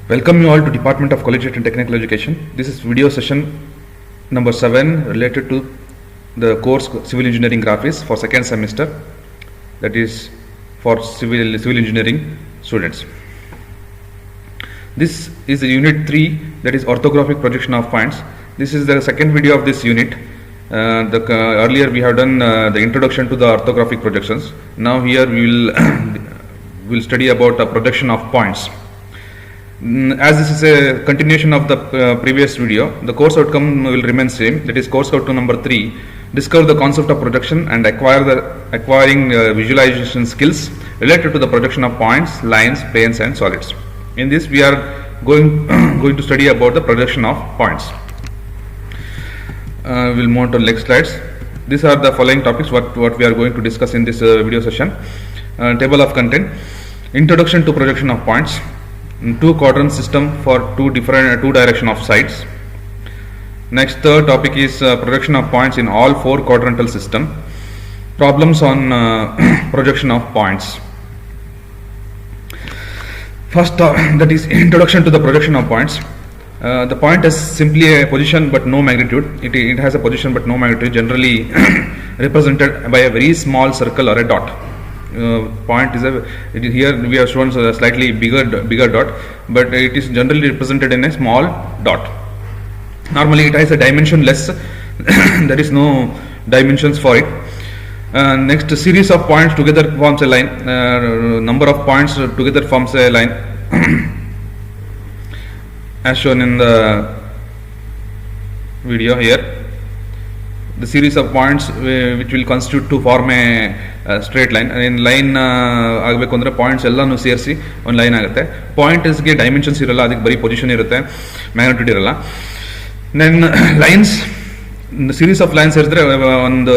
Welcome you all to Department of Collegiate and Technical Education. This is video session number 7 related to the course Civil Engineering Graphics for second semester, that is for civil engineering students. This is the unit 3, that is orthographic projection of points. This is the second video of this unit. Earlier we have done the introduction to the orthographic projections. Now here we will will study about the projection of points. As this is a continuation of the previous video, the course outcome will remain same. That is course outcome number 3. Discover the concept of projection and acquiring visualization skills related to the projection of points, lines, planes, and solids. In this, we are going to study about the projection of points. We'll move on to next slides. These are the following topics what we are going to discuss in this video session. Table of content: introduction to projection of points, two quadrant system for two direction of sides. Next, third topic is projection of points in all four quadrantal system. Problems on projection of points. First, that is introduction to the projection of points. The point is simply a position but no magnitude. It has a position but no magnitude, generally represented by a very small circle or a dot. Point is here we have shown a slightly bigger dot, but it is generally represented in a small dot. Normally it has a dimension less. There is no dimensions for it. Next, series of points together forms a line. Number of points together forms a line as shown in the video here. The series of points which will constitute to form a straight line. In line ಆಗಬೇಕು ಅಂದ್ರೆ points ಎಲ್ಲಾನು ಸೇರಿಸಿ ಒಂದು line ಆಗುತ್ತೆ. ಪಾಯಿಂಟ್ಸ್ಗೆ dimensions ಇರಲ್ಲ, ಅದಕ್ಕೆ ಬರೀ position ಇರುತ್ತೆ, ಮ್ಯಾಗ್ನಿಟ್ಯೂಡ್ ಇರಲ್ಲ. Then lines, series of lines ಸೇರಿದ್ರೆ ಒಂದು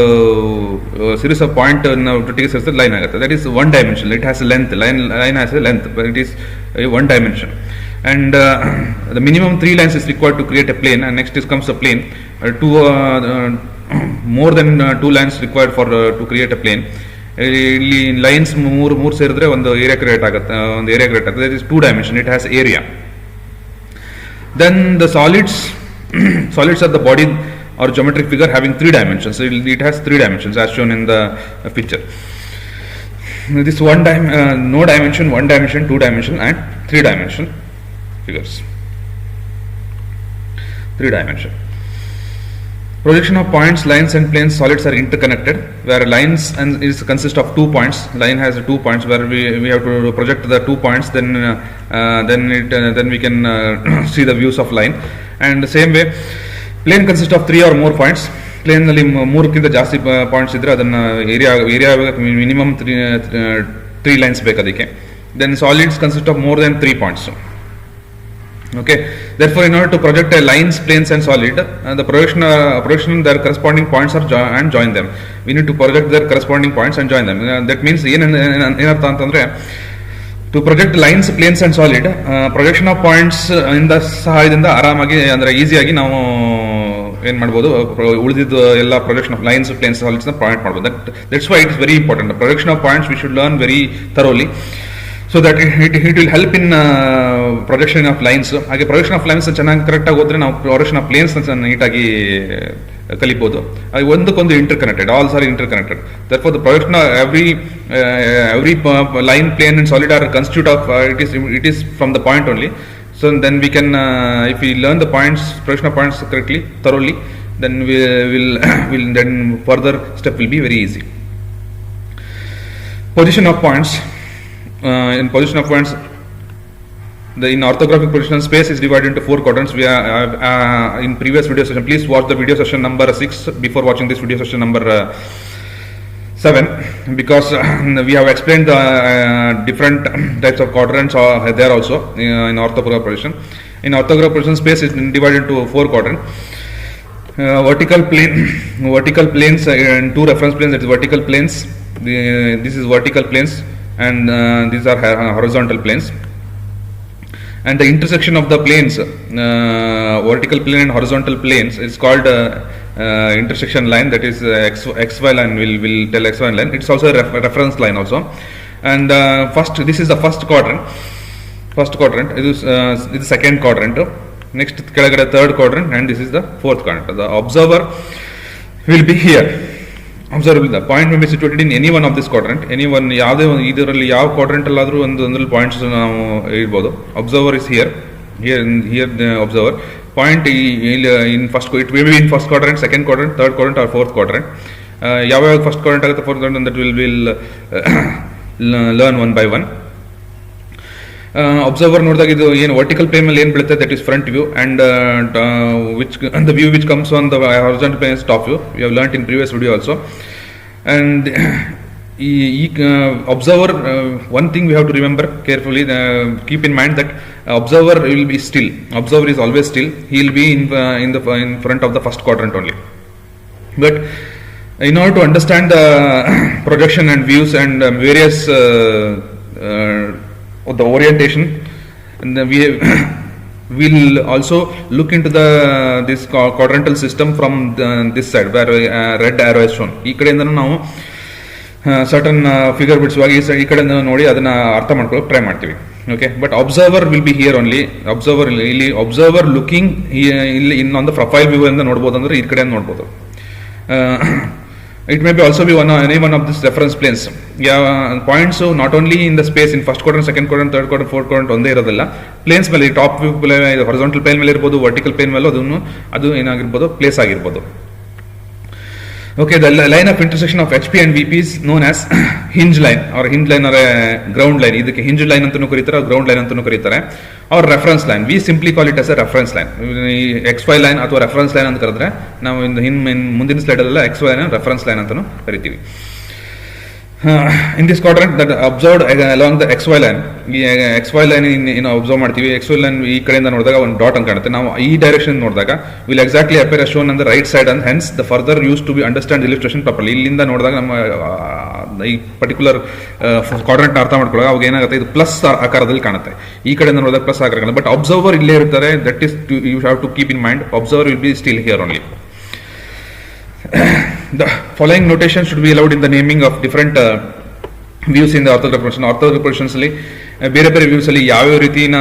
ಸೀರೀಸ್ ಆಫ್ ಪಾಯಿಂಟ್ ಒಟ್ಟಿಗೆ ಸೇರಿಸಿದ್ರೆ ಲೈನ್ ಆಗುತ್ತೆ. That is one dimension. It has length. Line has a length, but it is one dimension. And the minimum 3 lines is required to create a plane, and next comes a plane. More than 2 lines required for to create a plane. ಇಲ್ಲಿ lines ಮೂರು ಸೇರಿದ್ರೆ ಒಂದು area create ಆಗುತ್ತೆ. That is 2 dimension. It has area. Then the solids are the body or geometric figure having 3 dimensions. It has 3 dimensions as shown in the picture. This no dimension, 1 dimension, 2 dimension, and 3 dimension figures. 3 dimension. Projection of points, lines, and planes, solids are interconnected. Where lines consist of 2 points. Line has 2 points. Where we have to project the 2 points, then we can see the views of line. And the same way, plane consists of 3 or more points. Plane ನಲ್ಲಿ 3ಕ್ಕಿಂತ ಜಾಸ್ತಿ points ಇದ್ರೆ ಅದನ್ನ area minimum 3 lines ಬೇಕು ಅದಕ್ಕೆ. Then solids consist of more than 3 points. Okay. Therefore, in order to project a lines, planes, and solid, the projection their corresponding points are and join them. We need to project their corresponding points and join them. That means ಏನರ್ಥ ಅಂತಂದ್ರೆ, to project lines, planes, and solid, projection of points ಇಂದ ಸಹಾಯದಿಂದ ಆರಾಮಾಗಿ ಅಂದ್ರೆ ಈಸಿಯಾಗಿ ನಾವು ಏನ್ ಮಾಡ್ಬೋದು, ಉಳಿದಿದ್ದು ಎಲ್ಲ projection of lines, planes, solids ನ ಪಾಯಿಂಟ್ ಮಾಡ್ಬೋದು. That's why it is very important. Projection of points we should learn very thoroughly, so that it will help in projection of lines. ಹಾಗೆ ಪ್ರೊಜೆಕ್ಷನ್ ಆಫ್ ಲೈನ್ಸ್ ಚೆನ್ನಾಗಿ ಕರೆಕ್ಟಾಗಿ ಹೋದ್ರೆ ನಾವು projection of planes ನೀಟಾಗಿ ಕಲಿಬಹುದು. ಒಂದಕ್ಕೊಂದು interconnected, also are interconnected. Therefore, the projection of every line, plane, and solid are constitute of it is from the point only. So then we can, if we learn the points, projection of points correctly, thoroughly, then we will then further step will be very easy. Position of points. In position of points, in orthographic projection, space is divided into 4 quadrants. We are in previous video session. Please watch the video session number 6 before watching this video session number 7, because we have explained the different types of quadrants there also in orthographic projection. In orthographic projection, space is divided into 4 quadrants. Vertical planes and 2 reference planes. That is vertical planes. This is vertical planes, and these are horizontal planes. And the intersection of the planes, vertical plane and horizontal planes, is called intersection line. That is XY line. Will tell XY line. It's also a reference line also. And this is the first quadrant. First quadrant, ಇದು second quadrant, next ಕೆಳಗಡೆ third quadrant, and this is the fourth quadrant. The observer will be here. Observe the point will be situated in any one of this quadrant. Any one, ಯಾವುದೇ ಇದರಲ್ಲಿ ಯಾವ quadrant ಅಲ್ಲಾದರೂ ಒಂದ್ರಲ್ಲಿ points ನಾವು ಇರ್ಬೋದು. Observer is here, here observer point in first, it will be in first quadrant, second quadrant, third quadrant R fourth quadrant. ಯಾವ್ಯಾವ first quadrant ಆಗುತ್ತೆ, fourth quadrant, that will learn one by one. Observer ನೋಡಿದಾಗ ಇದು ಏನು vertical plane ಮೇಲೆ ಏನು ಬೀಳುತ್ತೆ, that is front view, and which the view which comes on the horizontal plane is top view. You have learned in previous video also. And ಈ observer, one thing we have to remember carefully, keep in mind that observer will be still. Observer is always still. He will be in front of the first quadrant only. But in order to understand the projection and views and various the orientation, and we will also look into this quadrantal system from this side where red arrow is shown. ಈ ಕಡೆಯಿಂದ ನಾವು certain figure ಬಿಡಿಸುವಾಗ ಈ ಕಡೆಯಿಂದ ನೋಡಿ ಅದನ್ನ ಅರ್ಥ ಮಾಡ್ಕೊಳ್ಳೋಕೆ try ಮಾಡ್ತೀವಿ. Okay, but observer will be here only. Observer ಇಲ್ಲಿ ಅಬ್ಸರ್ವರ್ ಲುಕಿಂಗ್ ಇಲ್ಲಿ ಇನ್ನೊಂದು ಪ್ರೊಫೈಲ್ ವ್ಯೂ ಇಂದ ನೋಡ್ಬೋದು, ಅಂದ್ರೆ ಈ ಕಡೆ ನೋಡ್ಬೋದು. It may be also be any one of these reference planes. Points not only in the space in first quadrant, second quadrant, third quadrant, fourth quadrant ಒಂದೇ ಇರೋದಿಲ್ಲ. ಪ್ಲೇನ್ಸ್ ಮೇಲೆ ಟಾಪ್ ವ್ಯೂ ಹಾರಿಜಾಂಟಲ್ ಪ್ಲೇನ್ ಮೇಲೆ ಇರ್ಬೋದು, vertical plane ಮೇಲೆ ಅದು ಏನಾಗಿರ್ಬೋದು, place ಆಗಿರ್ಬೋದು. Okay, the line of intersection of HP and VP is known as hinge line or ground line. ಇದಕ್ಕೆ hinge line ಅಂತಾನೂ ಕರೀತಾರೆ, ground line ಅಂತಾನೂ ಕರೀತಾರೆ, or reference line. We simply call it as a reference line. XY line ಅಥವಾ reference line ಅಂತ ಕರೆದ್ರೆ ನಾವು ಮುಂದಿನ ಸ್ಲೈಡ್ ಅಲ್ಲೆಲ್ಲ XY line reference line ಅಂತಾನೂ ಕರಿತೀವಿ. In this quadrant that observed along the XY line, ಈ XY line ಅಬ್ಸರ್ವ್ ಮಾಡ್ತೀವಿ. XY line ಈ ಕಡೆಯಿಂದ ನೋಡಿದಾಗ ಒಂದು ಡಾಟ್ ಅಂತ ಕಾಣುತ್ತೆ. ನಾವು ಈ ಡೈರೆಕ್ಷನ್ ನೋಡಿದಾಗ will exactly appear as shown on the right side, and hence the further used to be understand the illustration properly. ಇಲ್ಲಿಂದ ನೋಡಿದಾಗ ನಮ್ಮ ಈ ಪರ್ಟಿಕ್ಯುಲರ್ ಕ್ವಾಡ್ರೆಂಟ್ ಅರ್ಥ ಮಾಡ್ಕೊಳ್ಳೋಕೆ ಅವಾಗ ಏನಾಗುತ್ತೆ, ಇದು ಪ್ಲಸ್ ಆಕಾರದಲ್ಲಿ ಕಾಣುತ್ತೆ. ಈ ಕಡೆಯಿಂದ ನೋಡಿದಾಗ ಪ್ಲಸ್ ಆಕಾರ ಕಾಣುತ್ತೆ, ಬಟ್ ಅಬ್ಸರ್ವರ್ ಇಲ್ಲೇ ಇರ್ತಾರೆ. That is you have to keep in mind. Observer will be still here only. The following notation should be allowed in the naming of different views in the orthographic projection. Orthographic projections ಅಲ್ಲಿ ಬೇರೆ ಬೇರೆ views ಅಲ್ಲಿ ಯಾವ್ಯಾವ ರೀತಿನ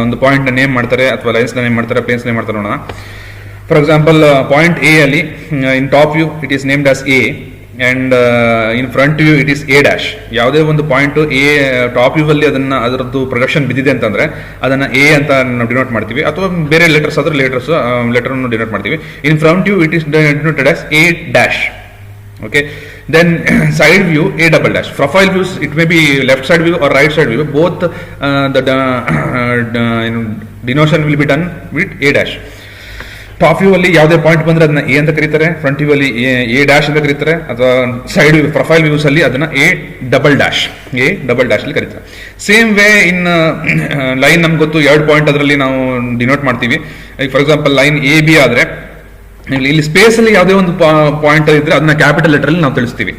ಒಂದು point ನ name ಮಾಡ್ತಾರೆ ಅಥವಾ lines ನ ನೇಮ್ ಮಾಡ್ತಾರೆ, ಪ್ಲೇನ್ಸ್ ನೇಮ್ ಮಾಡ್ತಾರೆ ನೋಡೋಣ. ಫಾರ್ ಎಕ್ಸಾಂಪಲ್, ಪಾಯಿಂಟ್ ಎ ಅಲ್ಲಿ ಇನ್ top view it is named as A, and in front view it is A dash. ಯಾವುದೇ ಒಂದು ಪಾಯಿಂಟ್ ಎ ಟಾಪ್ ವ್ಯೂ ಅಲ್ಲಿ ಅದರದ್ದು ಪ್ರೊಜೆಕ್ಷನ್ ಬಿದ್ದಿದೆ ಅಂತಂದ್ರೆ ಅದನ್ನ ಎ ಅಂತ ನಾವು ಡಿನೋಟ್ ಮಾಡ್ತೀವಿ, ಅಥವಾ ಬೇರೆ ಲೆಟರ್ಸ್ ಆದ್ರೆ ಲೆಟರ್ ಅನ್ನು ಡಿನೋಟ್ ಮಾಡ್ತೀವಿ. In front view it is denoted as A dash. Okay, then side view a double dash. Profile views, it may be left side view or right side view. Both the denotation will be done with a dash. Top view ಅಲ್ಲಿ ಯಾವುದೇ point ಬಂದ್ರೆ ಅದನ್ನ A ಅಂತ ಕರೀತಾರೆ, front view ಅಲ್ಲಿ A dash ಅಂತ ಕರೀತಾರೆ, ಅಥವಾ ಸೈಡ್ ವ್ಯೂ ಪ್ರೊಫೈಲ್ ವ್ಯೂಸ್ ಅಲ್ಲಿ ಅದನ್ನ ಎ ಡಬಲ್ ಡ್ಯಾಶ್ ಅಲ್ಲಿ ಕರೀತಾರೆ. ಸೇಮ್ ವೇ ಇನ್ ಲೈನ್ ನಮ್ಗೆ ಗೊತ್ತು, ಎರಡು ಪಾಯಿಂಟ್ ಅದರಲ್ಲಿ ನಾವು ಡಿನೋಟ್ ಮಾಡ್ತೀವಿ. For example line A B ಆದ್ರೆ ಇಲ್ಲಿ ಸ್ಪೇಸ್ ಅಲ್ಲಿ ಯಾವುದೇ ಒಂದು ಪಾಯಿಂಟ್ ಇದ್ರೆ ಅದನ್ನ ಕ್ಯಾಪಿಟಲ್ ಲೆಟರ್ ಅಲ್ಲಿ ನಾವು ತಿಳಿಸ್ತೀವಿ.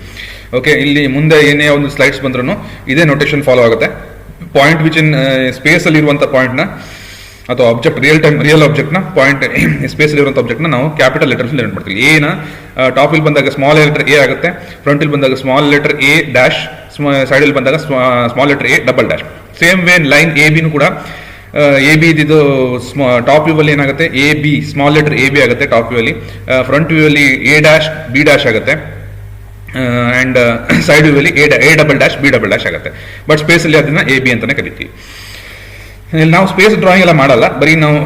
ಓಕೆ, ಇಲ್ಲಿ ಮುಂದೆ ಏನೇ ಒಂದು ಸ್ಲೈಡ್ಸ್ ಬಂದ್ರು ಇದೇ ನೋಟೇಶನ್ ಫಾಲೋ ಆಗುತ್ತೆ. ಪಾಯಿಂಟ್ ವಿಚ್ ಇನ್ ಸ್ಪೇಸ್ ಅಲ್ಲಿ ಇರುವಂತ ಪಾಯಿಂಟ್ ನ ಅಥವಾ ಆಬ್ಜೆಕ್ಟ್ ರಿಯಲ್ ಆಬ್ಜೆಕ್ಟ್ ನ ಪಾಯಿಂಟ್ ಸ್ಪೇಸ್ ಅಲ್ಲಿ ಇರುವಂತ ಆಬ್ಜೆಕ್ಟ್ ನ ನಾವು ಕ್ಯಾಪಿಟಲ್ ಲೆಟರ್ಸ್ ಡಿನೋಟ್ ಮಾಡ್ತೀವಿ. ಎ ನ ಟಾಪ್ ಇಲ್ಲಿ ಬಂದಾಗ ಸ್ಮಾಲ್ ಲೆಟರ್ ಎ ಆಗುತ್ತೆ, ಫ್ರಂಟ್ ಇಲ್ಲಿ ಬಂದಾಗ small letter A dash, side ಅಲ್ಲಿ ಬಂದಾಗ small letter A double dash. Same way line A ಬಿನೂ ಕೂಡ ಎ ಬಿ ಇದು ಟಾಪ್ ವ್ಯೂ ಅಲ್ಲಿ ಏನಾಗುತ್ತೆ, A B small letter A B ಆಗುತ್ತೆ ಟಾಪ್ ವ್ಯೂ ಅಲ್ಲಿ, ಫ್ರಂಟ್ ವ್ಯೂ ಅಲ್ಲಿ ಎ ಡ್ಯಾಶ್ ಬಿ ಡ್ಯಾಶ್ ಆಗುತ್ತೆ, ಅಂಡ್ ಸೈಡ್ ವ್ಯೂ ಅಲ್ಲಿ A double dash B double dash ಆಗುತ್ತೆ. ಬಟ್ ಸ್ಪೇಸ್ ಅಲ್ಲಿ ಅದನ್ನ ಎ ಬಿ ಅಂತಾನೆ ಕರಿತೀವಿ. ನಾವು ಸ್ಪೇಸ್ ಡ್ರಾಯಿಂಗ್ ಎಲ್ಲ ಮಾಡಲ್ಲ, ಬರೀ ನಾವು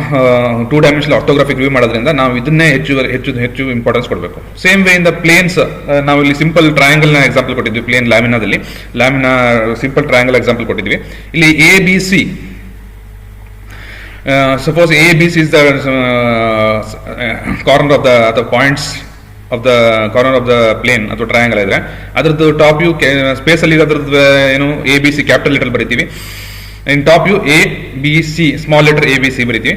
2 ಡೈಮೆನ್ಷನಲ್ ಆರ್ಥೋಗ್ರಾಫಿಕ್ ವ್ಯೂ ಮಾಡೋದ್ರಿಂದ ನಾವು ಇದನ್ನೇ ಹೆಚ್ಚು ಇಂಪಾರ್ಟೆನ್ಸ್ ಕೊಡಬೇಕು. Same way in the planes, ನಾವು ಇಲ್ಲಿ ಸಿಂಪಲ್ ಟ್ರಯಾಂಗಲ್ ನ ಎಕ್ಸಾಂಪಲ್ ಕೊಟ್ಟಿದ್ವಿ. ಪ್ಲೇನ್ ಲ್ಯಾಮಿನಾದಲ್ಲಿ ಸಿಂಪಲ್ ಟ್ರಯಾಂಗಲ್ ಎಕ್ಸಾಂಪಲ್ ಕೊಟ್ಟಿದ್ವಿ. ಇಲ್ಲಿ A B C, suppose ABC is the corner of the points of the corner of the plane ಅಥವಾ ಟ್ರಯಾಂಗಲ್ ಇದ್ರೆ ಅದರದ್ದು ಟಾಪ್ ವ್ಯೂ ಸ್ಪೇಸ್ ಅಲ್ಲಿ ಅದ್ರದ್ದು ಏನು A B C capital letter ಬರಿತೀವಿ. In top view A B C small letter A B C ಬರಿತೀವಿ.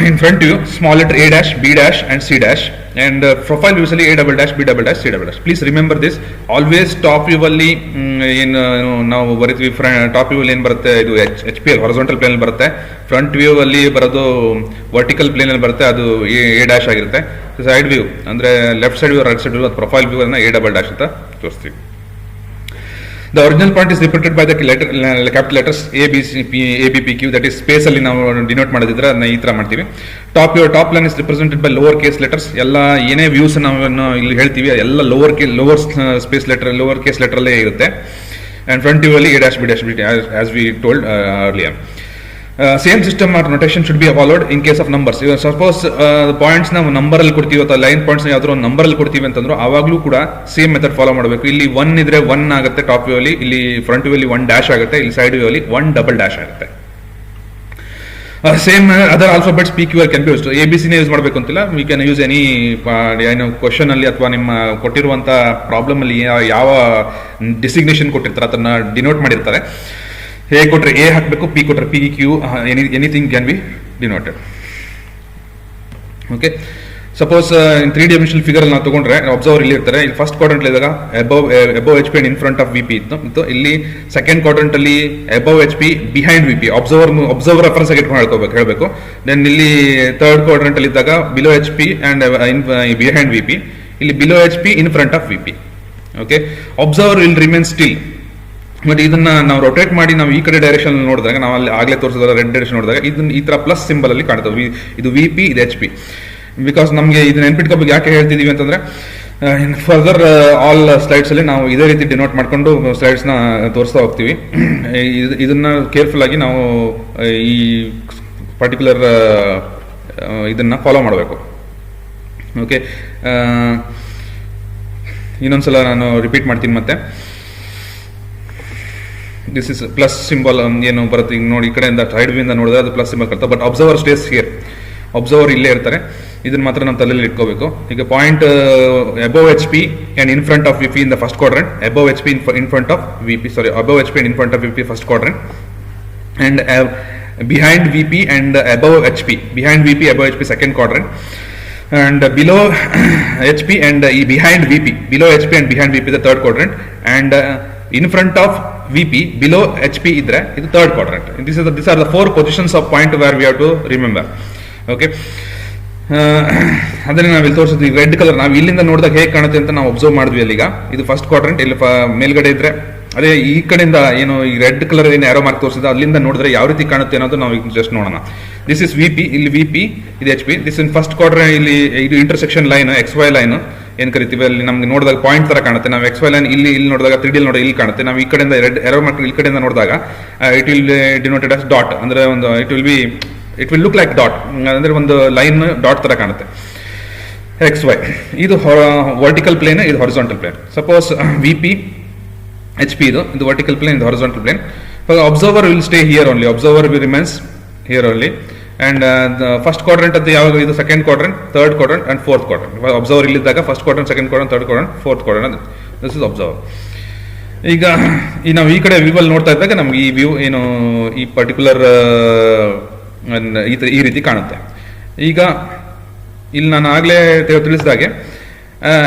in front view small letter A dash, B dash and C dash, and profile views ಅಲ್ಲಿ A double dash, B double dash, C double dash. Please remember this. Always top view ಅಲ್ಲಿ ನಾವು ಬರೀತೀವಿ. Top view ಅಲ್ಲಿ ಏನು ಬರುತ್ತೆ, ಇದು H P L horizontal plane ಬರುತ್ತೆ. Front view ಅಲ್ಲಿ ಬರೋದು ವರ್ಟಿಕಲ್ ಪ್ಲೇನ್ ಅಲ್ಲಿ ಬರುತ್ತೆ, ಅದು ಎ ಡ್ಯಾಶ್ ಆಗಿರುತ್ತೆ. ಸೈಡ್ ವ್ಯೂ ಅಂದ್ರೆ left side view right side view, ಅದು ಪ್ರೊಫೈಲ್ ವ್ಯೂ ಅನ್ನ ಎ ಡಬಲ್ ಡ್ಯಾಶ್ ಅಂತ ತೋರಿಸ್ತೀವಿ. The original point is represented by the capital letters A, B, C, P, A, B, P, Q, that is space ಅಲ್ಲಿ ನಾವು denote ಮಾಡಿದ್ರೆ ಅದನ್ನ ಈ ತರ ಮಾಡ್ತೀವಿ. Top line is represented by lower case letters. ಎಲ್ಲ ಏನೇ ವ್ಯೂಸ್ ನಾವು ಇಲ್ಲಿ ಹೇಳ್ತೀವಿ ಎಲ್ಲ lower space letter lower case letter ಅಲ್ಲೇ ಇರುತ್ತೆ. And front view ಅಲ್ಲಿ A dash B dash B as we told earlier. Same system or notation should be followed in case of numbers. Suppose points ನಾವು number ಅಲ್ಲಿ ಕೊಡ್ತೀವಿ ಅಥವಾ line points ಯಾವ್ದಾದ್ರು ಒಂದು number ಅಲ್ಲಿ ಕೊಡ್ತೀವಿ ಅಂತಂದ್ರು ಆವಾಗಲೂ ಕೂಡ ಸೇಮ್ ಮೆಥಡ್ ಫಾಲೋ ಮಾಡಬೇಕು. ಇಲ್ಲಿ 1 ಇದ್ರೆ 1 ಆಗುತ್ತೆ ಟಾಪ್ ವ್ಯೂ ಅಲ್ಲಿ, ಇಲ್ಲಿ ಫ್ರಂಟ್ ವ್ಯೂ ಅಲ್ಲಿ 1 ಡ್ಯಾಶ್ ಆಗುತ್ತೆ, ಇಲ್ಲಿ ಸೈಡ್ ವ್ಯೂ ಅಲ್ಲಿ 1 ಡಬಲ್ ಡ್ಯಾಶ್ ಆಗುತ್ತೆ. Same other alphabets P Q R can be used. A B ಸಿನೇ ಯೂಸ್ ಮಾಡಬೇಕು ಅಂತಿಲ್ಲ, ವಿ ಕ್ಯಾನ್ ಯೂಸ್ ಎನಿ ಏನು ಕ್ವಶನ್ ಅಲ್ಲಿ ಅಥವಾ ನಿಮ್ಮ ಕೊಟ್ಟಿರುವಂತ ಪ್ರಾಬ್ಲಮ್ ಅಲ್ಲಿ ಯಾವ ಡಿಸಿಗ್ನೇಷನ್ ಕೊಟ್ಟಿರ್ತಾರೆ ಅದನ್ನ ಡಿನೋಟ್ ಮಾಡಿರ್ತಾರೆ. ಎ ಕೊಟ್ರೆ ಎ ಹಾಕಬೇಕು, ಪಿ ಕೊಟ್ರೆ P Q, anything can be denoted. Okay, suppose in 3 dimensional figure ನಾವು ತಗೊಂಡ್ರೆ ಅಬ್ಸರ್ವರ್ ಇಲ್ಲಿ ಇರ್ತಾರೆ. ಇಲ್ಲಿ ಫಸ್ಟ್ ಕ್ವಾಡ್ರೆಂಟ್ ಇದ್ದಾಗ above H P and in front of V P ಇತ್ತು. ಇಲ್ಲಿ ಸೆಕೆಂಡ್ ಕ್ವಾಡ್ರೆಂಟ್ ಅಲ್ಲಿ above H P behind V P, observer reference ಆಗಿ ಇಟ್ಕೊಂಡು ಹೇಳಬೇಕು. ದೆನ್ ಇಲ್ಲಿ ಥರ್ಡ್ ಕ್ವಾಡ್ರೆಂಟ್ ಅಲ್ಲಿ ಇದ್ದಾಗ below H P and behind V P, ಇಲ್ಲಿ below H P in front of V P. Okay, observer will remain still. But ಇದನ್ನ ನಾವು rotate ಮಾಡಿ ನಾವು ಈ ಕಡೆ ಡೈರೆಕ್ಷನ್ ನೋಡಿದಾಗ, ನಾವು ಅಲ್ಲಿ ಆಗಲೇ ತೋರಿಸಿದ ರೆಡ್ ಡೈರೆಕ್ಷನ್ ನೋಡಿದಾಗ ಇದನ್ನ ಈ ತರ ಪ್ಲಸ್ ಸಿಂಬಲ್ ಅಲ್ಲಿ ಕಾಣ್ತವೆ. ಇದು ವಿ ಪಿ, ಇದು ಎಚ್ ಪಿ. ಬಿಕಾಸ್ ನಮಗೆ ಇದನ್ನ ನೆನ್ಪಿಟ್ಕೋಬೇಕು ಯಾಕೆ ಹೇಳ್ತಿದೀವಿ ಅಂತಂದ್ರೆ ಇನ್ ಫರ್ದರ್ ಆಲ್ ಸ್ಲೈಡ್ಸ್ ಅಲ್ಲಿ ನಾವು ಇದೇ ರೀತಿ ಡಿನೋಟ್ ಮಾಡ್ಕೊಂಡು ಸ್ಲೈಡ್ಸ್ ನ ತೋರಿಸ್ತಾ ಹೋಗ್ತೀವಿ. ಇದನ್ನ ಕೇರ್ಫುಲ್ ಆಗಿ ನಾವು ಈ ಪರ್ಟಿಕ್ಯುಲರ್ ಇದನ್ನ ಫಾಲೋ ಮಾಡಬೇಕು. ಓಕೆ, ಇನ್ನೊಂದ್ಸಲ ನಾನು ರಿಪೀಟ್ ಮಾಡ್ತೀನಿ ಮತ್ತೆ. ದಿಸ್ ಇಸ್ ಪ್ಲಸ್ ಸಿಂಬಲ್ ಏನು ಬರುತ್ತೆ ಈಗ ನೋಡಿ, ಈ ಕಡೆಯಿಂದ ಸೈಡ್ ವ್ಯೂ ಇಂದ ನೋಡಿದ್ರೆ ಅದು ಪ್ಲಸ್ ಸಿಂಬಲ್ ಬರುತ್ತೆ. But observer stays here, observer ಇಲ್ಲೇ ಇರ್ತಾರೆ. ಇದನ್ನ ಮಾತ್ರ ನಾವು ತಲೆಯಲ್ಲಿ ಇಟ್ಕೋಬೇಕು. ಈಗ point above H P and in front of V P in the first quadrant, above H P in front of V P, sorry above H P in front of V P first quadrant, and behind V P and above H P, behind V P above H P second quadrant, and below HP and behind VP, below HP and behind VP the third quadrant, and in front of VP below HP idre idu third quadrant. These are the 4 positions of point where we have to remember. Okay, ಅದನ್ನ ನಾವು ಇಲ್ಲಿ ತೋರಿಸಿದ್ವಿ red colour. ನಾವು ಇಲ್ಲಿಂದ ನೋಡಿದಾಗ ಹೇಗೆ ಕಾಣುತ್ತೆ ಅಂತ ನಾವು ಅಬ್ಸರ್ವ್ ಮಾಡಿದ್ವಿ. ಅಲ್ಲಿಗ ಇದು ಫಸ್ಟ್ ಕ್ವಾಡ್ರೆಂಟ್, ಇಲ್ಲಿ ಮೇಲ್ಗಡೆ ಇದ್ರೆ ಅದೇ ಈ ಕಡೆಯಿಂದ ಏನು ಈ ರೆಡ್ ಕಲರ್ ಏನು ಆರೋ ಮಾರ್ಕ್ ತೋರಿಸಿದ ಅಲ್ಲಿಂದ ನೋಡಿದ್ರೆ ಯಾವ ರೀತಿ ಕಾಣುತ್ತೆ ಅನ್ನೋದು ನಾವು ಜಸ್ಟ್ ನೋಡೋಣ. ದಿಸ್ ಇಸ್ ವಿ ಪಿ, ಇಲ್ಲಿ ವಿ ಪಿ, ಇದು H P. This in first quadrant, ಇಲ್ಲಿ ಇದು intersection line X Y line ಏನ್ ಕರಿತೀವಿ, ಅಲ್ಲಿ ನಮ್ಗೆ ನೋಡಿದಾಗ ಪಾಯಿಂಟ್ ತರ ಕಾಣುತ್ತೆ. ನಾವು ಎಕ್ಸ್ ವೈ ಲೈನ್ ಇಲ್ಲಿ ನೋಡಿದಾಗ 3D ನೋಡಿದಾಗ ಇಲ್ಲಿ ಕಾಣುತ್ತೆ. ನಾವು ಈ ಕಡೆಯಿಂದ ರೆಡ್ ಆರೋ ಮಾರ್ಕ್ ಈ ಕಡೆಯಿಂದ ನೋಡಿದಾಗ it will denoted as dot, ಅಂದ್ರೆ ಒಂದು it will look like dot, ಅಂದ್ರೆ ಒಂದು ಲೈನ್ ಡಾಟ್ ತರ ಕಾಣುತ್ತೆ. ಎಕ್ಸ್ ವೈ ಇದು ವರ್ಟಿಕಲ್ ಪ್ಲೇನ್, ಇದು horizontal plane. Suppose V P H P ಇದು ವರ್ಟಿಕಲ್ ಪ್ಲೇನ್, ಇದು horizontal plane. Observer will stay here only, observer will remains here only. And first quadrant ಅದು ಯಾವಾಗ, ಇದು second quadrant, third quadrant and fourth quadrant. Observer ಇಲ್ಲಿದ್ದಾಗ first quadrant, second quadrant, third quadrant, fourth quadrant, this is observer. ಈಗ ನಾವು ಈ ಕಡೆ view ಅಲ್ಲಿ ನೋಡ್ತಾ ಇದ್ದಾಗ ನಮ್ಗೆ ಈ ವ್ಯೂ ಏನು ಈ ಪರ್ಟಿಕ್ಯುಲರ್ ಈ ರೀತಿ ಕಾಣುತ್ತೆ. ಈಗ ಇಲ್ಲಿ ನಾನು ಆಗ್ಲೇ ತಿಳಿಸಿದಾಗೆ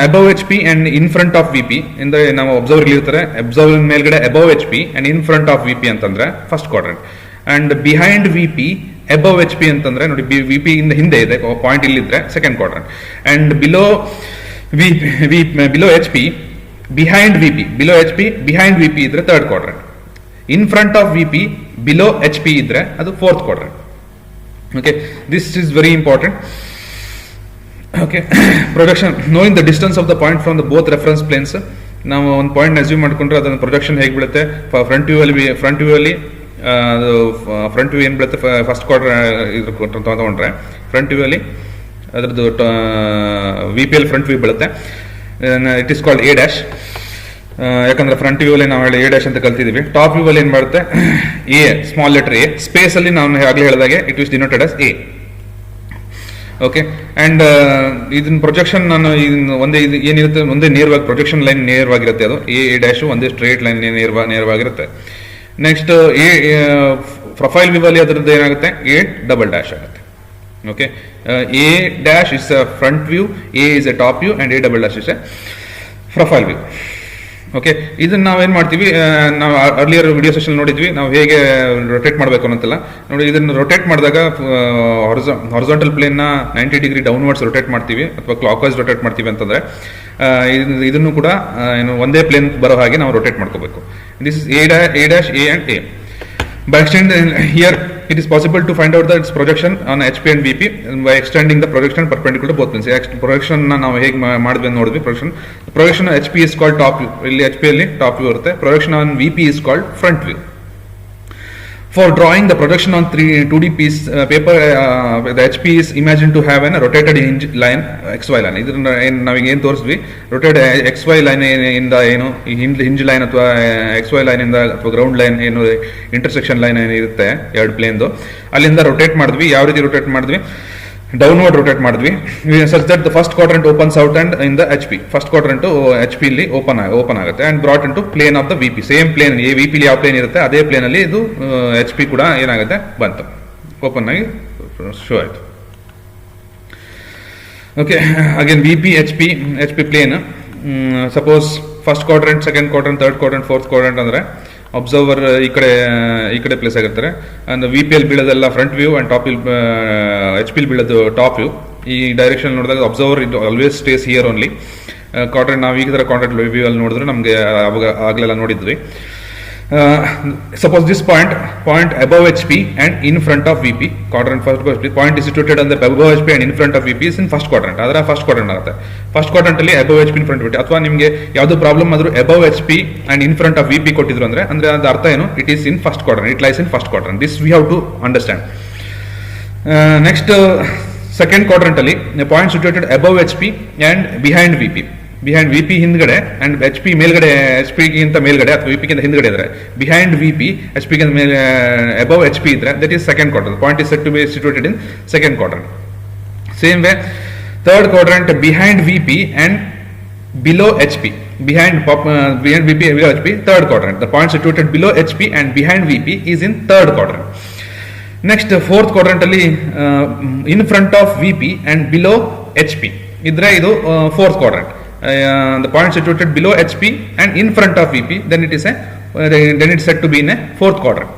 above H P and in front of V P ಅಂದ್ರೆ ನಾವು ಅಬ್ಸರ್ವರ್ ಇರ್ತಾರೆ, ಅಬ್ಸರ್ವರ್ ಮೇಲ್ಗಡೆ above H P and in front of V P ಅಂತಂದ್ರೆ first quadrant, and behind V P above H P ಅಂತಂದ್ರೆ ನೋಡಿ ವಿ ಪಿ ಇಂದ ಹಿಂದೆ ಇದೆ ಪಾಯಿಂಟ್ ಇಲ್ಲಿದ್ರೆ second quadrant, and below H P behind V P, below H P behind V P ಇದ್ರೆ third quadrant, in front of V P below H P ಇದ್ರೆ ಅದು fourth quadrant. Okay, this is very important. Okay, projection, knowing the distance of the point from the both reference planes. ನಾವು ಒಂದು point assume ಮಾಡ್ಕೊಂಡ್ರೆ ಅದನ್ನ projection ಹೇಗೆ ಬೀಳುತ್ತೆ, front view ಅಲ್ಲಿ front view ಏನ್ ಬೀಳುತ್ತೆ, ಫಸ್ಟ್ ಕ್ವಾರ್ಟರ್ ಇದು ತಗೊಂಡ್ರೆ ಫ್ರಂಟ್ ವ್ಯೂ ಅಲ್ಲಿ ಅದ್ರದ್ದು V P L front view ಬೀಳುತ್ತೆ. It is called A dash, ಯಾಕಂದ್ರೆ ಫ್ರಂಟ್ ವ್ಯೂ ಅಲ್ಲಿ ನಾವು ಹೇಳಿ ಎ ಡ್ಯಾಶ್ ಅಂತ ಕಲ್ತಿದೀವಿ. ಟಾಪ್ ವ್ಯೂ ಅಲ್ಲಿ ಏನ್ ಮಾಡುತ್ತೆ, A small letter A, space ಅಲ್ಲಿ ನಾವು ಆಗ್ಲೇ ಹೇಳಿದಾಗೆ it is denoted as A. Okay, and ಇದನ್ನ ಪ್ರೊಜೆಕ್ಷನ್ ನಾನು ಒಂದೇ ಏನಿರುತ್ತೆ, ಒಂದೇ ನೇರವಾಗಿ ಪ್ರೊಜೆಕ್ಷನ್ ಲೈನ್ ನೇರವಾಗಿರುತ್ತೆ, ಅದು ಎ ಡ್ಯಾಶ್ ಒಂದೇ ಸ್ಟ್ರೇಟ್ ಲೈನ್ ನೇರವಾಗಿರುತ್ತೆ. ನೆಕ್ಸ್ಟ್ ಎ ಪ್ರೊಫೈಲ್ ವ್ಯೂ ಅಲ್ಲಿ ಅದರದ್ದು ಏನಾಗುತ್ತೆ, ಎ ಡಬಲ್ ಡ್ಯಾಶ್ ಆಗುತ್ತೆ. Okay, A dash is a front view, A is a top view and A double dash is a profile view. Okay, ಇದನ್ನ ನಾವೇನ್ ಮಾಡ್ತೀವಿ, ನಾವು ಅರ್ಲಿಯರ್ ವಿಡಿಯೋ ಸೆಷನ್ ನೋಡಿದ್ವಿ ನಾವು ಹೇಗೆ ರೊಟೇಟ್ ಮಾಡಬೇಕು ಅನ್ನೋಂತೆಲ್ಲ ನೋಡಿ. ಇದನ್ನ ರೊಟೇಟ್ ಮಾಡಿದಾಗ ಹಾರಿಜಾಂಟಲ್ ಪ್ಲೇನ್ ನ 90 ಡಿಗ್ರಿ ಡೌನ್ವರ್ಡ್ಸ್ ರೊಟೇಟ್ ಮಾಡ್ತೀವಿ ಅಥವಾ ಕ್ಲಾಕ್ ವೈಸ್ ರೊಟೇಟ್ ಮಾಡ್ತೀವಿ ಅಂತಂದ್ರೆ ಇದನ್ನು ಕೂಡ ಏನು ಒಂದೇ ಪ್ಲೇನ್ ಬರೋ ಹಾಗೆ ನಾವು ರೊಟೇಟ್ ಮಾಡ್ಕೋಬೇಕು. This is A dash A and A. By extending here, it is possible to find out the its projection on HP and VP by extending the projection perpendicular to both planes. Projection ನಾವು ಹೇಗೆ ಮಾಡಿದ್ವಿ ನೋಡಿದ್ವಿ. projection HP is called top view. ಇಲ್ಲಿ HP ಅಲ್ಲಿ top view ಇರುತ್ತೆ. projection on VP is called front view. For drawing the projection on 2D piece paper, the HP is imagined to have a rotated hinge line, XY line. ಇದನ್ನ ನಾವೀಗ ಏನು ತೋರಿಸಿದ್ವಿ, rotated XY line ಇಂದ ಏನು hinge line ಅಥವಾ XY line ಇಂದ ಅಥವಾ ground line ಏನು intersection line ಏನಿರುತ್ತೆ ಎರಡು ಪ್ಲೇನ್ದು, ಅಲ್ಲಿಂದ ರೊಟೇಟ್ ಮಾಡಿದ್ವಿ. ಯಾವ ರೀತಿ ರೊಟೇಟ್ ಮಾಡಿದ್ವಿ? ಡೌನ್ವರ್ಡ್ ರೊಟೇಟ್ ಮಾಡಿದ್ವಿ. Such that the first quadrant opens out and in the HP. First quadrant HP ಇಲ್ಲಿ ಓಪನ್ ಆಗುತ್ತೆ and brought in to plane of the VP. Same plane VP ಯಾವ ಪ್ಲೇನ್ ಇರುತ್ತೆ ಅದೇ ಪ್ಲೇನ್ ಅಲ್ಲಿ ಇದು HP ಕೂಡ ಏನಾಗುತ್ತೆ ಬಂತು, ಓಪನ್ ಆಗಿ ಶೋ ಆಯ್ತು. Okay, again VP HP plane. Suppose first quadrant, second quadrant, third quadrant, fourth quadrant ಅಂದ್ರೆ ಅಬ್ಸರ್ವರ್ ಈ ಕಡೆ ಪ್ಲೇಸ್ ಆಗಿರ್ತಾರೆ. ಅಂಡ್ VP ಅಲ್ಲಿ ಬೀಳೋದೆಲ್ಲ ಫ್ರಂಟ್ ವ್ಯೂ ಅಂಡ್ HP ಅಲ್ಲಿ ಬೀಳೋದು ಟಾಪ್ ವ್ಯೂ. ಈ ಡೈರೆಕ್ಷನ್ ನೋಡಿದಾಗ ಅಬ್ಸರ್ವರ್ ಇದು always stays here only. Quadrant ನಾವು ಈಗ ಕ್ವಾಡ್ರೆಂಟ್ ವ್ಯೂ ಅಲ್ಲಿ ನೋಡಿದ್ರೆ ನಮಗೆ ಅವಾಗ ಆಗ್ಲೆಲ್ಲ ನೋಡಿದ್ವಿ. Suppose this point above HP and in front of VP, quadrant first point is situated on the above HP and in front of VP is in first quadrant. ಅದರ first quadrant ಆಗುತ್ತೆ. First quadrant ಅಲ್ಲಿ above HP in front of VP, ಅಥವಾ ನಿಮಗೆ ಯಾವ್ದು problem ಆದ್ರೂ above HP and in front of VP ಕೊಟ್ಟಿದ್ರು ಅಂದ್ರೆ ಅದ್ರ ಅರ್ಥ ಏನು? It is in first quadrant, it lies in first quadrant. This we have to understand. Next second quadrant ಅಲ್ಲಿ point situated above HP and behind VP. Behind VP ಹಿಂದ್ಗಡೆ and HP ಮೇಲ್ಗಡೆ, HP ಗಿಂತ ಮೇಲ್ಗಡೆ ಅಥವಾ VP ಗಿಂತ ಹಿಂದ್ಗಡೆ ಇದ್ರೆ behind VP, HP ಗಿಂತ ಮೇಲೆ above HP ಇದ್ರೆ that is second quadrant. Point is said to be situated in second quadrant. Same way third quadrant behind VP and below HP. behind VP and below HP, third quadrant. The point situated below HP and behind VP is in third quadrant. Next, fourth quadrant ಅಲ್ಲಿ in front of VP and below HP ಇದ್ರೆ ಇದು fourth quadrant. The point situated below HP and in front of VP, then it is said to be in a fourth quadrant.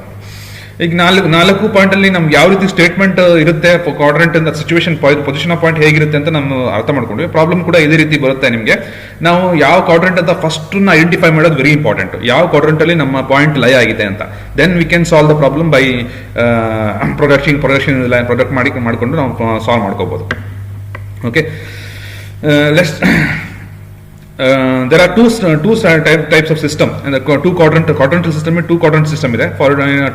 ಈಗ ನಾಲ್ಕು point ಅಲ್ಲಿ ನಮ್ಗೆ ಯಾವ ರೀತಿ statement ಇರುತ್ತೆ quadrant ಅಂತ ಸಿಚುವೇಶನ್ ಪೊಸಿಷನ್ ಆಫ್ ಪಾಯಿಂಟ್ ಹೇಗಿರುತ್ತೆ ಅಂತ ನಾವು ಅರ್ಥ ಮಾಡ್ಕೊಂಡ್ವಿ. ಪ್ರಾಬ್ಲಮ್ ಕೂಡ ಇದೇ ರೀತಿ ಬರುತ್ತೆ ನಿಮಗೆ. ನಾವು ಯಾವ ಕ್ವಾಡ್ರೆಂಟ್ ಅಂತ ಫಸ್ಟ್ ಐಡೆಂಟಿಫೈ ಮಾಡೋದು ವೆರಿ ಇಂಪಾರ್ಟೆಂಟ್. ಯಾವ ಕ್ವಾಡ್ರೆಂಟ್ ಅಲ್ಲಿ ನಮ್ಮ ಪಾಯಿಂಟ್ ಲೈ ಆಗಿದೆ ಅಂತ. Then we can solve the problem by product ಮಾಡಿಕೊಂಡು ನಾವು ಸಾಲ್ವ್ ಮಾಡ್ಕೋಬಹುದು. Okay, there are two types of system, and the two quadrantal system and two quadrant system ಇದೆ for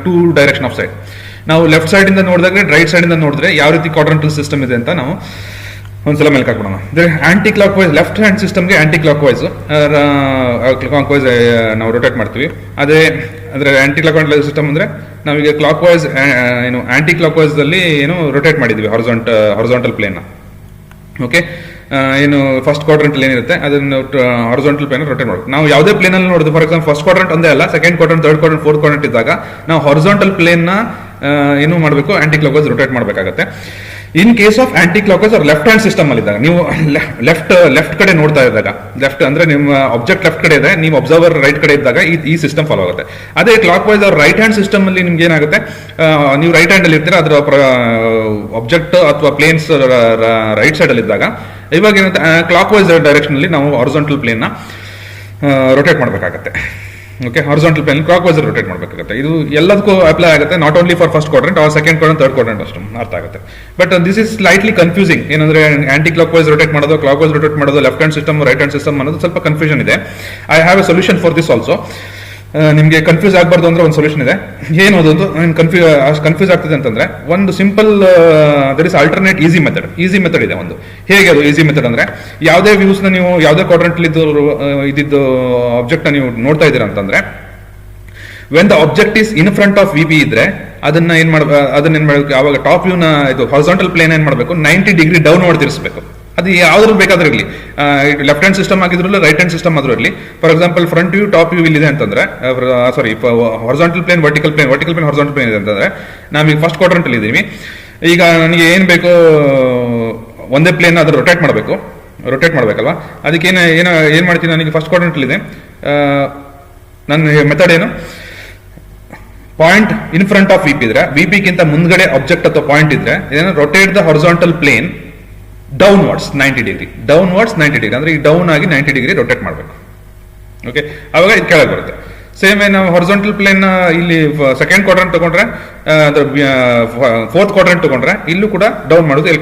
two direction of side. ನಾವು left side ಇಂದ ನೋಡಿದಾಗ right side ಇಂದ ನೋಡಿದ್ರೆ ಯಾವ ರೀತಿ ಕ್ವಾಡ್ರಂಟಲ್ ಸಿಸ್ಟಮ್ ಇದೆ ಅಂತ ನಾವು ಒಂದ್ಸಲ ಮೇಲೆ ಹಾಕ್ಬಿಡೋಣ. Anticlockwise left hand ಸಿಸ್ಟಮ್ಗೆ ಆಂಟಿ ಕ್ಲಾಕ್ ವೈಸ್ ನಾವು ರೊಟೇಟ್ ಮಾಡ್ತೀವಿ. ಅದೇ ಅಂದ್ರೆ ಆಂಟಿ ಕ್ಲಾಕ್ ವೈಸ್ ಸಿಸ್ಟಮ್ ಅಂದ್ರೆ ನಾವೀಗ ಕ್ಲಾಕ್ ವೈಸ್ ಏನು ಆಂಟಿ ಕ್ಲಾಕ್ ವೈಸ್ ಅಲ್ಲಿ ಏನು ರೊಟೇಟ್ ಮಾಡಿದ್ವಿ ಹಾರಿಜಾಂಟಲ್ ಪ್ಲೇನ್. ಓಕೆ, ಏನು ಫಸ್ಟ್ ಕ್ವಾಡ್ರೆಂಟ್ ಅಲ್ಲಿ ಏನಿರುತ್ತೆ ಅದನ್ನು ಹಾರಿಜಾಂಟಲ್ ಪ್ಲೇನ್ ರೊಟೇಟ್ ಮಾಡಬೇಕು. ನಾವು ಯಾವುದೇ ಪ್ಲೇನ್ ಅಲ್ಲಿ ನೋಡಿದ್ವಿ, ಫಾರ್ ಎಕ್ಸಾಂಪಲ್ ಫಸ್ಟ್ ಕ್ವಾಡ್ರೆಂಟ್ ಒಂದೇ ಅಲ್ಲ, second quadrant, third quadrant, fourth quadrant ಇದ್ದಾಗ ನಾವು ಹಾರಿಜಾಂಟಲ್ ಪ್ಲೇನ್ ನ ಏನು ಮಾಡಬೇಕು, ಆಂಟಿ ಕ್ಲಾಕ್ ವೈಸ್ ರೊಟೇಟ್ ಮಾಡಬೇಕಾಗುತ್ತೆ. In case of anticlockwise ಅವ್ರ ಲೆಫ್ಟ್ ಹ್ಯಾಂಡ್ ಸಿಸ್ಟಮ್ ಅಲ್ಲಿ ಇದ್ದಾಗ, ನೀವು ಲೆಫ್ಟ್ ಕಡೆ ನೋಡ್ತಾ ಇದ್ದಾಗ, ಲೆಫ್ಟ್ ಅಂದ್ರೆ ನಿಮ್ಮ ಆಬ್ಜೆಕ್ಟ್ ಲೆಫ್ಟ್ ಕಡೆ ಇದೆ, ನೀವು ಅಬ್ಸರ್ವರ್ ರೈಟ್ ಕಡೆ ಇದ್ದಾಗ ಈ ಸಿಸ್ಟಮ್ ಫಾಲೋ ಆಗುತ್ತೆ. ಅದೇ ಕ್ಲಾಕ್ ವೈಸ್ ಅವ್ರ ರೈಟ್ ಹ್ಯಾಂಡ್ ಸಿಸ್ಟಮ್ ಅಲ್ಲಿ ನಿಮ್ಗೆ ಏನಾಗುತ್ತೆ, ನೀವು ರೈಟ್ ಹ್ಯಾಂಡ್ ಅಲ್ಲಿ ಇರ್ತೀರಾ, ಅದರ ಆಬ್ಜೆಕ್ಟ್ ಅಥವಾ ಪ್ಲೇನ್ಸ್ ರೈಟ್ ಸೈಡ್ ಅಲ್ಲಿ ಇದ್ದಾಗ ಇವಾಗ ಏನಂತ ಕ್ಲಾಕ್ ವೈಸ್ ಡೈರೆಕ್ಷನ್ ಅಲ್ಲಿ ನಾವು ಹಾರಿಜಾಂಟಲ್ ಪ್ಲೇನ್ ನ ರೊಟೇಟ್ ಮಾಡಬೇಕಾಗತ್ತೆ. Okay, horizontal plane clock wise rotate ಮಾಡಬೇಕಾಗುತ್ತೆ. ಇದು ಎಲ್ಲದಕ್ಕೂ ಅಪ್ಲೈ ಆಗುತ್ತೆ, not only for first quadrant or second quadrant, third quadrant ಅಷ್ಟು ಅರ್ಥ ಆಗುತ್ತೆ. But this is slightly confusing. ಏನಂದ್ರೆ ಆಂಟಿ ಕ್ಲಾಕ್ ವೈಸ್ ರೊಟೇಟ್ ಮಾಡೋದು, ಕ್ಲಾಕ್ ವೈಸ್ ರೊಟೇಟ್ ಮಾಡೋದು, left hand system, right hand system ಅನ್ನೋದು ಸ್ವಲ್ಪ ಕನ್ಫ್ಯೂಷನ್ ಇದೆ. I have a solution for this also. ನಿಮಗೆ ಕನ್ಫ್ಯೂಸ್ ಆಗಬಾರ್ದು ಅಂದ್ರೆ ಒಂದು ಸೊಲ್ಯೂಷನ್ ಇದೆ. ಏನು ಅದೊಂದು ಕನ್ಫ್ಯೂಸ್ ಆಗ್ತದೆ ಅಂತಂದ್ರೆ ಒಂದು simple there is alternate easy method ಇದೆ ಒಂದು. ಹೇಗೆ ಅದು ಈಸಿ ಮೆಥಡ್ ಅಂದ್ರೆ, ಯಾವುದೇ ವ್ಯೂಸ್ ನ ನೀವು ಯಾವುದೇ ಕ್ವಾಡ್ರೆಂಟ್ ಇದ್ದಿದ್ದು ಆಬ್ಜೆಕ್ಟ್ ನೀವು ನೋಡ್ತಾ ಇದ್ದೀರಾ ಅಂತಂದ್ರೆ, when the object is in front of VP ಇದ್ರೆ ಅದನ್ನ ಏನ್ ಮಾಡಬೇಕು, ಅವಾಗ ಟಾಪ್ ವ್ಯೂ ನ ಇದು ಹಾರಿಜಾಂಟಲ್ ಪ್ಲೇನ್ ಏನ್ ಮಾಡಬೇಕು, 90 ಡಿಗ್ರಿ ಡೌನ್ ಮಾಡಿ ತಿರ್ಸ್ಬೇಕು. ಅದು ಯಾವ್ದು ಬೇಕಾದ್ರೂ ಇರಲಿ, ಲೆಫ್ಟ್ ಹ್ಯಾಂಡ್ ಸಿಸ್ಟಮ್ ಆಗಿದ್ರು ರೈಟ್ ಹ್ಯಾಂಡ್ ಸಿಸ್ಟಮ್ ಆದ್ರೂ ಇರಲಿ. For example front view top view ಇಲ್ಲಿದೆ ಅಂತಂದ್ರೆ, sorry horizontal plane vertical plane horizontal plane ಇದೆ ಅಂತಂದ್ರೆ, ನಾವೀಗ ಫಸ್ಟ್ ಕ್ವಾಡ್ರೆಂಟ್ ಅಲ್ಲಿ ಇದ್ದೀವಿ. ಈಗ ನನಗೆ ಏನ್ ಬೇಕು, ಒಂದೇ ಪ್ಲೇನ್ ಅದ್ರ ರೊಟೇಟ್ ಮಾಡ್ಬೇಕಲ್ವಾ. ಅದಕ್ಕೆ ಏನ್ ಮಾಡ್ತೀನಿ, ನನಗೆ ಫಸ್ಟ್ ಕ್ವಾಡ್ರೆಂಟ್ ಅಲ್ಲಿ ಇದೆ, ನನ್ನ ಮೆಥಡ್ ಏನು, point in front of VP ಇದ್ರೆ, VP ಗಿಂತ ಮುಂದ್ಗಡೆ ಆಬ್ಜೆಕ್ಟ್ ಅಥವಾ ಪಾಯಿಂಟ್ ಇದ್ರೆ, rotate the horizontal plane downwards 90 degree ಅಂದ್ರೆ ಈ ಡೌನ್ ಆಗಿ 90 ಡಿಗ್ರಿ ರೊಟೇಟ್ ಮಾಡಬೇಕು. ಓಕೆ, ಅವಾಗ ಇದು ಕೆಳಗೆ ಬರುತ್ತೆ. ಸೇಮ್ ನಾವು ಹಾರಿಜಾಂಟಲ್ ಪ್ಲೇನ್ ಇಲ್ಲಿ ಸೆಕೆಂಡ್ ಕ್ವಾಡ್ರೆಂಟ್ ತಗೊಂಡ್ರೆ, ಫೋರ್ತ್ ಕ್ವಾಡ್ರೆಂಟ್ ತಗೊಂಡ್ರೆ ಇಲ್ಲೂ ಕೂಡ ಡೌನ್ ಮಾಡೋದು. ಇಲ್ಲಿ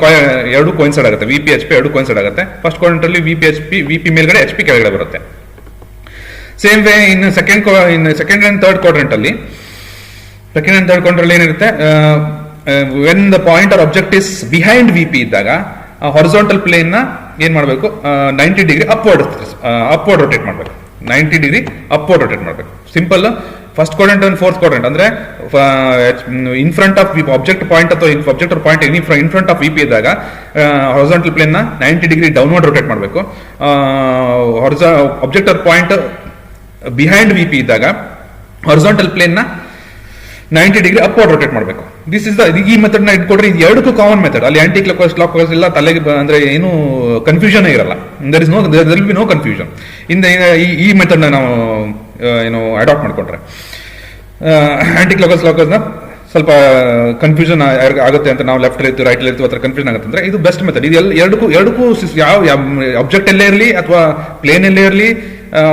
ಎರಡು ಕೋಯಿನ್ಸೈಡ್ ಆಗುತ್ತೆ, ವಿ ಪಿ ಎಚ್ ಪಿ ಎರಡು ಕೋಯಿನ್ಸೈಡ್ ಆಗುತ್ತೆ. ಫಸ್ಟ್ ಕ್ವಾಡ್ರೆಂಟ್ ಅಲ್ಲಿ ವಿ ಪಿ ಮೇಲ್ಗಡೆ ಎಚ್ ಪಿ ಕೆಳಗಡೆ ಬರುತ್ತೆ. ಸೇಮ್ ವೇ ಇನ್ನು ಸೆಕೆಂಡ್ ಅಂಡ್ ಥರ್ಡ್ ಕ್ವಾಡ್ರೆಂಟ್ ಅಲ್ಲಿ ಏನಿರುತ್ತೆ, when the point or object is behind V P ಇದ್ದಾಗ ಹಾರಿಜಾಂಟಲ್ ಪ್ಲೇನ್ ನ ಏನ್ ಮಾಡಬೇಕು, 90 ಡಿಗ್ರಿ ಅಪ್ವರ್ಡ್ ರೊಟೇಟ್ ಮಾಡಬೇಕು. 90 ಡಿಗ್ರಿ ಅಪ್ವರ್ಡ್ ರೊಟೇಟ್ ಮಾಡಬೇಕು. Simple. First quadrant and fourth quadrant ಅಂದ್ರೆ in front of object point ಅಥವಾ object point in front of V P ಇದ್ದಾಗ horizontal plane ನ 90 ಡಿಗ್ರಿ ಡೌನ್ವರ್ಡ್ ರೊಟೇಟ್ ಮಾಡಬೇಕು. Object point behind V P ಇದ್ದಾಗ horizontal plane ನ 90 degree upward rotate ಮಾಡಬೇಕು. This is ಈ method ನ ಇಟ್ಕೊಡ್ರೆ ಇದು ಎರಡಕ್ಕೂ ಕಾಮನ್ ಮೆಥಡ್. ಅಲ್ಲಿ ಆಂಟಿ ಕ್ಲಾಕ್ ವೈಸ್ ಇಲ್ಲ, ತಲೆಗೆ ಅಂದ್ರೆ ಏನು ಕನ್ಫ್ಯೂಷನ್ ಇರಲ್ಲ. There will be no confusion ಈ ಮೆಥಡ್ ನ ನಾವು ಅಡಾಪ್ಟ್ ಮಾಡ್ಕೊಂಡ್ರೆ. ಆಂಟಿ ಕ್ಲಾಕ್ ವೈಸ್ ನ ಸ್ವಲ್ಪ ಕನ್ಫ್ಯೂಷನ್ ಆಗುತ್ತೆ ಅಂತ ನಾವು ಲೆಫ್ಟ್ ಇರ್ತೀವಿ ರೈಟ್ ಇರ್ತೀವಿ ಅಥವಾ ಕನ್ಫ್ಯೂಷನ್ ಆಗುತ್ತೆ ಅಂದ್ರೆ ಇದು ಬೆಸ್ಟ್ ಮೆಥಡ್. ಇದು ಎರಡಕ್ಕೂ ಯಾವ ಆಬ್ಜೆಕ್ಟ್ ಎಲ್ಲೇ ಇರಲಿ ಅಥವಾ ಪ್ಲೇನ್ ಎಲ್ಲೇ ಇರಲಿ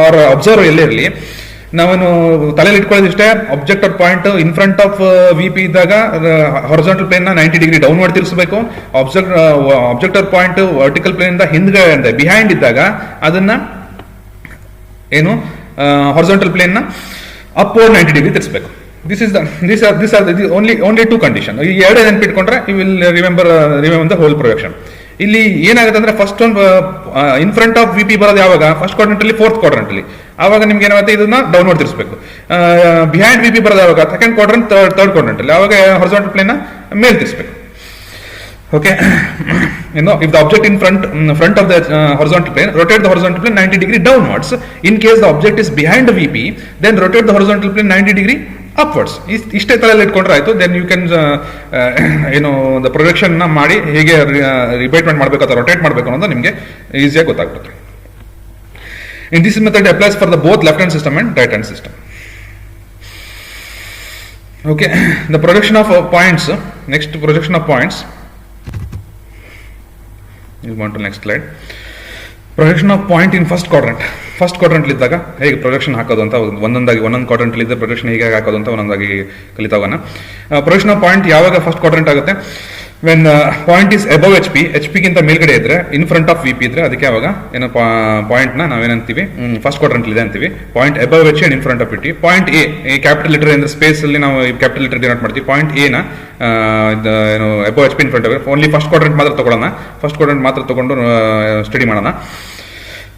ಆರ್ ಅಬ್ಸರ್ವ್ ಎಲ್ಲೇ ಇರಲಿ, ನಾವೇನು ತಲೆಯಲ್ಲಿ ಇಟ್ಕೊಳ್ಳೋದಿಷ್ಟೇ, object or point in front of V P ಇದ್ದಾಗ ಹಾರಿಜಾಂಟಲ್ ಪ್ಲೇನ್ ನ 90 ಡಿಗ್ರಿ ಡೌನ್ವರ್ಡ್ ತಿರ್ಸಬೇಕು. Object or point vertical plane ಇಂದ ಹಿಂದ್ಗಡೆ ಬಿಹೈಂಡ್ ಇದ್ದಾಗ ಅದನ್ನ ಏನು ಹಾರಿಜಾಂಟಲ್ ಪ್ಲೇನ್ ನ ಅಪ್ವರ್ಡ್ 90 ಡಿಗ್ರಿ ತಿರ್ಸಬೇಕು. These are the only two condition. ಈ ಎರಡೇ ನೆನಪಿಟ್ಕೊಂಡ್ರೆ you will remember the whole projection. ಇಲ್ಲಿ ಏನಾಗುತ್ತೆ ಅಂದ್ರೆ ಫಸ್ಟ್ ಒಂದು in front of V P ಬರೋದು ಯಾವಾಗ, ಫಸ್ಟ್ ಕ್ವಾಡ್ರೆಂಟ್ ಅಲ್ಲಿ ಫೋರ್ತ್ ಕ್ವಾಡ್ರೆಂಟ್ ಅಲ್ಲಿ, ಆವಾಗ ನಿಮ್ಗೆ ಏನಾಗುತ್ತೆ ಇದನ್ನ ಡೌನ್ವರ್ಡ್ ತಿರ್ಸಬೇಕು. ಬಿಹೈಂಡ್ ವಿ ಪಿ ಬರೋದು ಯಾವಾಗ, ಸೆಕೆಂಡ್ ಕ್ವಾಡ್ರೆಂಟ್ ಥರ್ಡ್ ಕ್ವಾಡ್ರೆಂಟ್ ಅಲ್ಲಿ, ಆವಾಗ ಹಾರಿಜಾಂಟಲ್ ಪ್ಲೇನ್ ನ ಮೇಲ್ ತಿರ್ಸಬೇಕು. Okay, if the object in front of the horizontal plane, rotate the horizontal plane 90 degree downwards. In case the object is behind the VP, then rotate the horizontal plane 90 degree upwards. ಇಷ್ಟೇ ತಲೆಯಲ್ಲಿ ಇಟ್ಕೊಂಡ್ರೆ ಆಯ್ತು. Then you can the projection ನ ಮಾಡಿ ಹೇಗೆ ರಿಬೇಟ್ಮೆಂಟ್ ಮಾಡಬೇಕು ಅಥವಾ rotate ಮಾಡಬೇಕು ಅನ್ನೋದು ನಿಮಗೆ ಈಸಿಯಾಗಿ ಗೊತ್ತಾಗ್ತದೆ. In this method applies for the both left hand system and right hand system. Okay, the projection of points. Next, projection of points. You want to next slide. Projection of point in first quadrant. First quadrant ಇದ್ದಾಗ ಹೇಗೆ projection ಹಾಕೋದು ಅಂತ ಒಂದೊಂದು quadrant ಇದ್ದ projection ಹೇಗೆ ಹಾಕೋದು ಅಂತ ಒಂದೊಂದಾಗಿ ಕಲಿತಾ ಹೋಗೋಣ. ಪ್ರೊಜೆಕ್ಷನ್ ಆಫ್ ಪಾಯಿಂಟ್ ಯಾವಾಗ ಫಸ್ಟ್ ಕ್ವಾಡ್ರೆಂಟ್ ಆಗುತ್ತೆ, when point is above H P ಗಿಂತ ಮೇಲ್ಗಡೆ ಇದ್ರೆ, in front of V P ಇದ್ರೆ ಅದಕ್ಕೆ ಅವಾಗ ಏನೋ ಪಾಯಿಂಟ್ ನ ನಾವೇನಂತೀವಿ, ಫಸ್ಟ್ ಕ್ವಾಡ್ರೆಂಟ್ ಇದೆ ಅಂತೀವಿ. Point above H and in front of it. Point A capital letter ಅಂದ್ರೆ ಸ್ಪೇಸ್ ಅಲ್ಲಿ ನಾವು ಕ್ಯಾಪಿಟಲ್ ಲೆಟರ್ ಡಿನೋಟ್ ಮಾಡ್ತೀವಿ. ಪಾಯಿಂಟ್ ಎ ನ ಏನು above H P in front of, only first quadrant ಮಾತ್ರ ತಗೊಳ್ಳೋಣ. ಫಸ್ಟ್ ಕ್ವಾಡ್ರೆಂಟ್ ಮಾತ್ರ ತಗೊಂಡು ಸ್ಟಡಿ ಮಾಡೋಣ.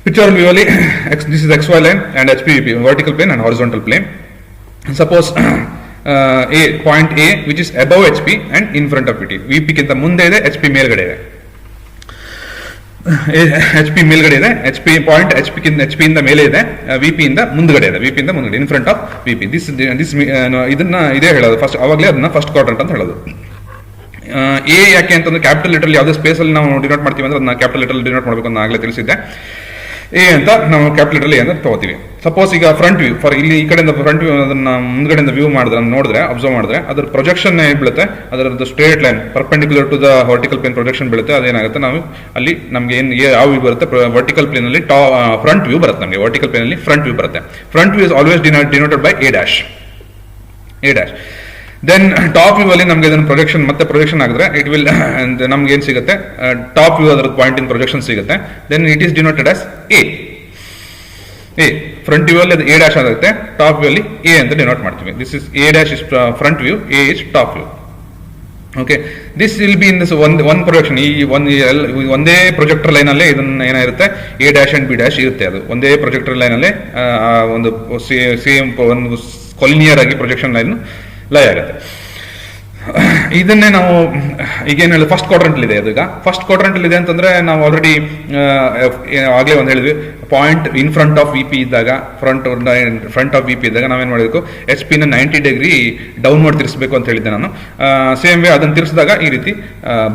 Picture view only, this is XY line and HPVP, vertical plane and horizontal plane. Suppose point A which is above HP and in front of it. VP ಗಿಂತ ಮುಂದೆ ಇದೆ, HP ಮೇಲ್ಗಡೆ ಇದೆ. HP ಮೇಲ್ಗಡೆ ಇದೆ, HP ಪಾಯಿಂಟ್ HP ಇಂದ ಮೇಲೆ ಇದೆ, VP ಇಂದ ಮುಂದ್ಗಡೆ ಇದೆ, VP ಇಂದ ಮುಂದ್ಗಡೆ, in front of VP. ಇದನ್ನ ಇದೇ ಹೇಳೋದು ಫಸ್ಟ್, ಅವಾಗಲೇ ಅದನ್ನ ಫಸ್ಟ್ ಕ್ವಾಡ್ರೆಂಟ್ ಅಂತ ಹೇಳೋದು. ಎ ಯಾಕೆ ಅಂತಂದ್ರೆ ಕ್ಯಾಪಿಟಲ್ ಲೆಟರ್ ಯಾವುದೇ ಸ್ಪೇಸ್ ಅಲ್ಲಿ ನಾವು ಡಿನೋಟ್ ಮಾಡ್ತೀವಿ ಅಂದ್ರೆ ಅದನ್ನ ಕ್ಯಾಪಿಟಲ್ ಲೆಟರ್ ಡಿನೋಟ್ ಮಾಡಬೇಕು ಅಂತ ಆಗಲೇ ತಿಳಿಸಿದ್ದೆ. ಎ ಅಂತ ನಾವು ಕ್ಯಾಪಿಟಲ್ ಲೆಟರ್ ಎ ಅಂತ ತಗೋತೀವಿ. ಸಪೋಸ್ ಈಗ ಫ್ರಂಟ್ ವ್ಯೂ ಫಾರ್ ಇಲ್ಲಿ ಈ ಕಡೆಯಿಂದ ಫ್ರಂಟ್ ವ್ಯೂ ಅದನ್ನ ಮುಂದ್ಗಡೆಯಿಂದ ವ್ಯೂ ಮಾಡಿದ್ರೆ ನೋಡಿದ್ರೆ ಅಬ್ಸರ್ವ್ ಮಾಡಿದ್ರೆ ಅದರ ಪ್ರೊಜೆಕ್ಷನ್ ಬೀಳುತ್ತೆ, ಅದರದ್ದು straight line perpendicular to the vertical plane projection ಬೀಳುತ್ತೆ. ಅದೇನಾಗುತ್ತೆ, ನಾವು ಅಲ್ಲಿ ನಮಗೆ ಏನು ಯಾವ ವ್ಯೂ ಬರುತ್ತೆ, ವರ್ಟಿಕಲ್ ಪ್ಲೇನ್ ಅಲ್ಲಿ ಫ್ರಂಟ್ ವ್ಯೂ ಬರುತ್ತೆ. ನಮಗೆ ವರ್ಟಿಕಲ್ ಪ್ಲೇನ್ ಅಲ್ಲಿ ಫ್ರಂಟ್ ವ್ಯೂ ಬರುತ್ತೆ. Front view is always denoted by A dash. Then top view ಅಲ್ಲಿ ನಮಗೆ ಇದನ್ನು ಪ್ರೊಜೆಕ್ಷನ್ ಮತ್ತೆ ಪ್ರೊಜೆಕ್ಷನ್ ಆಗಿದ್ರೆ ಇಟ್ ವಿಲ್ ನಮ್ಗೆ ಏನ್ ಸಿಗುತ್ತೆ, ಟಾಪ್ ವ್ಯೂ ಅದರ ಪಾಯಿಂಟ್ ಇನ್ ಪ್ರೊಜೆಕ್ಷನ್ ಸಿಗುತ್ತೆ. Then it is denoted as A. Front view ಅಲ್ಲಿ ಅದು ಎ ಡ್ಯಾಶ್ ಆಗುತ್ತೆ, ಟಾಪ್ ವ್ಯೂ ಅಲ್ಲಿ ಎ ಅಂತ ಡಿನೋಟ್ ಮಾಡ್ತೀವಿ. This is A dash is front view, A is top view. Okay, this will be in this one projection. ಈ ಒಂದೇ projector line ಅಲ್ಲೇ ಇದನ್ನ ಏನಾಗಿರುತ್ತೆ, A dash and B dash ಇರುತ್ತೆ. ಅದು ಒಂದೇ ಪ್ರೊಜೆಕ್ಟರ್ ಲೈನ್ ಅಲ್ಲೇ ಒಂದು ಸೇಮ್ ಒಂದು ಕೊಲಿನಿಯರ್ ಆಗಿ ಪ್ರೊಜೆಕ್ಷನ್ ಲೈನ್ ಲೈ ಆಗುತ್ತೆ. ಇದನ್ನೇ ನಾವು ಈಗೇನು ಹೇಳಿದ್ವಿ, ಫಸ್ಟ್ ಕ್ವಾಡ್ರೆಂಟ್ ಇದೆ. ಅದು ಈಗ ಫಸ್ಟ್ ಕ್ವಾಡ್ರೆಂಟ್ ಇದೆ ಅಂತಂದ್ರೆ ನಾವು ಆಲ್ರೆಡಿ ಆಗ್ಲೇ ಒಂದು ಹೇಳಿದ್ವಿ, point in front of V P ಇದ್ದಾಗ, ಫ್ರಂಟ್ ಆಫ್ ವಿ ಪಿ ಇದ್ದಾಗ ನಾವೇನ್ ಮಾಡಬೇಕು, ಎಚ್ ಪಿ ನ 90 ಡಿಗ್ರಿ ಡೌನ್ವರ್ಡ್ ತಿರ್ಸ್ಬೇಕು ಅಂತ ಹೇಳಿದ್ದೆ ನಾನು. ಸೇಮ್ ವೇ ಅದನ್ನು ತಿರ್ಸಿದಾಗ ಈ ರೀತಿ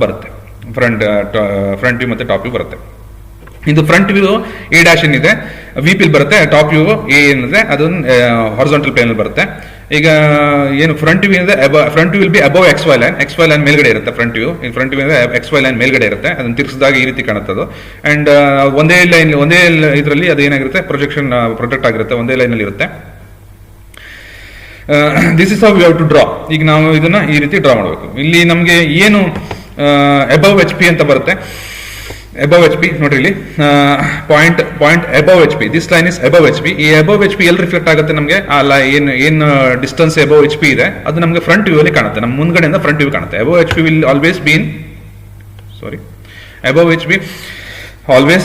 ಬರುತ್ತೆ, ಫ್ರಂಟ್ ವ್ಯೂ ಮತ್ತೆ ಟಾಪ್ ವ್ಯೂ ಬರುತ್ತೆ. ಇದು ಫ್ರಂಟ್ ವ್ಯೂ ಎ ಡ್ಯಾಶ್ ಏನಿದೆ ವಿ ಪಿ ಬರುತ್ತೆ, ಟಾಪ್ ವ್ಯೂ ಎ ಏನಿದೆ ಅದೊಂದು ಹಾರಿಜಾಂಟಲ್ ಪ್ಲೇನ್ ಬರುತ್ತೆ. ಈಗ ಏನು ಫ್ರಂಟ್ ವ್ಯೂ ಅಂದ್ರೆ front view will be above X Y line ಮೇಲ್ಗಡೆ ಇರುತ್ತೆ ಫ್ರಂಟ್ ವ್ಯೂ ಅಂದ್ರೆ ಎಕ್ಸ್ ವೈ ಲೈನ್ ಮೇಲ್ಗಡೆ ಇರುತ್ತೆ, ಅದನ್ನು ತಿರ್ಸಿದಾಗ ಈ ರೀತಿ ಕಾಣುತ್ತೆ. ಅಂಡ್ ಒಂದೇ ಇದರಲ್ಲಿ ಅದು ಏನಾಗಿರುತ್ತೆ ಪ್ರೊಜೆಕ್ಟ್ ಆಗಿರುತ್ತೆ, ಒಂದೇ ಲೈನ್ ಅಲ್ಲಿ ಇರುತ್ತೆ. This is how we have to draw. ಈಗ ನಾವು ಇದನ್ನ ಈ ರೀತಿ ಡ್ರಾ ಮಾಡಬೇಕು. ಇಲ್ಲಿ ನಮಗೆ ಏನು ಅಬೌವ್ ಎಚ್ ಪಿ ಅಂತ ಬರುತ್ತೆ, ಅಬೌವ್ ಎಚ್ ಪಿ ನೋಡ್ರಿ ಇಲ್ಲಿ point above H P, this line is above H P. ಈ ಅಬೌವ್ ಎಚ್ ಪಿ ಎಲ್ಲಿ ರಿಫ್ಲೆಕ್ಟ್ ಆಗುತ್ತೆ ನಮಗೆ, ಏನು ಡಿಸ್ಟೆನ್ಸ್ ಅಬೌವ್ ಎಚ್ ಪಿ ಇದೆ ಅದು ನಮಗೆ ಫ್ರಂಟ್ ವ್ಯೂ ಅಲ್ಲಿ ಕಾಣುತ್ತೆ, ನಮ್ಮ ಮುಂದ್ಗಡೆಯಿಂದ ಫ್ರಂಟ್ ವ್ಯೂ ಕಾಣುತ್ತೆ. Above H P will always B in above H P always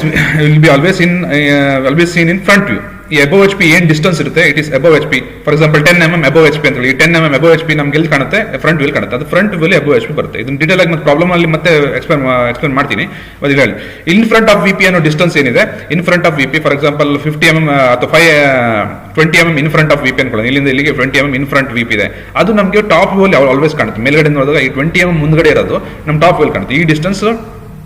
seen in front view. ಈ ಅಬೌವ್ ಎಚ್ ಪಿ ಏನ್ ಡಿಸ್ಟೆನ್ಸ್ ಇರುತ್ತೆ, it is above H P. For example 10 mm above H P ಅಂತ ಹೇಳಿ, 10 mm above H P ನಮ್ಗೆ ಎಲ್ಲಿ ಕಾಣುತ್ತೆ, front view ಕಾಣುತ್ತೆ, ಅದು front view above H P ಬರುತ್ತೆ. ಇದನ್ನ ಡೀಟೇಲ್ ಆಗಿ ಮತ್ತೆ ಪ್ರಾಬ್ಲಮ್ ಅಲ್ಲಿ ಮತ್ತೆ ಎಕ್ಸ್ಪ್ಲೇನ್ ಮಾಡ್ತೀನಿ. ಹೇಳಿ in front of V P ಅನ್ನೋ ಡಿಸ್ಟೆನ್ಸ್ ಏನಿದೆ, in front of V P for example 50 mm ಅಥವಾ 20 mm in front of V P ಅನ್ಕೊಳ್ಳೋಣ, ಇಲ್ಲಿಂದ ಇಲ್ಲಿಗೆ 20 mm in front V P ಇದೆ, ಅದು ನಮಗೆ ಟಾಪ್ ವ್ಯೂ ಅಲ್ಲಿ ಆಲ್ವೇಸ್ ಕಾಣುತ್ತೆ. ಮೇಲ್ಗಡೆ ನೋಡಿದಾಗ ಈ 20 mm ಮುಂದ್ಗಡೆ ಇರೋದು ನಮ್ಮ ಟಾಪ್ ವ್ಯೂ ಕಾಣುತ್ತೆ. ಈ ಡಿಸ್ಟೆನ್ಸ್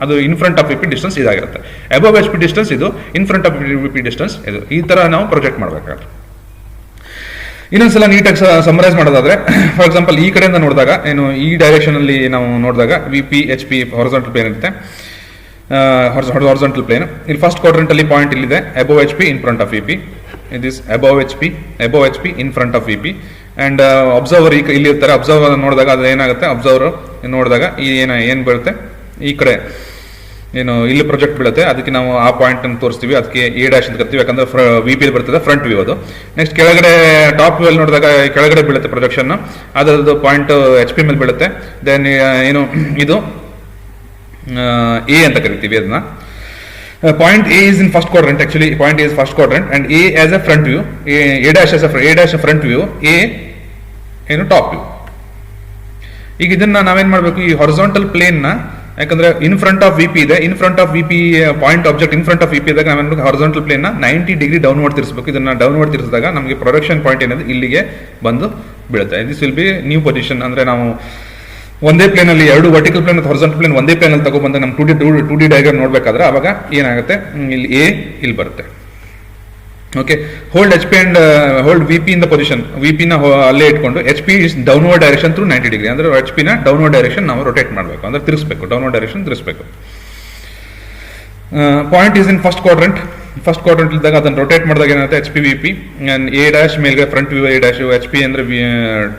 ಅದು in front of V P distance ಇದಾಗಿರುತ್ತೆ. ಅಬೌವ್ ಎಚ್ ಪಿ ಡಿಸ್ಟೆನ್ಸ್ ಇದು, in front of V P distance ಇದು. ಈ ತರ ನಾವು ಪ್ರೊಜೆಕ್ಟ್ ಮಾಡಬೇಕಾಗುತ್ತೆ. ಇನ್ನೊಂದ್ಸಲ ನೀಟಾಗಿ ಸಮರೈಸ್ ಮಾಡೋದಾದ್ರೆ, ಫಾರ್ ಎಕ್ಸಾಂಪಲ್ ಈ ಕಡೆಯಿಂದ ನೋಡಿದಾಗ ಏನು ಈ ಡೈರೆಕ್ಷನ್ ಅಲ್ಲಿ ನಾವು ನೋಡಿದಾಗ V P H P horizontal plane ಇರುತ್ತೆ, ಹಾರಿಜಾಂಟಲ್ ಪ್ಲೇನ್. ಇಲ್ಲಿ ಫಸ್ಟ್ ಕ್ವಾಡ್ರೆಂಟ್ ಅಲ್ಲಿ ಪಾಯಿಂಟ್ ಇಲ್ಲಿದೆ, above H P in front of V P, this above H P in front of V P. And observer ಇಲ್ಲಿ ಇರ್ತಾರೆ, observer ನೋಡಿದಾಗ ಅದು ಏನಾಗುತ್ತೆ, observer ನೋಡಿದಾಗ ಏನ್ ಬರುತ್ತೆ, ಈ ಕಡೆ ಏನು ಇಲ್ಲಿ ಪ್ರೊಜೆಕ್ಟ್ ಬೀಳುತ್ತೆ, ಅದಕ್ಕೆ ನಾವು ಆ ಪಾಯಿಂಟ್ ಅನ್ನು ತೋರಿಸ್ತೀವಿ, ಅದಕ್ಕೆ ಎ ಡ್ಯಾಶ್ ಅಂತ ಕರಿತೀವಿ, ಯಾಕಂದ್ರೆ ವಿ ಪಿ ಬರ್ತದೆ ಫ್ರಂಟ್ ವ್ಯೂ ಅದು. ನೆಕ್ಸ್ಟ್ ಕೆಳಗಡೆ ಟಾಪ್ ವ್ಯೂ ಅಲ್ಲಿ ನೋಡಿದಾಗ ಕೆಳಗಡೆ ಬೀಳುತ್ತೆ ಪ್ರೊಜೆಕ್ಷನ್, ಅದರದ್ದು ಪಾಯಿಂಟ್ ಎಚ್ ಪಿ ಮೇಲೆ ಬೀಳುತ್ತೆ. ದೆನ್ ಏನು ಇದು ಎ ಅಂತ ಕರಿತೀವಿ ಅದನ್ನ. Point A is in first quadrant, actually point A is first quadrant and A as A front view, A dash front view, A ಏನು ಟಾಪ್ ವ್ಯೂ. ಈಗ ಇದನ್ನ ನಾವೇನ್ ಮಾಡ್ಬೇಕು, ಈ ಹಾರಿಜಾಂಟಲ್ ಪ್ಲೇನ್ ನ, ಯಾಕಂದ್ರೆ in front of V P ಇದೆ, in front of V P point object in front of V P ಇದ್ದಾಗ ನಾವೇನ್ ಹಾರಿಜಾಂಟಲ್ ಪ್ಲೇನ್ ನ 90 ಡಿಗ್ರಿ ಡೌನ್ವರ್ಡ್ ತಿರ್ಸ್ಬೇಕು. ಇದನ್ನ ಡೌನ್ವರ್ಡ್ ತಿರ್ಸಿದಾಗ ನಮಗೆ ಪ್ರೊಡಕ್ಷನ್ ಪಾಯಿಂಟ್ ಏನಿದೆ ಇಲ್ಲಿಗೆ ಬಂದು ಬೀಳುತ್ತೆ. This will B new position. ಅಂದ್ರೆ ನಾವು ಒಂದೇ ಪ್ಲೇನ್ ಅಲ್ಲಿ ಎರಡು ವರ್ಟಿಕಲ್ ಪ್ಲೇನ್ ಮತ್ತು ಹಾರಿಜಾಂಟಲ್ ಪ್ಲೇನ್ ಒಂದೇ ಪ್ಲೇನ್ ಅಲ್ಲಿ ತಗೊಬಂದ ನಮ್ಮ 2D ಡಯಾಗ್ರಾಮ್ ನೋಡ್ಬೇಕಾದ್ರೆ ಅವಾಗ ಏನಾಗುತ್ತೆ, ಇಲ್ಲಿ ಎ ಇಲ್ಲಿ ಬರುತ್ತೆ. Okay, hold H P and hold V P in the position, V P ನ ಅಲ್ಲೇ ಇಟ್ಕೊಂಡು H P is downward direction through 90 degree, ಅಂದ್ರೆ ಎಚ್ ಪಿ ನ ಡೌನ್ವರ್ಡ್ ಡೈರೆಕ್ಷನ್ ನಾವು ರೊಟೇಟ್ ಮಾಡಬೇಕು, ಅಂದ್ರೆ ತಿರ್ಸ್ಬೇಕು, ಡೌನ್ವರ್ಡ್ ಡೈರೆಕ್ಷನ್ ತಿರ್ಸ್ಬೇಕು. Point is in first quadrant ಇದ್ದಾಗ ಅದನ್ನು ರೊಟೇಟ್ ಮಾಡಿದಾಗ ಏನಾಗುತ್ತೆ, H P V P A dash ಮೇಲ್ಗಡೆ front view A dash, H P ಅಂದ್ರೆ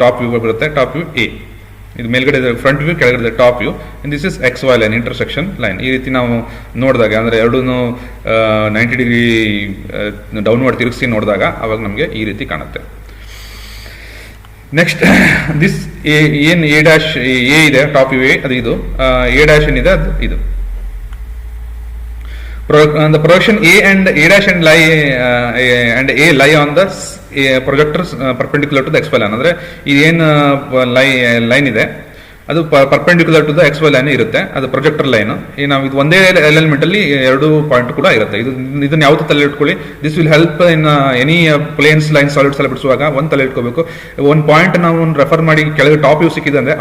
ಟಾಪ್ ವ್ಯೂ ಬರುತ್ತೆ, ಟಾಪ್ ವ್ಯೂ ಎ, ಇದು ಮೇಲ್ಗಡೆ ಫ್ರಂಟ್ ವ್ಯೂ, ಕೆಳಗಡೆ top view. This is X Y line, intersection line. ಈ ರೀತಿ ನಾವು ನೋಡಿದಾಗ ಅಂದ್ರೆ ಎರಡೂ 90 ಡಿಗ್ರಿ ಡೌನ್ವರ್ಡ್ ತಿರುಗಿಸಿ ನೋಡಿದಾಗ ಅವಾಗ ನಮಗೆ ಈ ರೀತಿ ಕಾಣುತ್ತೆ. ನೆಕ್ಸ್ಟ್ ದಿಸ್ ಏನ್ ಎ ಡ್ಯಾಶ್ ಎ ಇದೆ, ಟಾಪ್ ವ್ಯೂ ಅದು, ಇದು ಎ ಡ್ಯಾಶ್ ಏನಿದೆ ಅದು ಇದು. The projection A and A dash and A lie on the projectors perpendicular to the XY line. ಅಂದ್ರೆ ಇದೇನು ಲೈನ್ ಇದೆ ಅದು perpendicular to the XY line ಇರುತ್ತೆ, ಅದು ಪ್ರೊಜೆಕ್ಟರ್ ಲೈನ್. ನಾವು ಇದು ಒಂದೇ ಎಲಿಮೆಂಟ್ ಅಲ್ಲಿ ಎರಡು ಪಾಯಿಂಟ್ ಕೂಡ ಇರುತ್ತೆ. ಇದನ್ನ ಯಾವ್ದು ತಲೆ ಇಟ್ಕೊಳ್ಳಿ, this will help in any planes line solids ಎಲ್ಲ ಬಿಡಿಸುವಾಗ ಒಂದು ತಲೆ ಇಟ್ಕೋಬೇಕು. ಒಂದು ಪಾಯಿಂಟ್ ನಾವು ರೆಫರ್ ಮಾಡಿ ಕೆಳಗೆ ಟಾಪ್ ವ್ಯೂ ಸಿಕ್ಕಿದೆ ಅಂದ್ರೆ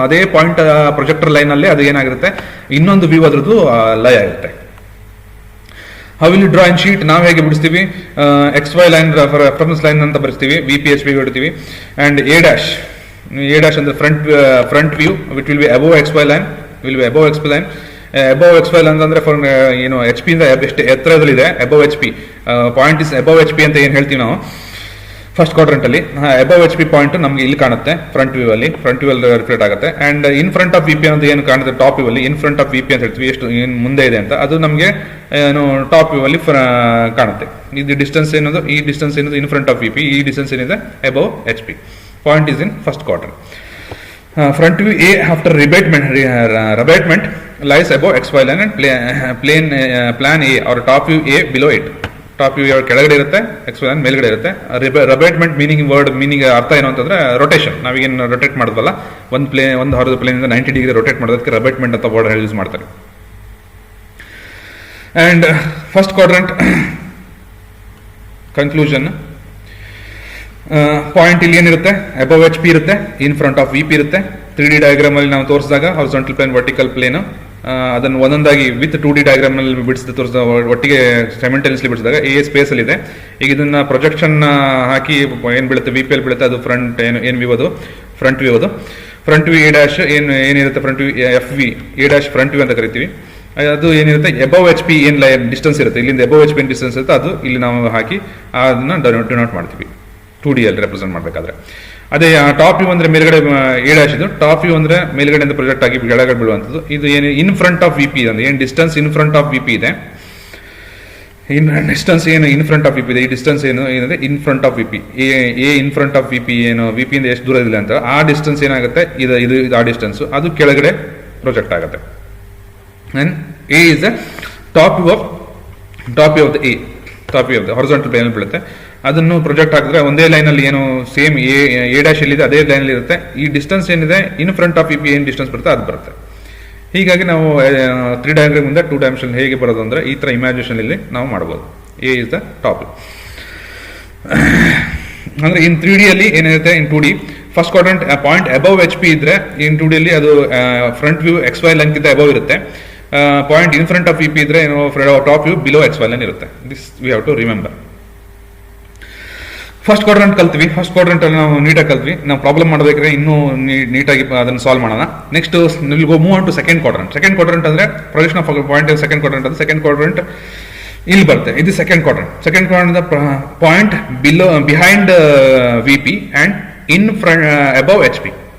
ಅದೇ ಪಾಯಿಂಟ್ ಪ್ರೊಜೆಕ್ಟರ್ ಲೈನ್ ಅಲ್ಲಿ ಅದು ಏನಾಗಿರುತ್ತೆ, ಇನ್ನೊಂದು ವ್ಯೂ ಅದ್ರದ್ದು ಲೈ ಆಗುತ್ತೆ. How will you draw in sheet, ನಾವು ಹೇಗೆ ಬಿಡಿಸ್ತೀವಿ, X Y line reference line ಅಂತ ಬರೆಸ್ತೀವಿ, ವಿ ಪಿ ಎಚ್ ಪಿ ಬಿಡ್ತೀವಿ. ಅಂಡ್ ಎ ಡ್ಯಾಶ್ ಅಂದ್ರೆ front view it will be above X Y line, above X Y line ಅಂದ್ರೆ ಏನು H P ಇಂದ ಎಷ್ಟು ಎತ್ತರದಲ್ಲಿದೆ, above H P point is above H P ಅಂತ ಏನು ಹೇಳ್ತೀವಿ ನಾವು ಫಸ್ಟ್ ಕ್ವಾಡ್ರೆಂಟ್ ಅಲ್ಲಿ. ಅಬೋವ್ ಎಚ್ ಪಿ ಪಾಯಿಂಟ್ ನಮಗೆ ಇಲ್ಲಿ ಕಾಣುತ್ತೆ ಫ್ರಂಟ್ ವ್ಯೂ ಅಲ್ಲಿ ರಿಫ್ಲೆಕ್ಟ್ ಆಗುತ್ತೆ. And in front of V P ಅಂತ ಏನು ಕಾಣುತ್ತೆ ಟಾಪ್ ವ್ಯೂ ಅಲ್ಲಿ, in front of V P ಅಂತ ಹೇಳ್ತೀವಿ, ಎಷ್ಟು ಏನು ಮುಂದೆ ಇದೆ ಅಂತ, ಅದು ನಮಗೆ ಏನು ಟಾಪ್ ವ್ಯೂ ಅಲ್ಲಿ ಕಾಣುತ್ತೆ. ಇದು ಡಿಸ್ಟೆನ್ಸ್ ಏನದು, ಈ ಡಿಸ್ಟೆನ್ಸ್ ಏನದು in front of V P, ಈ ಡಿಸ್ಟೆನ್ಸ್ ಏನಿದೆ above H P. Point is in first quadrant. Front view A after rabatment lies above X Y line and plan A or top view A below it. Top view ಕೆಳಗಡೆ ಇರುತ್ತೆ, X Y line ಮೇಲ್ಗಡೆ ಇರುತ್ತೆ. ರಿಬೇಟ್ಮೆಂಟ್ meaning ಅರ್ಥ ಏನು ಅಂತಂದ್ರೆ rotation. ನಾವೀಗೇನು rotate ಮಾಡೋದಲ್ಲ, ಒಂದು ಹಾರಿದ plane ಇಂದ 90 ಡಿಗ್ರಿ ರೊಟೇಟ್ ಮಾಡೋದಕ್ಕೆ ರಿಬೇಟ್ಮೆಂಟ್ ಅಂತ ವರ್ಡ್ ಯೂಸ್ ಮಾಡ್ತಾರೆ. And first quadrant conclusion, point ಇಲ್ಲಿ ಏನಿರುತ್ತೆ, ಅಬೋವ್ ಎಚ್ ಪಿ ಇರುತ್ತೆ, in front of V P ಇರುತ್ತೆ. 3D ಡಯಾಗ್ರಾಮ್ ಅಲ್ಲಿ ನಾವು ತೋರಿಸಿದಾಗ ಹಾರಿಜಾಂಟಲ್ ಪ್ಲೇನ್, ವರ್ಟಿಕಲ್ ಪ್ಲೇನ್, ಅದನ್ನು ಒಂದೊಂದಾಗಿ ವಿತ್ 2D ಡಯಾಗ್ರಾಮ್ ನಲ್ಲಿ ಬಿಡಿಸಿದ ತೋರಿಸಿದ ಒಟ್ಟಿಗೆ ಸೈಮಲ್ಟೇನಿಯಸ್ಲಿ ಬಿಡಿಸಿದಾಗ ಎ ಸ್ಪೇಸ್ ಅಲ್ಲಿ ಇದೆ. ಈಗ ಇದನ್ನ ಪ್ರೊಜೆಕ್ಷನ್ ಹಾಕಿ ಏನ್ ಬೀಳುತ್ತೆ VP ಬೀಳುತ್ತೆ, ಅದು ಫ್ರಂಟ್ ಏನ್ ವ್ಯೂ, ಅದು ಫ್ರಂಟ್ ವ್ಯೂ. ಅದು ಫ್ರಂಟ್ ವ್ಯೂ ಎ ಡ್ಯಾಶ್ ಏನಿರುತ್ತೆ front view FV A dash front view ಅಂತ ಕರಿತೀವಿ. ಅದು ಏನಿರುತ್ತೆ ಎಬವ್ HP ಏನ್ ಡಿಸ್ಟೆನ್ಸ್ ಇರುತ್ತೆ, ಇಲ್ಲಿಂದ ಎಬವ್ HP ಏನ್ ಡಿಸ್ಟೆನ್ಸ್ ಇರುತ್ತೆ ಅದು ಇಲ್ಲಿ ನಾವು ಹಾಕಿ ಅದನ್ನ ಡಿನೋಟ್ ಮಾಡ್ತೀವಿ 2D ಅಲ್ಲಿ ರೆಪ್ರೆಸೆಂಟ್ ಮಾಡಬೇಕಾದ್ರೆ. ಅದೇ ಟಾಪ್ ವ್ಯೂ ಅಂದ್ರೆ ಮೇಲ್ಗಡೆ ಎ ಡ್ಯಾಶ್ ಇದು, ಟಾಪ್ ವ್ಯೂ ಅಂದ್ರೆ ಮೇಲ್ಗಡೆಯಿಂದ ಪ್ರೊಜೆಕ್ಟ್ ಆಗಿ ಕೆಳಗಡೆ ಬೀಳುವಂಥದ್ದು. ಇದು ಏನು ಇನ್ ಫ್ರಂಟ್ ಆಫ್ VP ಅಂದ್ರೆ ಏನು distance in front of VP ಇದೆ, ಡಿಸ್ಟೆನ್ಸ್ ಏನು ಇನ್ ಫ್ರಂಟ್ ಆಫ್ VP ಇದೆ, ಈ ಡಿಸ್ಟೆನ್ಸ್ ಏನಿದೆ in front of VP A in front of VP ಏನು VP ಇಂದ ಎಷ್ಟು ದೂರ ಇದೆ ಅಂತ ಆ ಡಿಸ್ಟೆನ್ಸ್ ಏನಾಗುತ್ತೆ, ಇದು ಆ ಡಿಸ್ಟೆನ್ಸ್ ಅದು ಕೆಳಗಡೆ ಪ್ರೊಜೆಕ್ಟ್ ಆಗುತ್ತೆ. And A is the top view of the horizontal plane ಬೀಳುತ್ತೆ. ಅದನ್ನು ಪ್ರೊಜೆಕ್ಟ್ ಹಾಕಿದ್ರೆ ಒಂದೇ ಲೈನ್ ಅಲ್ಲಿ ಏನು ಸೇಮ್ ಎ ಡ್ಯಾಶ್ ಎಲ್ಲಿದೆ ಅದೇ ಲೈನ್ ಅಲ್ಲಿ ಇರುತ್ತೆ. ಈ ಡಿಸ್ಟೆನ್ಸ್ ಏನಿದೆ ಇನ್ ಫ್ರಂಟ್ ಆಫ್ VP ಏನು ಡಿಸ್ಟೆನ್ಸ್ ಬರುತ್ತೆ ಅದು ಬರುತ್ತೆ. ಹೀಗಾಗಿ ನಾವು 3 ಡಯಾಗ್ರಾಮ್ ಇಂದ 2 ಡೈಮೆನ್ಷನ್ ಹೇಗೆ ಬರೋದು ಅಂದ್ರೆ ಈ ತರ ಇಮ್ಯಾಜಿನೇಷನ್ ಇಲ್ಲಿ ನಾವು ಮಾಡಬಹುದು. A is the top. ಅಂದ್ರೆ ಇನ್ 3D ಅಲ್ಲಿ ಏನಿರುತ್ತೆ, in 2D first quadrant point above HP ಇದ್ರೆ ಇನ್ 2D ಅಲ್ಲಿ ಅದು ಫ್ರಂಟ್ ವ್ಯೂ XY ಲೈನ್ ಗಿಂತ ಅಬವ್ ಇರುತ್ತೆ. Point in front of VP ಇದ್ರೆ ಏನು top view below XY line ಇರುತ್ತೆ. This we have to remember. First quadrant ಕಲ್ತ್ವಿ, first quadrant ಅಲ್ಲಿ ನಾವು ನೀಟಾಗಿ ಕಲ್ತ್ವಿ. ನಾವು ಪ್ರಾಬ್ಲಮ್ ಮಾಡಬೇಕಾದ್ರೆ ಇನ್ನೂ ನೀಟಾಗಿ ಅದನ್ನು ಸಾಲ್ವ್ ಮಾಡೋಣ. Next will go move on to second quadrant. Second quadrant ಅಂದ್ರೆ projection of point second quadrant ಅಂದ್ರೆ ಸೆಕೆಂಡ್ ಕ್ವಾಡ್ರೆಂಟ್ ಇಲ್ಲಿ ಬರುತ್ತೆ. ಇದು second quadrant. Second quadrant point behind VP and in front above HP.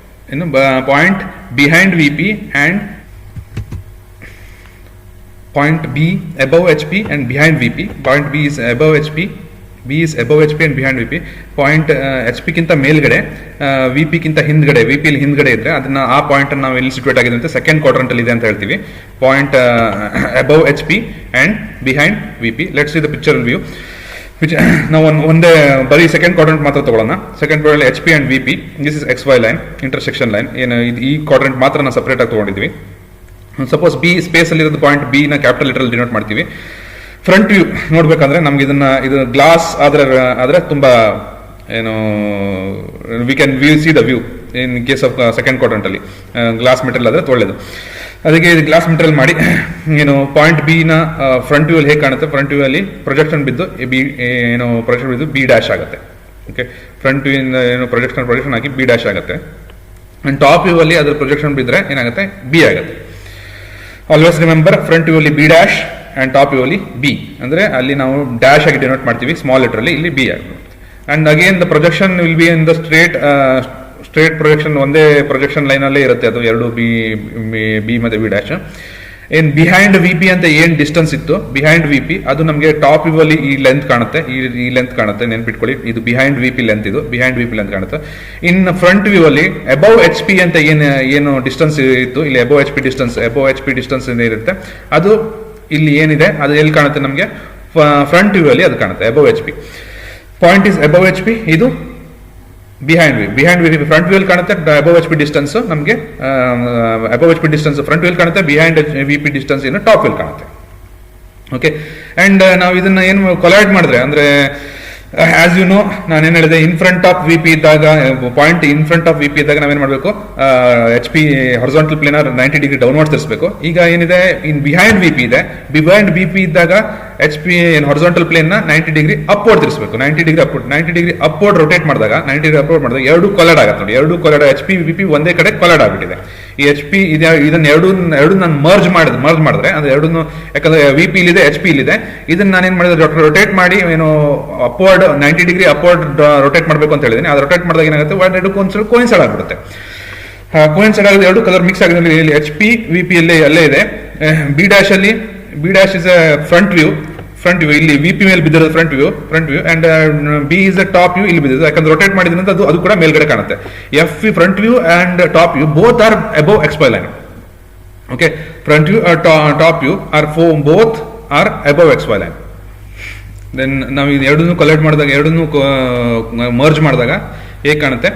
ಇನ್ನು point behind VP and point B above HP and behind VP. Point B is above HP, B is above HP and behind VP. Point HP ಗಿಂತ ಮೇಲ್ಗಡೆ VP ಗಿಂತ ಹಿಂದ್ಗಡೆ, VP ಅಲ್ಲಿ ಹಿಂದ್ಗಡೆ ಇದ್ರೆ ಅದನ್ನ ಆ ಪಾಯಿಂಟ್ ನಾವು ಎಲ್ಲಿ ಸಿಚುವೇಟ್ ಆಗಿದೆ ಅಂತ ಸೆಕೆಂಡ್ ಕ್ವಾಡ್ರೆಂಟ್ ಅಲ್ಲಿ ಇದೆ ಅಂತ ಹೇಳ್ತೀವಿ. Point above HP and behind VP. Let's see the pictorial view. ನಾವು ಒಂದೇ ಬರೀ ಸೆಕೆಂಡ್ ಕ್ವಾಡ್ರೆಂಟ್ ಮಾತ್ರ ತಗೊಳ್ಳೋಣ. Second quadrant HP and VP. This is XY line, intersection line. ಏನು ಈ ಕ್ವಾಡ್ರೆಂಟ್ ಮಾತ್ರ ನಾವು ಸಪರೇಟ್ ಆಗಿ ತಗೊಂಡಿದ್ವಿ. ಸಪೋಸ್ B ಸ್ಪೇಸ್ ಅಲ್ಲಿ ಇರೋದು ಪಾಯಿಂಟ್ B ನ ಕ್ಯಾಪಿಟಲ್ ಲೆಟರ್ ಅಲ್ಲಿ ಡಿನೋಟ್ ಮಾಡ್ತೀವಿ. ಫ್ರಂಟ್ ವ್ಯೂ ನೋಡ್ಬೇಕಂದ್ರೆ ನಮ್ಗೆ ಇದು ಗ್ಲಾಸ್ ಆದ್ರೆ ತುಂಬಾ ಏನು we can see the view in case of second quadrant ಅಲ್ಲಿ ಗ್ಲಾಸ್ ಮೆಟೀರಿಯಲ್ ಆದ್ರೆ ಒಳ್ಳೇದು. ಅದಕ್ಕೆ ಇದು ಗ್ಲಾಸ್ ಮೆಟೀರಿಯಲ್ ಮಾಡಿ ಏನು ಪಾಯಿಂಟ್ B ನ ಫ್ರಂಟ್ ವ್ಯೂ ಅಲ್ಲಿ ಹೇಗೆ ಕಾಣುತ್ತೆ, ಫ್ರಂಟ್ ವ್ಯೂ ಅಲ್ಲಿ ಪ್ರೊಜೆಕ್ಷನ್ ಬಿದ್ದು ಪ್ರೊಜೆಕ್ಷನ್ ಬಿದ್ದು B ಡ್ಯಾಶ್ ಆಗುತ್ತೆ. ಓಕೆ, ಫ್ರಂಟ್ ವ್ಯೂ ಇಂದ ಏನು ಪ್ರೊಜೆಕ್ಷನ್ ಹಾಕಿ B ಡ್ಯಾಶ್ ಆಗುತ್ತೆ. ಅಂಡ್ ಟಾಪ್ ವ್ಯೂ ಅಲ್ಲಿ ಅದ್ರ ಪ್ರೊಜೆಕ್ಷನ್ ಬಿದ್ದರೆ ಏನಾಗುತ್ತೆ, B ಆಗುತ್ತೆ. ಆಲ್ವೇಸ್ ರಿಮೆಂಬರ್, ಫ್ರಂಟ್ ವ್ಯೂ ಅಲ್ಲಿ B dash and top view ಅಲ್ಲಿ B ಅಂದ್ರೆ ಅಲ್ಲಿ ನಾವು ಡ್ಯಾಶ್ ಆಗಿ ಡಿನೋಟ್ ಮಾಡ್ತೀವಿ ಸ್ಮಾಲ್ ಲೆಟರ್ ಅಲ್ಲಿ, ಇಲ್ಲಿ B ಆಗುತ್ತೆ. And again the projection will be in the straight projection, ಒಂದೇ ಪ್ರೊಜೆಕ್ಷನ್ ಲೈನ್ ಅಲ್ಲೇ ಇರುತ್ತೆ. ಅದು ಎರಡು B ಮತ್ತೆ B ಡ್ಯಾಶ್. ಏನ್ ಬಿಹೈಂಡ್ VP ಅಂತ ಏನ್ ಡಿಸ್ಟೆನ್ಸ್ ಇತ್ತು, ಬಿಹೈಂಡ್ VP ಅದು ನಮಗೆ ಟಾಪ್ ವ್ಯೂ ಅಲ್ಲಿ ಈ ಲೆಂತ್ ಕಾಣುತ್ತೆ, ಈ ಲೆಂತ್ ಕಾಣುತ್ತೆ, ನೆನ್ಪಿಟ್ಕೊಳ್ಳಿ. ಇದು ಬಿಹೈಂಡ್ VP ಲೆಂತ್, ಇದು ಬಿಹೈಂಡ್ VP ಲೆಂತ್ ಕಾಣುತ್ತೆ. ಇನ್ ಫ್ರಂಟ್ ವ್ಯೂ ಅಲ್ಲಿ ಅಬವ್ HP ಅಂತ ಏನು ಡಿಸ್ಟೆನ್ಸ್ ಇತ್ತು, ಇಲ್ಲಿ ಅಬವ್ HP ಡಿಸ್ಟೆನ್ಸ್ ಇರುತ್ತೆ. ಅದು ಇಲ್ಲಿ ಏನಿದೆ ಅದು ಎಲ್ಲಿ ಕಾಣುತ್ತೆ ನಮಗೆ, ಫ್ರಂಟ್ ವ್ಯೂ ಅಲ್ಲಿ ಅದು ಕಾಣುತ್ತೆ above HP. Point is above HP, ಇದು ಬಿಹೈಂಡ್ VP. ಫ್ರಂಟ್ ವ್ಯೂ ಕಾಣುತ್ತೆ ಅಬವ್ HP ಡಿಸ್ಟೆನ್ಸ್ ನಮಗೆ, above HP distance front view ಕಾಣುತ್ತೆ, ಬಿಹೈಂಡ್ VP ಡಿಸ್ಟೆನ್ಸ್ ಏನು ಟಾಪ್ ವ್ಯೂ ಕಾಣುತ್ತೆ. ಓಕೆ, ಅಂಡ್ ನಾವು ಇದನ್ನ ಏನು ಕೊಲೈಡ್ ಮಾಡಿದ್ರೆ ಅಂದ್ರೆ ಆಸ್ ಯು ನೋ, ನಾನೇನು ಹೇಳಿದೆ, ಇನ್ ಫ್ರಂಟ್ ಆಫ್ VP ಇದ್ದಾಗ, point in front of VP ಇದ್ದಾಗ ನಾವೇನ್ ಮಾಡಬೇಕು, HP ಹಾರಿಜಾಂಟಲ್ ಪ್ಲೇನರ್ 90 ಡಿಗ್ರಿ ಡೌನ್ವರ್ಡ್ಸ್ ತಿರ್ಸ್ಬೇಕು. ಈಗ ಏನಿದೆ, ಇನ್ ಬಿಹೈಂಡ್ VP ಇದೆ, ಬಿಹೈಂಡ್ VP ಇದ್ದಾಗ HP ಹಾರಿಜಾಂಟಲ್ ಪ್ಲೇನ್ ನ 90 ಡಿಗ್ರಿ ಅಪ್ವರ್ಡ್ ತಿರ್ಸ್ಬೇಕು. 90 ಡಿಗ್ರಿ ಅಪ್ವರ್ಡ್ ರೊಟೇಟ್ ಮಾಡಿದಾಗ ಎರಡು ಕೊಲೈಡ್ ಆಗುತ್ತೆ ನೋಡಿ. ಎರಡು ಕೊಲೈಡ್ HP VP ಒಂದೇ ಕಡೆ ಕೊಲೈಡ್ ಆಗ್ಬಿಟ್ಟಿದೆ. ಈ HP ಇದನ್ನ ಎರಡು ನಾನು ಮರ್ಜ್ ಮಾಡಿದ್ರೆ ಅಂದ್ರೆ ಎರಡನ್ನು, ಯಾಕಂದ್ರೆ VP ಇಲ್ಲಿದೆ, HP ಇಲ್ಲಿದೆ, ಇದನ್ನ ನಾನೇನ್ ಮಾಡಿದ್ರೆ ರೊಟೇಟ್ ಮಾಡಿ ಏನು ಅಪ್ವರ್ಡ್ 90 ಡಿಗ್ರಿ ಅಪ್ವರ್ಡ್ ರೊಟೇಟ್ ಮಾಡಬೇಕು ಅಂತ ಹೇಳಿದೀನಿ. ಅದು ರೊಟೇಟ್ ಮಾಡಿದಾಗ ಏನಾಗುತ್ತೆ, ಎರಡು ಕೋಯಿನ್ಸೈಡ್ ಆಗ್ಬಿಡುತ್ತೆ. ಕೋಯಿನ್ಸೈಡ್ ಆಗಿದೆ, ಎರಡು ಕಲರ್ ಮಿಕ್ಸ್ ಆಗಿದೆ. ಇಲ್ಲಿ HP VP ಅಲ್ಲೇ ಇದೆ. B dash is front view, ಇಲ್ಲಿ VP ಮೇಲೆ ಬಿದ್ದಿರೋದು front view and B is a top view, ಇಲ್ಲಿ ಬಿದ್ದಿದೆ. ಯಾಕಂದ್ರೆ ರೊಟೇಟ್ ಮಾಡಿದ್ರಿಂದ ಅದು ಕೂಡ ಮೇಲ್ಗಡೆ ಕಾಣುತ್ತೆ. FV front view and top view both are above XY line. Okay, front view top view both are above XY line. Then ನಾವು ಇದು ಎರಡನ್ನೂ ಕೊಲೈಡ್ ಮಾಡಿದಾಗ, ಎರಡನ್ನೂ ಮರ್ಜ್ ಮಾಡಿದಾಗ ಹೇಗೆ ಕಾಣುತ್ತೆ,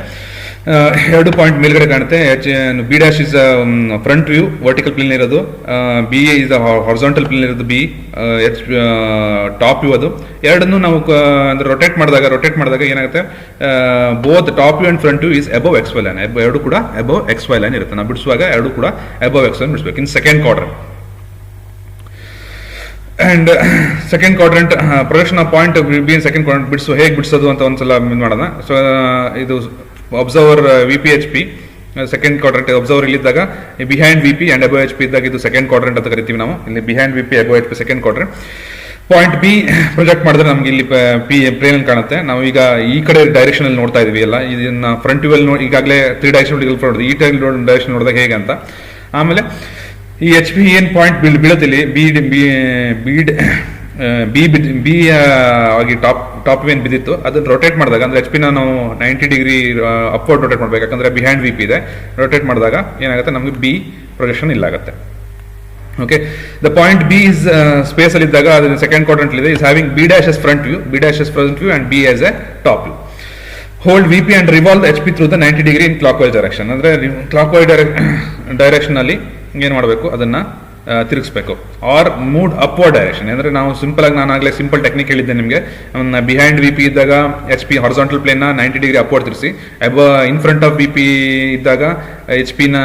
ಎರಡು ಪಾಯಿಂಟ್ ಮೇಲ್ಗಡೆ ಕಾಣುತ್ತೆ. B dash is front view vertical plane ಇರೋದು, ಬಿ ಇಸ್ ಹಾರಿಜಾಂಟಲ್ ಪ್ಲೇನ್ ಇರೋದು, ಬಿ ಎಚ್ ಟಾಪ್ ವ್ಯೂ. ಅದು ಎರಡನ್ನು ನಾವು ಅಂದ್ರೆ ರೊಟೇಟ್ ಮಾಡಿದಾಗ ಏನಾಗುತ್ತೆ, both top view and front view is above X Y line. ಎರಡು ಕೂಡ ಅಬವ್ ಎಕ್ಸ್ ವೈ ಲೈನ್ ಇರುತ್ತೆ. ನಾವು ಬಿಡಿಸುವಾಗ ಎರಡು ಕೂಡ ಅಬವ್ ಎಕ್ಸ್ ಲೈನ್ ಬಿಡಿಸ್ಬೇಕು. In second quadrant and second quadrant projection of point B in second quadrant ಹೇಗೆ ಬಿಡಿಸೋದು ಅಂತ ಒಂದ್ಸಲ ಮಾಡೋಣ. ಸೊ ಇದು observer V P H P second quadrant observer ಇಲ್ಲಿದ್ದಾಗ behind V P and above H P ಇದ್ದಾಗ ಇದು ಸೆಕೆಂಡ್ ಕ್ವಾಡ್ರೆಂಟ್ ಅಂತ ಕರಿತೀವಿ ನಾವು. ಇಲ್ಲಿ behind V P above H P second quadrant. Point B project ಮಾಡಿದ್ರೆ ನಮ್ಗೆ ಇಲ್ಲಿ ಪಿ ಪ್ಲೇನ್ ಕಾಣುತ್ತೆ. ನಾವು ಈಗ ಈ ಕಡೆ ಡೈರೆಕ್ಷನ್ ಅಲ್ಲಿ ನೋಡ್ತಾ ಇದೀವಿ ಎಲ್ಲ. ಇದನ್ನ ಫ್ರಂಟ್ ವ್ಯೂ ಅಲ್ಲಿ ಈಗಾಗಲೇ 3 ಡೈರೆಕ್ಷನ್ ನೋಡಿದ್ವಿ, ಈ ಡೈರೆಕ್ಷನ್ ನೋಡಿದಾಗ ಹೇಗೆ ಅಂತ. ಆಮೇಲೆ ಈ ಎಚ್ ಪಿ ಏನ್ ಪಾಯಿಂಟ್ ಬೀಳುತ್ತಿಲ್ಲಿ ಬಿ ಆಗಿ ಟಾಪ್ ಏನ್ ಬಿದ್ದಿತ್ತು ಅದನ್ನ ರೊಟೇಟ್ ಮಾಡಿದಾಗ, ಅಂದ್ರೆ ಎಚ್ ಪಿ ನಾವು 90 ಡಿಗ್ರಿ ಅಪ್ವರ್ಡ್ ರೊಟೇಟ್ ಮಾಡ್ಬೇಕು, ಯಾಕಂದ್ರೆ ಬಿಹೈಂಡ್ ವಿ ಪಿ ಇದೆ. ರೊಟೇಟ್ ಮಾಡಿದಾಗ ಏನಾಗುತ್ತೆ, ನಮಗೆ ಬಿ ಪ್ರೊಜೆಕ್ಷನ್ ಇಲ್ಲಾಗುತ್ತೆ. Okay, the point B is space ಅಲ್ಲಿ ಇದ್ದಾಗ ಅದು ಸೆಕೆಂಡ್ ಕ್ವಾಡ್ರೆಂಟ್ ಇದೆ. Is having B dash as front view and B as a top view. Hold V P and revolve H P through the 90 degree in clockwise direction. ಅಂದ್ರೆ clockwise direction ಅಲ್ಲಿ ಏನ್ ಮಾಡಬೇಕು, ಅದನ್ನ ತಿರುಗಿಸ್ಬೇಕು. Or mood upward direction. ಅಂದ್ರೆ ನಾವು simple ಆಗಿ, ನಾನು ಆಗಲೇ ಸಿಂಪಲ್ ಟೆಕ್ನಿಕ್ ಹೇಳಿದ್ದೆ ನಿಮಗೆ. ಬಿಹೈಂಡ್ ವಿ ಪಿ ಇದ್ದಾಗ ಎಚ್ ಪಿ ಹಾರಿಜಾಂಟಲ್ ಪ್ಲೇನ್ ನ 90 ಡಿಗ್ರಿ ಅಪ್ವರ್ಡ್ ತಿರ್ಸಿ, in front of V P ಇದ್ದಾಗ ಎಚ್ ಪಿ ನ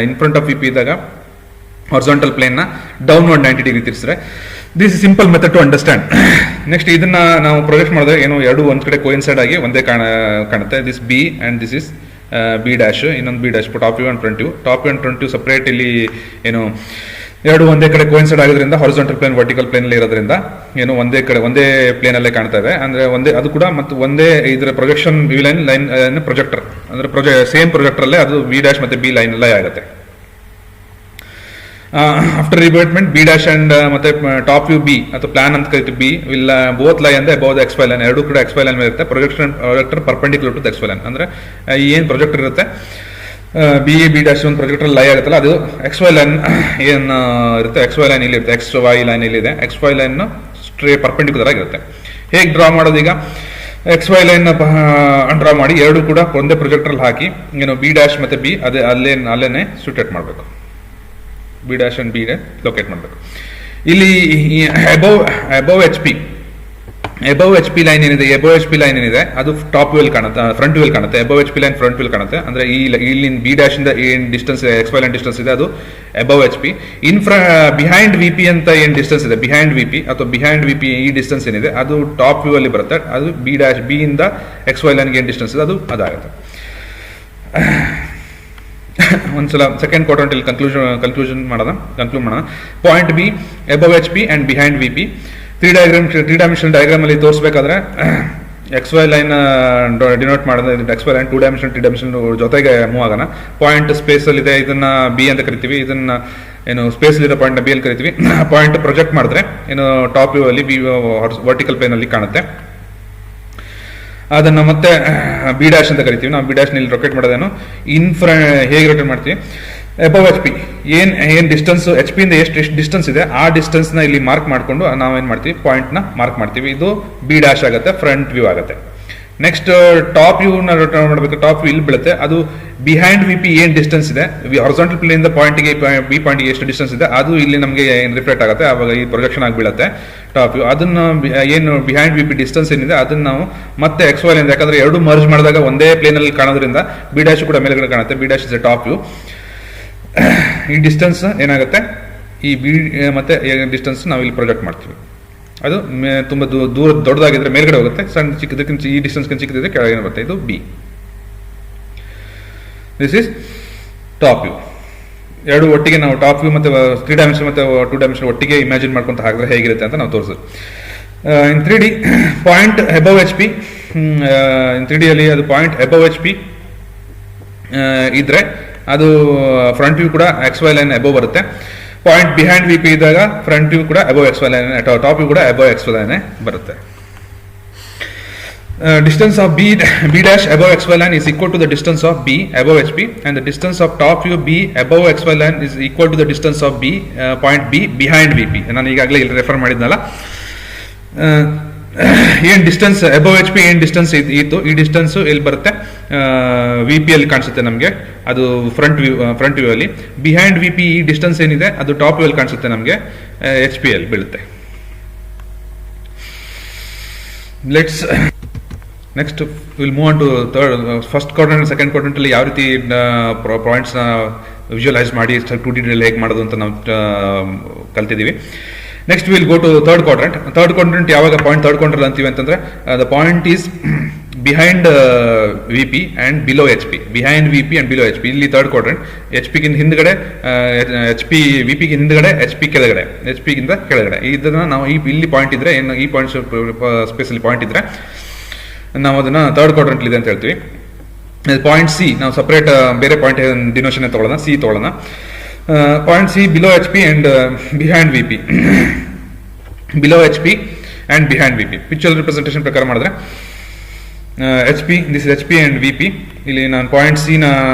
in front of V P ಇದ್ದಾಗ ಹಾರಿಜಾಂಟಲ್ ಪ್ಲೇನ್ ನ ಡೌನ್ವರ್ಡ್ 90 ಡಿಗ್ರಿ ತಿರ್ಸಿದ್ರೆ. This is simple method to understand. Next ಇದನ್ನ ನಾವು ಪ್ರೊಜೆಕ್ಟ್ ಮಾಡಿದ್ರೆ ಏನು, ಎರಡು ಒಂದ್ ಕಡೆ ಕೋಯಿನ್ಸೈಡ್ ಆಗಿ ಒಂದೇ ಕಾಣುತ್ತೆ. This B and this is B dash, ಇನ್ನೊಂದು B dash, top view and front view. Top view and front view separate ಇಲ್ಲಿ ಏನು ಎರಡು ಒಂದೇ ಕಡೆ ಕೋಯಿನ್ಸೈಡ್ ಆಗೋದ್ರಿಂದ, ಹಾರಿಜಾಂಟಲ್ ಪ್ಲೇನ್ ವರ್ಟಿಕಲ್ ಪ್ಲೇನ್ ಅಲ್ಲಿ ಇರೋದ್ರಿಂದ ಏನು ಒಂದೇ ಪ್ಲೇನ್ ಅಲ್ಲೇ ಕಾಣ್ತಾ ಇದೆ. ಅಂದ್ರೆ ಒಂದೇ, ಅದು ಕೂಡ ಮತ್ತು ಒಂದೇ ಇದರ ಪ್ರೊಜೆಕ್ಷನ್ ವ್ಯೂ ಲೈನ್ ಪ್ರೊಜೆಕ್ಟರ್, ಅಂದ್ರೆ ಸೇಮ್ ಪ್ರೊಜೆಕ್ಟರ್ ಅಲ್ಲೇ ಅದು ಬಿ ಡ್ಯಾಶ್ ಮತ್ತೆ ಬಿ ಲೈನ್ ಅಲ್ಲೇ ಆಗುತ್ತೆ. After rabatment B dash and ಮತ್ತೆ ಟಾಪ್ ವ್ಯೂ ಬಿ ಅಥವಾ ಪ್ಲಾನ್ ಅಂತ ಕರಿತೀವಿ, ಬಿ ಇಲ್ಲ ಬೋತ್ ಲೈ ಅಂದ್ರೆ above the X Y line. ಎರಡು ಕೂಡ ಎಕ್ಸ್ ವೈ ಲೈನ್ ಮೇಲೆ ಇರುತ್ತೆ. Projector perpendicular to X Y line. ಅಂದ್ರೆ ಏನ್ ಪ್ರೊಜೆಕ್ಟರ್ ಇರುತ್ತೆ ಬಿ ಡ್ಯಾಶ್ ಒಂದು ಪ್ರೊಜೆಕ್ಟರ್ ಲೈ ಆಗುತ್ತಲ್ಲ, ಅದು ಎಕ್ಸ್ ವೈ ಲೈನ್ ಏನ್ ಇರುತ್ತೆ, ಎಕ್ಸ್ ವೈ ಲೈನ್ ಇಲ್ಲಿ ಇರುತ್ತೆ, ಎಕ್ಸ್ ವೈ ಲೈನ್ ಇಲ್ಲಿದೆ. ಎಕ್ಸ್ ವೈ ಲೈನ್ ಪರ್ಪೆಂಡಿಕ್ಯುಲರ್ ಆಗಿರುತ್ತೆ. ಹೇಗೆ ಡ್ರಾ ಮಾಡೋದು, ಈಗ ಎಕ್ಸ್ ವೈ ಲೈನ್ ಡ್ರಾ ಮಾಡಿ ಎರಡು ಕೂಡ ಒಂದೇ ಪ್ರೊಜೆಕ್ಟರ್ ಹಾಕಿ ಏನು ಬಿ ಡ್ಯಾಶ್ ಮತ್ತೆ ಬಿ ಅಲ್ಲೇನೆ ಸಿಟೇಟ್ ಮಾಡಬೇಕು. B dash and B locate ಮಾಡಬೇಕು. ಇಲ್ಲಿ ಅಬೌವ್ ಎಚ್ ಪಿ ಲೈನ್ ಏನಿದೆ ಅದು ಟಾಪ್ ವ್ಯೂ ಕಾಣುತ್ತೆ, ಫ್ರಂಟ್ ವ್ಯೂ ಕಾಣುತ್ತೆ. Above H P line front view ಕಾಣುತ್ತೆ. ಅಂದ್ರೆ ಇಲ್ಲಿ ಬಿ ಡ್ಯಾಶ್ ಇಂದ ಏನ್ distance X Y line distance ಇದೆ ಅದು above H P. Behind V P ಅಂತ ಏನ್ ಡಿಸ್ಟೆನ್ಸ್ ಇದೆ, ಬಿಹೈಂಡ್ ವಿ ಪಿ ಅಥವಾ ಬಿಹೈಂಡ್ ವಿ ಪಿ ಈ ಡಿಸ್ಟೆನ್ಸ್ ಏನಿದೆ ಅದು ಟಾಪ್ ವ್ಯೂ ಅಲ್ಲಿ ಬರುತ್ತೆ. ಅದು ಬಿ ಡ್ಯಾಶ್ ಬಿ ಇಂದ ಎಕ್ಸ್ ವೈ ಲೈನ್ಗೆ ಏನ್ ಡಿಸ್ಟೆನ್ಸ್ ಇದೆ ಅದಾಗುತ್ತೆ. ಒಂದ್ಸಲ ಸೆಕೆಂಡ್ ಕ್ವಾಡ್ರೆಂಟ್ ಇಲ್ಲಿ ಕನ್ಕ್ಲೂಡ್ ಮಾಡೋಣ. Point B above H P and behind V P. 3 dimensional diagram ಅಲ್ಲಿ ತೋರಿಸಬೇಕಾದ್ರೆ ಎಕ್ಸ್ ವೈ ಲೈನ್ ಡಿನೋಟ್ ಮಾಡಿದ್ರೆ X Y line 2 dimension 3 dimension ಜೊತೆಗೆ ಮೂವ್ ಆಗೋಣ. ಪಾಯಿಂಟ್ ಸ್ಪೇಸ್ ಅಲ್ಲಿ ಇದೆ, ಇದನ್ನ ಬಿ ಅಂತ ಕರಿತೀವಿ. ಇದನ್ನ ಏನು ಸ್ಪೇಸ್ ಇರೋ ಪಾಯಿಂಟ್ ಬಿ ಅಂತ ಕರಿತೀವಿ. ಪಾಯಿಂಟ್ ಪ್ರೊಜೆಕ್ಟ್ ಮಾಡಿದ್ರೆ ಏನು ಟಾಪ್ ವ್ಯೂ ಅಲ್ಲಿ ಬಿ ವರ್ಟಿಕಲ್ ಪ್ಲೇನ್ ಅಲ್ಲಿ ಕಾಣುತ್ತೆ. ಅದನ್ನ ಮತ್ತೆ ಬಿ ಡ್ಯಾಶ್ ಅಂತ ಕರಿತೀವಿ. ನಾವು ಬಿ ಡ್ಯಾಶ್ ನಲ್ಲಿ ರೊಟೇಟ್ ಮಾಡೋದೇನು ಹೇಗೆ ರೊಟೇಟ್ ಮಾಡ್ತೀವಿ, ಅಬೌವ್ ಎಚ್ ಪಿ ಏನ್ ಡಿಸ್ಟೆನ್ಸ್ ಎಚ್ ಪಿ ಇಂದ ಎಷ್ಟು ಡಿಸ್ಟೆನ್ಸ್ ಇದೆ ಆ ಡಿಸ್ಟೆನ್ಸ್ ನ ಇಲ್ಲಿ ಮಾರ್ಕ್ ಮಾಡ್ಕೊಂಡು ನಾವೇನ್ ಮಾಡ್ತೀವಿ, ಪಾಯಿಂಟ್ ನ ಮಾರ್ಕ್ ಮಾಡ್ತೀವಿ. ಇದು ಬಿ ಡ್ಯಾಶ್ ಆಗುತ್ತೆ, ಫ್ರಂಟ್ ವ್ಯೂ ಆಗುತ್ತೆ. ನೆಕ್ಸ್ಟ್ ಟಾಪ್ ವ್ಯೂ ನ ರೊಟೇಟ್ ಮಾಡಬೇಕು. ಟಾಪ್ ವ್ಯೂ ಇಲ್ಲಿ ಬೀಳುತ್ತೆ. ಅದು ಬಿಹೈಂಡ್ ವಿ ಪಿ ಏನ್ ಡಿಸ್ಟೆನ್ಸ್ ಇದೆ, ಹಾರಿಜಾಂಟಲ್ ಪ್ಲೇನ್ ಇಂದ ಪಾಯಿಂಟ್ಗೆ ಬಿ ಪಾಯಿಂಟ್ಗೆ ಎಷ್ಟು ಡಿಸ್ಟೆನ್ಸ್ ಇದೆ ಅದು ಇಲ್ಲಿ ನಮಗೆ ರಿಫ್ಲೆಕ್ಟ್ ಆಗುತ್ತೆ. ಅವಾಗ ಈ ಪ್ರೊಜೆಕ್ಷನ್ ಆಗಿ ಬೀಳುತ್ತೆ ಟಾಪ್ ವ್ಯೂ. ಅದನ್ನ ಏನು ಬಿಹೈಂಡ್ ವಿ ಪಿ ಡಿಸ್ಟೆನ್ಸ್ ಏನಿದೆ ಅದನ್ನ ನಾವು ಮತ್ತೆ ಎಕ್ಸ್ ವೈ ಲೈನ್, ಯಾಕಂದ್ರೆ ಎರಡು ಮರ್ಜ್ ಮಾಡಿದಾಗ ಒಂದೇ ಪ್ಲೇನ್ ಅಲ್ಲಿ ಕಾಣೋದ್ರಿಂದ ಬಿ ಡ್ಯಾಶ್ ಕೂಡ ಮೇಲ್ಗಡೆ ಕಾಣುತ್ತೆ. B dash is a top view. ಈ ಡಿಸ್ಟೆನ್ಸ್ ಏನಾಗುತ್ತೆ, ಈ ಬಿ ಮತ್ತೆ ಡಿಸ್ಟೆನ್ಸ್ ನಾವು ಇಲ್ಲಿ ಪ್ರೊಜೆಕ್ಟ್ ಮಾಡ್ತೀವಿ. ಅದು ತುಂಬಾ ದೊಡ್ಡದಾಗಿದ್ರೆ ಮೇಲ್ಗಡೆ ಹೋಗುತ್ತೆ, ಸಣ್ಣ ಚಿಕ್ಕದಕ್ಕಿಂತ ಈ ಡಿಸ್ಟೆನ್ಸ್ ಚಿಕ್ಕದಿದ್ರೆ ಕೆಳಗೆ ಬರುತ್ತೆ. ಇದು B. This is top view. ಎರಡು ಒಟ್ಟಿಗೆ ನಾವು ಟಾಪ್ ವ್ಯೂ ಮತ್ತೆ 3 ಡೈಮೆನ್ಷನ್ ಮತ್ತೆ 2 ಡೈಮೆನ್ಷನ್ ಒಟ್ಟಿಗೆ ಇಮ್ಯಾಜಿನ್ ಮಾಡ್ಕೊಂತ ಹಾಕಿದ್ರೆ ಹೇಗಿರುತ್ತೆ ಅಂತ ನಾವು ತೋರಿಸೋದು. In 3D point above H P, in 3D ಅಲ್ಲಿ ಅದು ಪಾಯಿಂಟ್ ಅಬೌವ್ ಎಚ್ ಪಿ ಇದ್ರೆ ಅದು ಫ್ರಂಟ್ ವ್ಯೂ ಕೂಡ ಎಕ್ಸ್ ವೈ ಲೈನ್ ಅಬೌವ್ ಬರುತ್ತೆ. ಪಾಯಿಂಟ್ ಬಿಹೈಂಡ್ ವಿ ಪಿ ಇದ್ದಾಗ ಫ್ರಂಟ್ ವ್ಯೂ ಕೂಡ above X Y line, top view ಕೂಡ ಅಬೌವ್ ಎಕ್ಸ್ ವೈ ಲೈನ್ ಬರುತ್ತೆ. Distance of B dash above XY line is equal to the distance of B above HP, and the distance of top view B above XY line is equal to the distance of B point B behind VP. ನಾನು ಈಗಾಗಲೇ ಇಲ್ಲಿ refer ಮಾಡಿದ್ನಲ್ಲ. ಏನು distance above H P ಏನು distance ಇತ್ತು, ಈ distance ಎಲ್ಲಿ ಬರುತ್ತೆ, ವಿ ಪಿ ಅಲ್ಲಿ ಕಾಣಿಸುತ್ತೆ ನಮಗೆ, ಅದು ಫ್ರಂಟ್ ವ್ಯೂ ಅಲ್ಲಿ. ಬಿಹೈಂಡ್ ವಿ ಪಿ ಈ ಡಿಸ್ಟೆನ್ಸ್ ಏನಿದೆ ಅದು ಟಾಪ್ ವ್ಯೂ ಅಲ್ಲಿ ಕಾಣಿಸುತ್ತೆ ನಮಗೆ, ಎಚ್ ಪಿ ಅಲ್ಲಿ ಬೀಳುತ್ತೆ. Let's next will move on to first quadrant, second quadrant ಅಲ್ಲಿ ಯಾವ ರೀತಿ ಪಾಯಿಂಟ್ಸ್ ನ ವಿಜುವಲೈಸ್ ಮಾಡಿ 2D ಹೇಗೆ ಮಾಡೋದು ಅಂತ ನಾವು ಕಲ್ತಿದ್ದೀವಿ. Next will go to third quadrant. Third quadrant ಯಾವಾಗ ಪಾಯಿಂಟ್ ಥರ್ಡ್ ಕ್ವಾಡ್ರೆಂಟ್ ಅಂತೀವಿ ಅಂತಂದ್ರೆ, the point is behind V P and below H P, behind V P and below H P. ಇಲ್ಲಿ ಥರ್ಡ್ ಕ್ವಾಡ್ರೆಂಟ್, ಎಚ್ ಪಿಗಿಂತ ಹಿಂದ್ಗಡೆ H P, V ಪಿಗೆ ಹಿಂದ್ಗಡೆ H P ಕೆಳಗಡೆ, H ಪಿಗಿಂತ ಕೆಳಗಡೆ. ಇದನ್ನ ನಾವು ಇಲ್ಲಿ ಪಾಯಿಂಟ್ ಇದ್ರೆ, ಏನು ಈ ಪಾಯಿಂಟ್ ಸ್ಪೇಸಲ್ಲಿ ಪಾಯಿಂಟ್ ಇದ್ರೆ ನಾವು ಅದನ್ನ ಥರ್ಡ್ ಕ್ವಾಡ್ರೆಂಟ್ ಇದೆ ಅಂತ ಹೇಳ್ತೀವಿ. ಪಾಯಿಂಟ್ ಸಿ ನಾವು ಸಪರೇಟ್ ಬೇರೆ ಪಾಯಿಂಟ್ ಡಿನೋಷನ್ ತಗೊಳ್ಳೋಣ, ಸಿ ತಗೊಳ್ಳೋಣ. Point C below H P and behind V P, below H P and behind V P. Picture representation ಪ್ರಕಾರ ಮಾಡಿದ್ರೆ H P, this H P and V P. ಇಲ್ಲಿ ನಾನು point C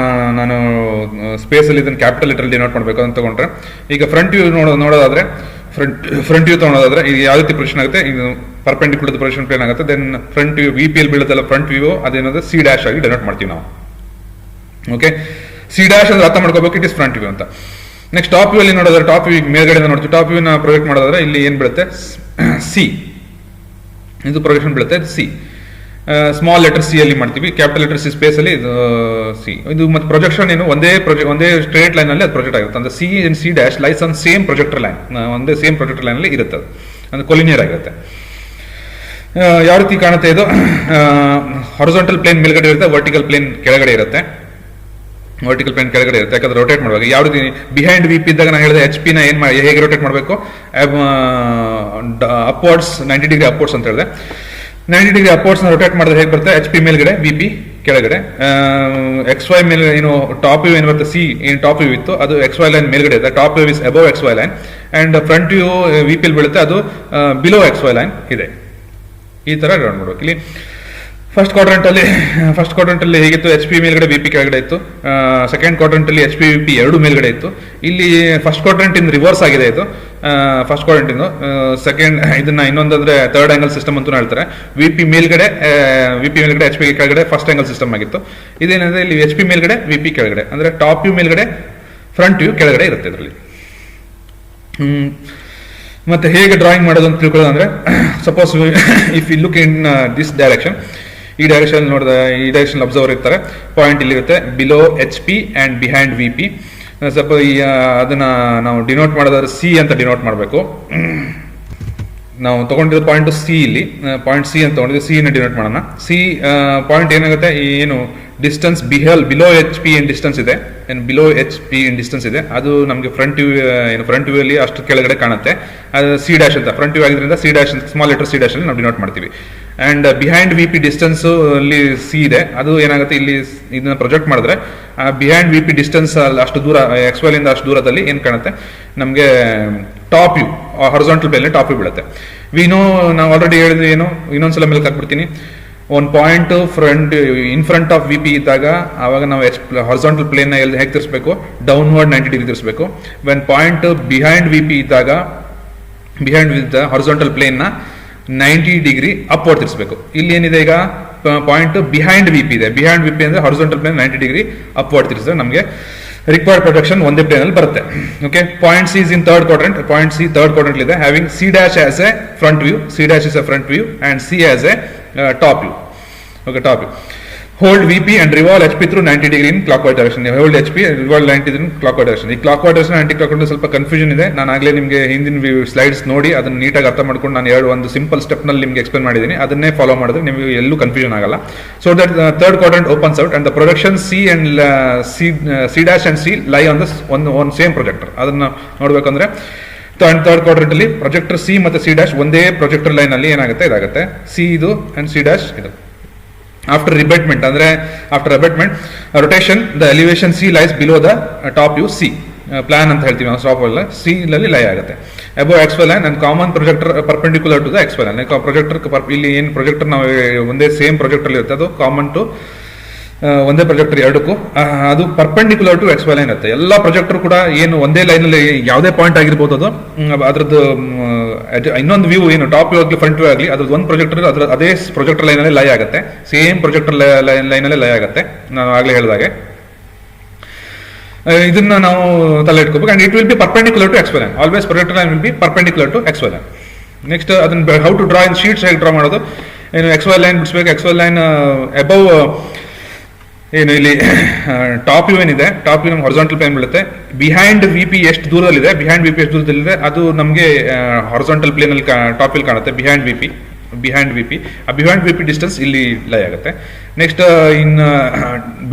ನಾನು space ಅಲ್ಲಿ ಇದನ್ನು capital letter denote ಮಾಡಬೇಕು ಅಂತ ತಗೊಂಡ್ರೆ, ಈಗ ಫ್ರಂಟ್ ವ್ಯೂ ನೋಡೋದಾದ್ರೆ, ಫ್ರಂಟ್ ವ್ಯೂ ತಗೊಳೋದಾದ್ರೆ ಈಗ ಯಾವ ರೀತಿ ಪೊಸಿಷನ್ ಆಗುತ್ತೆ, ಇದು ಪರ್ಪೆಂಡಿಕ್ಯುಲರ್ ಪೊಸಿಷನ್ ಪ್ಲೇನ್ ಆಗುತ್ತೆ. Then front view, V P ಎಲ್ ಬೀಳುತ್ತಲ್ಲ ಫ್ರಂಟ್ ವ್ಯೂ, ಅದೇನಂದ್ರೆ ಸಿ ಡ್ಯಾಶ್ ಆಗಿ ಡೆನೋಟ್ ಮಾಡ್ತೀವಿ ನಾವು. ಓಕೆ, ಸಿ ಡ್ಯಾಶ್ ಅಂದ್ರೆ ಅರ್ಥ ಮಾಡ್ಕೋಬೇಕು, ಇಟ್ ಇಸ್ ಫ್ರಂಟ್ ವ್ಯೂ ಅಂತ. ನೆಕ್ಸ್ಟ್ ಟಾಪ್ ವ್ಯೂ ಅಲ್ಲಿ ನೋಡೋದಾದ್ರೆ, ಟಾಪ್ ವ್ಯೂ ಮೇಲ್ಗಡೆ ನೋಡ್ತೀವಿ, ಟಾಪ್ ವ್ಯೂ ನ ಪ್ರೊಜೆಕ್ಟ್ ಮಾಡೋದಾದ್ರೆ ಇಲ್ಲಿ ಏನ್ ಬೀಳುತ್ತೆ, ಸಿ, ಇದು ಪ್ರೊಜೆಕ್ಷನ್ ಬೀಳುತ್ತೆ ಸಿ. ಸ್ಮಾಲ್ ಲೆಟರ್ ಸಿ ಅಲ್ಲಿ ಮಾಡ್ತೀವಿ, ಕ್ಯಾಪಿಟಲ್ ಲೆಟರ್ ಸಿ ಸ್ಪೇಸ್ ಅಲ್ಲಿ ಇದು ಸಿ. ಇದು ಮತ್ತೆ ಪ್ರೊಜೆಕ್ಷನ್ ಏನು ಒಂದೇ ಸ್ಟ್ರೇಟ್ ಲೈನ್ ಅಲ್ಲಿ ಅದು ಪ್ರೊಜೆಕ್ಟ್ ಆಗುತ್ತೆ. ಅಂದ್ರೆ C and C dash lies on same projector line, ಒಂದೇ ಸೇಮ್ ಪ್ರೊಜೆಕ್ಟರ್ ಲೈನ್ ಅಲ್ಲಿ ಇರುತ್ತೆ, ಅಂದ್ರೆ ಕೊಲಿನಿಯರ್ ಆಗಿರುತ್ತೆ. ಯಾವ ರೀತಿ ಕಾಣುತ್ತೆ ಇದು, ಹಾರಿಜಾಂಟಲ್ ಪ್ಲೇನ್ ಮೇಲ್ಗಡೆ ಇರುತ್ತೆ, ವರ್ಟಿಕಲ್ ಪ್ಲೇನ್ ಕೆಳಗಡೆ ಇರುತ್ತೆ. ವರ್ಟಿಕಲ್ ಪ್ಲೇನ್ ಕೆಳಗಡೆ ಇರುತ್ತೆ, ಯಾಕಂದ್ರೆ ರೊಟೇಟ್ ಮಾಡುವಾಗ ಯಾವ ರೀತಿ ಬಿಹೈಂಡ್ ವಿ ಪಿ ಇದ್ದಾಗ ನಾನು ಹೇಳಿದೆ ಎಚ್ ಪಿ ನ ಏನ್ ಹೇಗೆ ರೊಟೇಟ್ ಮಾಡಬೇಕು, ಅಪ್ವರ್ಡ್ಸ್ 90 ಡಿಗ್ರಿ ಅಪ್ವರ್ಡ್ಸ್ ಅಂತ ಹೇಳಿದೆ. 90 ಡಿಗ್ರಿ ಅಪ್ವರ್ಡ್ಸ್ ನ ರೊಟೇಟ್ ಮಾಡಿದ್ರೆ ಹೇಗೆ ಬರುತ್ತೆ, ಎಚ್ ಪಿ ಮೇಲ್ಗಡೆ, ವಿ ಪಿ ಕೆಳಗಡೆ. ಎಕ್ಸ್ ವೈ ಮೇಲೆ ಏನು ಟಾಪ್ ವ್ಯೂ ಏನು ಬರುತ್ತೆ, ಸಿ ಏನು ಟಾಪ್ ವ್ಯೂ ಇತ್ತು ಅದು ಎಕ್ಸ್ ವೈ ಲೈನ್ ಮೇಲ್ಗಡೆ ಇದೆ, top view is above X Y line. And front view V P ಬೀಳುತ್ತೆ, ಅದು ಬಿಲೋ ಎಕ್ಸ್ ವೈ ಲೈನ್ ಇದೆ. ಈ ತರ ರೌಂಡ್ ಮಾಡ್ಬೇಕು. ಇಲ್ಲಿ ಫಸ್ಟ್ ಕ್ವಾಡ್ರೆಂಟ್ ಅಲ್ಲಿ ಹೇಗಿತ್ತು, ಎಚ್ ಪಿ ಮೇಲ್ಗಡೆ ವಿ ಪಿ ಕೆಳಗಡೆ ಇತ್ತು. ಸೆಕೆಂಡ್ ಕ್ವಾಡ್ರೆಂಟ್ ಅಲ್ಲಿ ಎಚ್ ಪಿ ವಿ ಪಿ ಎರಡು ಮೇಲ್ಗಡೆ ಇತ್ತು. ಇಲ್ಲಿ ಫಸ್ಟ್ ಕ್ವಾಡ್ರೆಂಟ್ ಇನ್ ರಿವರ್ಸ್ ಆಗಿದೆ ಇದು, ಫಸ್ಟ್ ಕ್ವಾಡ್ರೆಂಟ್ ಇಂದು. ಸೆಕೆಂಡ್ ಇದನ್ನ ಇನ್ನೊಂದಂದ್ರೆ ಥರ್ಡ್ ಆಂಗಲ್ ಸಿಸ್ಟಮ್ ಅಂತ ಹೇಳ್ತಾರೆ. ವಿ ಪಿ ಮೇಲ್ಗಡೆ ಎಚ್ ಪಿ ಕೆಳಗಡೆ ಫಸ್ಟ್ ಆಂಗಲ್ ಸಿಸ್ಟಮ್ ಆಗಿತ್ತು. ಇದೇನಂದ್ರೆ ಇಲ್ಲಿ ಎಚ್ ಪಿ ಮೇಲ್ಗಡೆ ವಿ ಪಿ ಕೆಳಗಡೆ, ಅಂದ್ರೆ ಟಾಪ್ ವ್ಯೂ ಮೇಲ್ಗಡೆ ಫ್ರಂಟ್ ವ್ಯೂ ಕೆಳಗಡೆ ಇರುತ್ತೆ ಇದರಲ್ಲಿ. ಮತ್ತೆ ಹೇಗೆ ಡ್ರಾಯಿಂಗ್ ಮಾಡೋದು ಅಂತ ತಿಳ್ಕೊಳ್ಳೋದು ಅಂದ್ರೆ, suppose if you look in this direction, ಈ ಡೈರೆಕ್ಷನ್ ನೋಡಿದ, ಈ ಡೈರೆಕ್ಷನ್ ಅಬ್ಸರ್ವರ್ ಇರ್ತಾರೆ, ಪಾಯಿಂಟ್ ಇಲ್ಲಿರುತ್ತೆ below H P and behind V P. ಸ್ವಲ್ಪ ಅದನ್ನ ನಾವು ಡಿನೋಟ್ ಮಾಡೋದಾದ್ರೆ ಸಿ ಅಂತ ಡಿನೋಟ್ ಮಾಡಬೇಕು. ನಾವು ತಗೊಂಡಿರೋ ಪಾಯಿಂಟ್ ಸಿ, ಇಲ್ಲಿ ಪಾಯಿಂಟ್ ಸಿ ಅಂತ ತಗೊಂಡಿದ್ದು, ಸಿ ನ ಡಿನೋಟ್ ಮಾಡೋಣ. ಸಿ ಪಾಯಿಂಟ್ ಏನಾಗುತ್ತೆ, ಏನು ಡಿಸ್ಟೆನ್ಸ್ ಬಿಲೋ ಎಚ್ ಪಿ ಏನ್ ಡಿಸ್ಟೆನ್ಸ್ ಇದೆ, ಏನು ಬಿಲೋ ಎಚ್ ಪಿ ಏನ್ ಡಿಸ್ಟೆನ್ಸ್ ಇದೆ, ಅದು ನಮಗೆ ಫ್ರಂಟ್ ವ್ಯೂ ಅಲ್ಲಿ ಅಷ್ಟು ಕೆಳಗಡೆ ಕಾಣುತ್ತೆ. ಅದು ಸಿ ಡ್ಯಾಶ್ ಅಂತ, ಫ್ರಂಟ್ ವ್ಯೂ ಆಗಿದ್ರಿಂದ ಸಿ ಡ್ಯಾಶ್ ಅಂತ ಸ್ಮಾಲ್ ಲೆಟರ್ ಸಿ ಡ್ಯಾಶ್ ಅಲ್ಲಿ ನಾವು ಡಿನೋಟ್ ಮಾಡ್ತೀವಿ. And behind V P distance ಅಲ್ಲಿ ಸಿ ಇದೆ, ಅದು ಏನಾಗುತ್ತೆ ಇಲ್ಲಿ ಇದನ್ನ ಪ್ರೊಜೆಕ್ಟ್ ಮಾಡಿದ್ರೆ ಬಿಹೈಂಡ್ ವಿ ಪಿ ಡಿಸ್ಟೆನ್ಸ್ ಅಷ್ಟು ದೂರ, ಎಕ್ಸ್ ವೈ ಇಂದ ಅಷ್ಟು ದೂರದಲ್ಲಿ ಏನ್ ಕಾಣುತ್ತೆ ನಮಗೆ, top view, horizontal plane top view ಬೀಳುತ್ತೆ. ನಾವು ಆಲ್ರೆಡಿ ಹೇಳಿದ್ವಿ, ಏನು ಇನ್ನೊಂದ್ಸಲ ಮೇಲೆ ಹಾಕ್ಬಿಡ್ತೀನಿ. ಒಂದು point in front of V P ಇದ್ದಾಗ ಆವಾಗ ನಾವು ಹಾರಿಜಾಂಟಲ್ ಪ್ಲೇನ್ ನ ಹೇಗೆ ತಿರ್ಸ್ಬೇಕು, ಡೌನ್ವರ್ಡ್ 90 ಡಿಗ್ರಿ ತಿರ್ಸ್ಬೇಕು. When point behind V P ಇದ್ದಾಗ, ಬಿಹೈಂಡ್ ವಿತ್ ಹಾರಿಜಾಂಟಲ್ ಪ್ಲೇನ್ ನ 90 ಡಿಗ್ರಿ ಅಪ್ವರ್ಡ್ ತಿರ್ಸ್ಬೇಕು. ಇಲ್ಲಿ ಏನಿದೆ ಈಗ ಪಾಯಿಂಟ್ ಬಿಹೈಂಡ್ ವಿ ಪಿ ಇದೆ, ಬಿಹೈಂಡ್ ವಿ ಪಿ ಅಂದ್ರೆ ಹಾರಿಜಾಂಟಲ್ ಪ್ಲೇನ್ 90 ಡಿಗ್ರಿ ಅಪ್ವರ್ಡ್ ತಿರ್ಸಿದ್ರೆ ನಮಗೆ ರಿಕ್ವೈರ್ಡ್ ಪ್ರೊಜೆಕ್ಷನ್ ಒಂದೇ ಪ್ಲೇನ್ ಅಲ್ಲಿ ಬರುತ್ತೆ. Okay, point C is in third quadrant, point C third quadrant ಇದೆ, having C dash as A front view, C dash is a front view and C as a top view. Okay, top view. Hold VP and revolve HP through 90 degree in clockwise direction. Hold HP and revolve 90 degree in clockwise direction. ಈ clockwise direction anti clockwise ಸ್ವಲ್ಪ confusion ಇದೆ. ನಾನು ಆಗಲೇ ನಿಮಗೆ ಹಿಂದಿನ slides ನೋಡಿ ಅದನ್ನ ನೀಟಾಗಿ ಅರ್ಥ ಮಾಡ್ಕೊಂಡು ನಾನು ಒಂದು ಸಿಂಪಲ್ ಸ್ಟೆಪ್ ನಲ್ಲಿ ನಿಮಗೆ ಎಕ್ಸ್ಪ್ಲೇನ್ ಮಾಡಿದ್ದೀನಿ. ಅದನ್ನೇ ಫಾಲೋ ಮಾಡಿದ್ರೆ ನಿಮಗೆ ಎಲ್ಲೂ ಕನ್ಫ್ಯೂಷನ್ ಆಗಲ್ಲ. So that third quadrant opens out and the projection C and C dash and C ಲೈ on the one same projector. ಅದನ್ನ ನೋಡ್ಬೇಕಂದ್ರೆ ಥರ್ಡ್ ಕ್ವಾಡ್ರೆಂಟ್ ಅಲ್ಲಿ ಪ್ರೊಜೆಕ್ಟರ್ ಸಿ ಮತ್ತೆ ಸಿ ಡ್ಯಾಶ್ ಒಂದೇ ಪ್ರೊಜೆಕ್ಟರ್ ಲೈನ್ ಅಲ್ಲಿ ಏನಾಗುತ್ತೆ, ಇದಾಗುತ್ತೆ ಸಿ ಇದು ಅಂಡ್ ಸಿ ಡ್ಯಾಶ್ ಇದು. ಆಫ್ಟರ್ ರಿಬೆಟ್ಮೆಂಟ್ ಅಂದ್ರೆ after abetment rotation the elevation C lies below the top view C plan ಅಂತ ಹೇಳ್ತೀವಿ ನಾವು. ಸ್ಟಾಪ್ ಅಲ್ಲ, ಸಿ ನಲ್ಲಿ ಲೈ ಆಗುತ್ತೆ above X Y line and common projector perpendicular to the X Y line. Projector ಇಲ್ಲಿ ಏನು ಪ್ರೊಜೆಕ್ಟರ್ ನಾವು ಒಂದೇ ಸೇಮ್ ಪ್ರೊಜೆಕ್ಟರ್ ಇರುತ್ತೆ, ಅದು ಕಾಮನ್ ಟು ಒಂದೇ ಪ್ರೊಜೆಕ್ಟರ್ ಎರಡಕ್ಕೂ ಅದು perpendicular to X Y line ಇರುತ್ತೆ. ಎಲ್ಲ ಪ್ರೊಜೆಕ್ಟರ್ ಕೂಡ ಏನು ಒಂದೇ ಲೈನಲ್ಲಿ ಯಾವುದೇ ಪಾಯಿಂಟ್ ಆಗಿರ್ಬೋದು, ಅದು ಅದ್ರದ್ದು ಇನ್ನೊಂದು ವ್ಯೂ ಏನು ಟಾಪ್ ವ್ಯೂ ಆಗಲಿ ಫ್ರಂಟ್ ವ್ಯೂ ಆಗಲಿ ಅದ್ರದ್ದು ಒಂದು ಪ್ರೊಜೆಕ್ಟರ್ ಅದೇ ಪ್ರೊಜೆಕ್ಟರ್ ಲೈನಲ್ಲಿ ಲೈ ಆಗುತ್ತೆ, ಸೇಮ್ ಪ್ರೊಜೆಕ್ಟರ್ ಲೈನಲ್ಲೇ ಲೈ ಆಗುತ್ತೆ. ನಾನು ಆಗಲೇ ಹೇಳಿದಾಗೆ ಇದನ್ನ ನಾವು ತಲೆ ಇಟ್ಕೋಬೇಕು. And it will be perpendicular to X Y line, always projector line will be perpendicular to X Y line. Next ಅದನ್ನ how to draw in sheets ಹೇಗೆ ಡ್ರಾ ಮಾಡೋದು, ಏನು ಎಕ್ಸ್ ವೈ ಲೈನ್ ಬಿಡಿಸ್ಬೇಕು. ಎಕ್ಸ್ ವೈ ಲೈನ್ ಅಬೌವ್ ಏನು ಇಲ್ಲಿ top view ಏನಿದೆ, top view ನಮ್ಗೆ horizontal plane ಬೀಳುತ್ತೆ. ಬಿಹೈಂಡ್ ವಿ ಪಿ ಎಷ್ಟು ದೂರದಲ್ಲಿದೆ, ಬಿಹೈಂಡ್ ವಿ ಪಿ ಎಷ್ಟು ದೂರದಲ್ಲಿದೆ ಅದು ನಮಗೆ ಹಾರಿಜಾಂಟಲ್ ಪ್ಲೇನ್ ಅಲ್ಲಿ ಟಾಪ್ ವ್ಯೂ ಕಾಣುತ್ತೆ. ಬಿಹೈಂಡ್ ವಿ ಪಿ ಆ ಬಿಹೈಂಡ್ ವಿ ಪಿ ಡಿಸ್ಟೆನ್ಸ್ ಇಲ್ಲಿ ಲೈ ಆಗುತ್ತೆ. Next in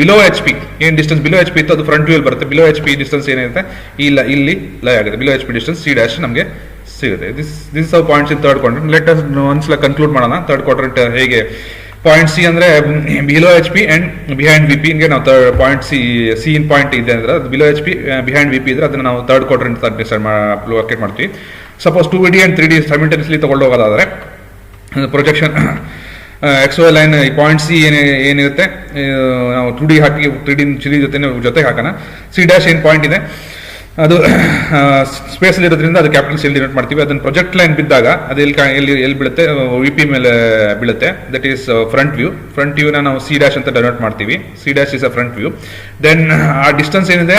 below H P ಏನು ಡಿಸ್ಟೆನ್ಸ್ ಬಿಲೋ ಎಚ್ ಪಿ ಇತ್ತು ಅದು ಫ್ರಂಟ್ ವ್ಯೂ ಬರುತ್ತೆ. ಬಿಲೋ ಎಚ್ ಪಿ ಡಿಸ್ಟೆನ್ಸ್ ಏನಿರುತ್ತೆ ಇಲ್ಲಿ ಲೈ ಆಗುತ್ತೆ. Below H P distance C dash ನಮಗೆ ಸಿಗುತ್ತೆ. This are points in third quadrant. Let us ಒಂದ್ಸಲ ಕನ್ಕ್ಲೂಡ್ ಮಾಡೋಣ. ಥರ್ಡ್ ಕ್ವಾಡ್ರೆಂಟ್ ಹೇಗೆ ಪಾಯಿಂಟ್ ಸಿ ಅಂದ್ರೆ below H P and behind V P ಗೆ ನಾವು ಪಾಯಿಂಟ್ ಸಿ ಇನ್ ಪಾಯಿಂಟ್ ಇದೆ ಅಂದ್ರೆ ಅದು below H P behind V P ಇದ್ರೆ ಅದನ್ನ ನಾವು ಥರ್ಡ್ ಕ್ವಾಡ್ರೆಂಟ್ ಲೊಕೇಟ್ ಮಾಡ್ತೀವಿ. Suppose 2D and 3D simultaneously ತಗೊಂಡು ಹೋಗೋದಾದ್ರೆ ಪ್ರೊಜೆಕ್ಷನ್ ಎಕ್ಸ್ ವೈ ಲೈನ್ ಈ ಪಾಯಿಂಟ್ ಸಿ ಏನಿರುತ್ತೆ ನಾವು 2D ಹಾಕಿ 3D ಜೊತೆಗೆ ಹಾಕೋಣ. ಸಿ ಡ್ಯಾಶ್ ಏನು ಪಾಯಿಂಟ್ ಇದೆ ಅದು ಸ್ಪೇಸ್ ಅಲ್ಲಿ ಇರೋದ್ರಿಂದ ಅದು ಕ್ಯಾಪಿಟಲ್ ಸಿ ಡಿನೋಟ್ ಮಾಡ್ತೀವಿ. ಅದನ್ನ ಪ್ರೊಜೆಕ್ಟ್ ಲೈನ್ ಬಿದ್ದಾಗ ಅದು ಎಲ್ಲಿ ಬೀಳುತ್ತೆ, ವಿ ಪಿ ಮೇಲೆ ಬೀಳುತ್ತೆ. That is front view. Front ವ್ಯೂನ ನಾವು ಸಿ ಡ್ಯಾಶ್ ಅಂತ ಡಿನೋಟ್ ಮಾಡ್ತೀವಿ. C dash is a front view. Then ಆ ಡಿಸ್ಟೆನ್ಸ್ ಏನಿದೆ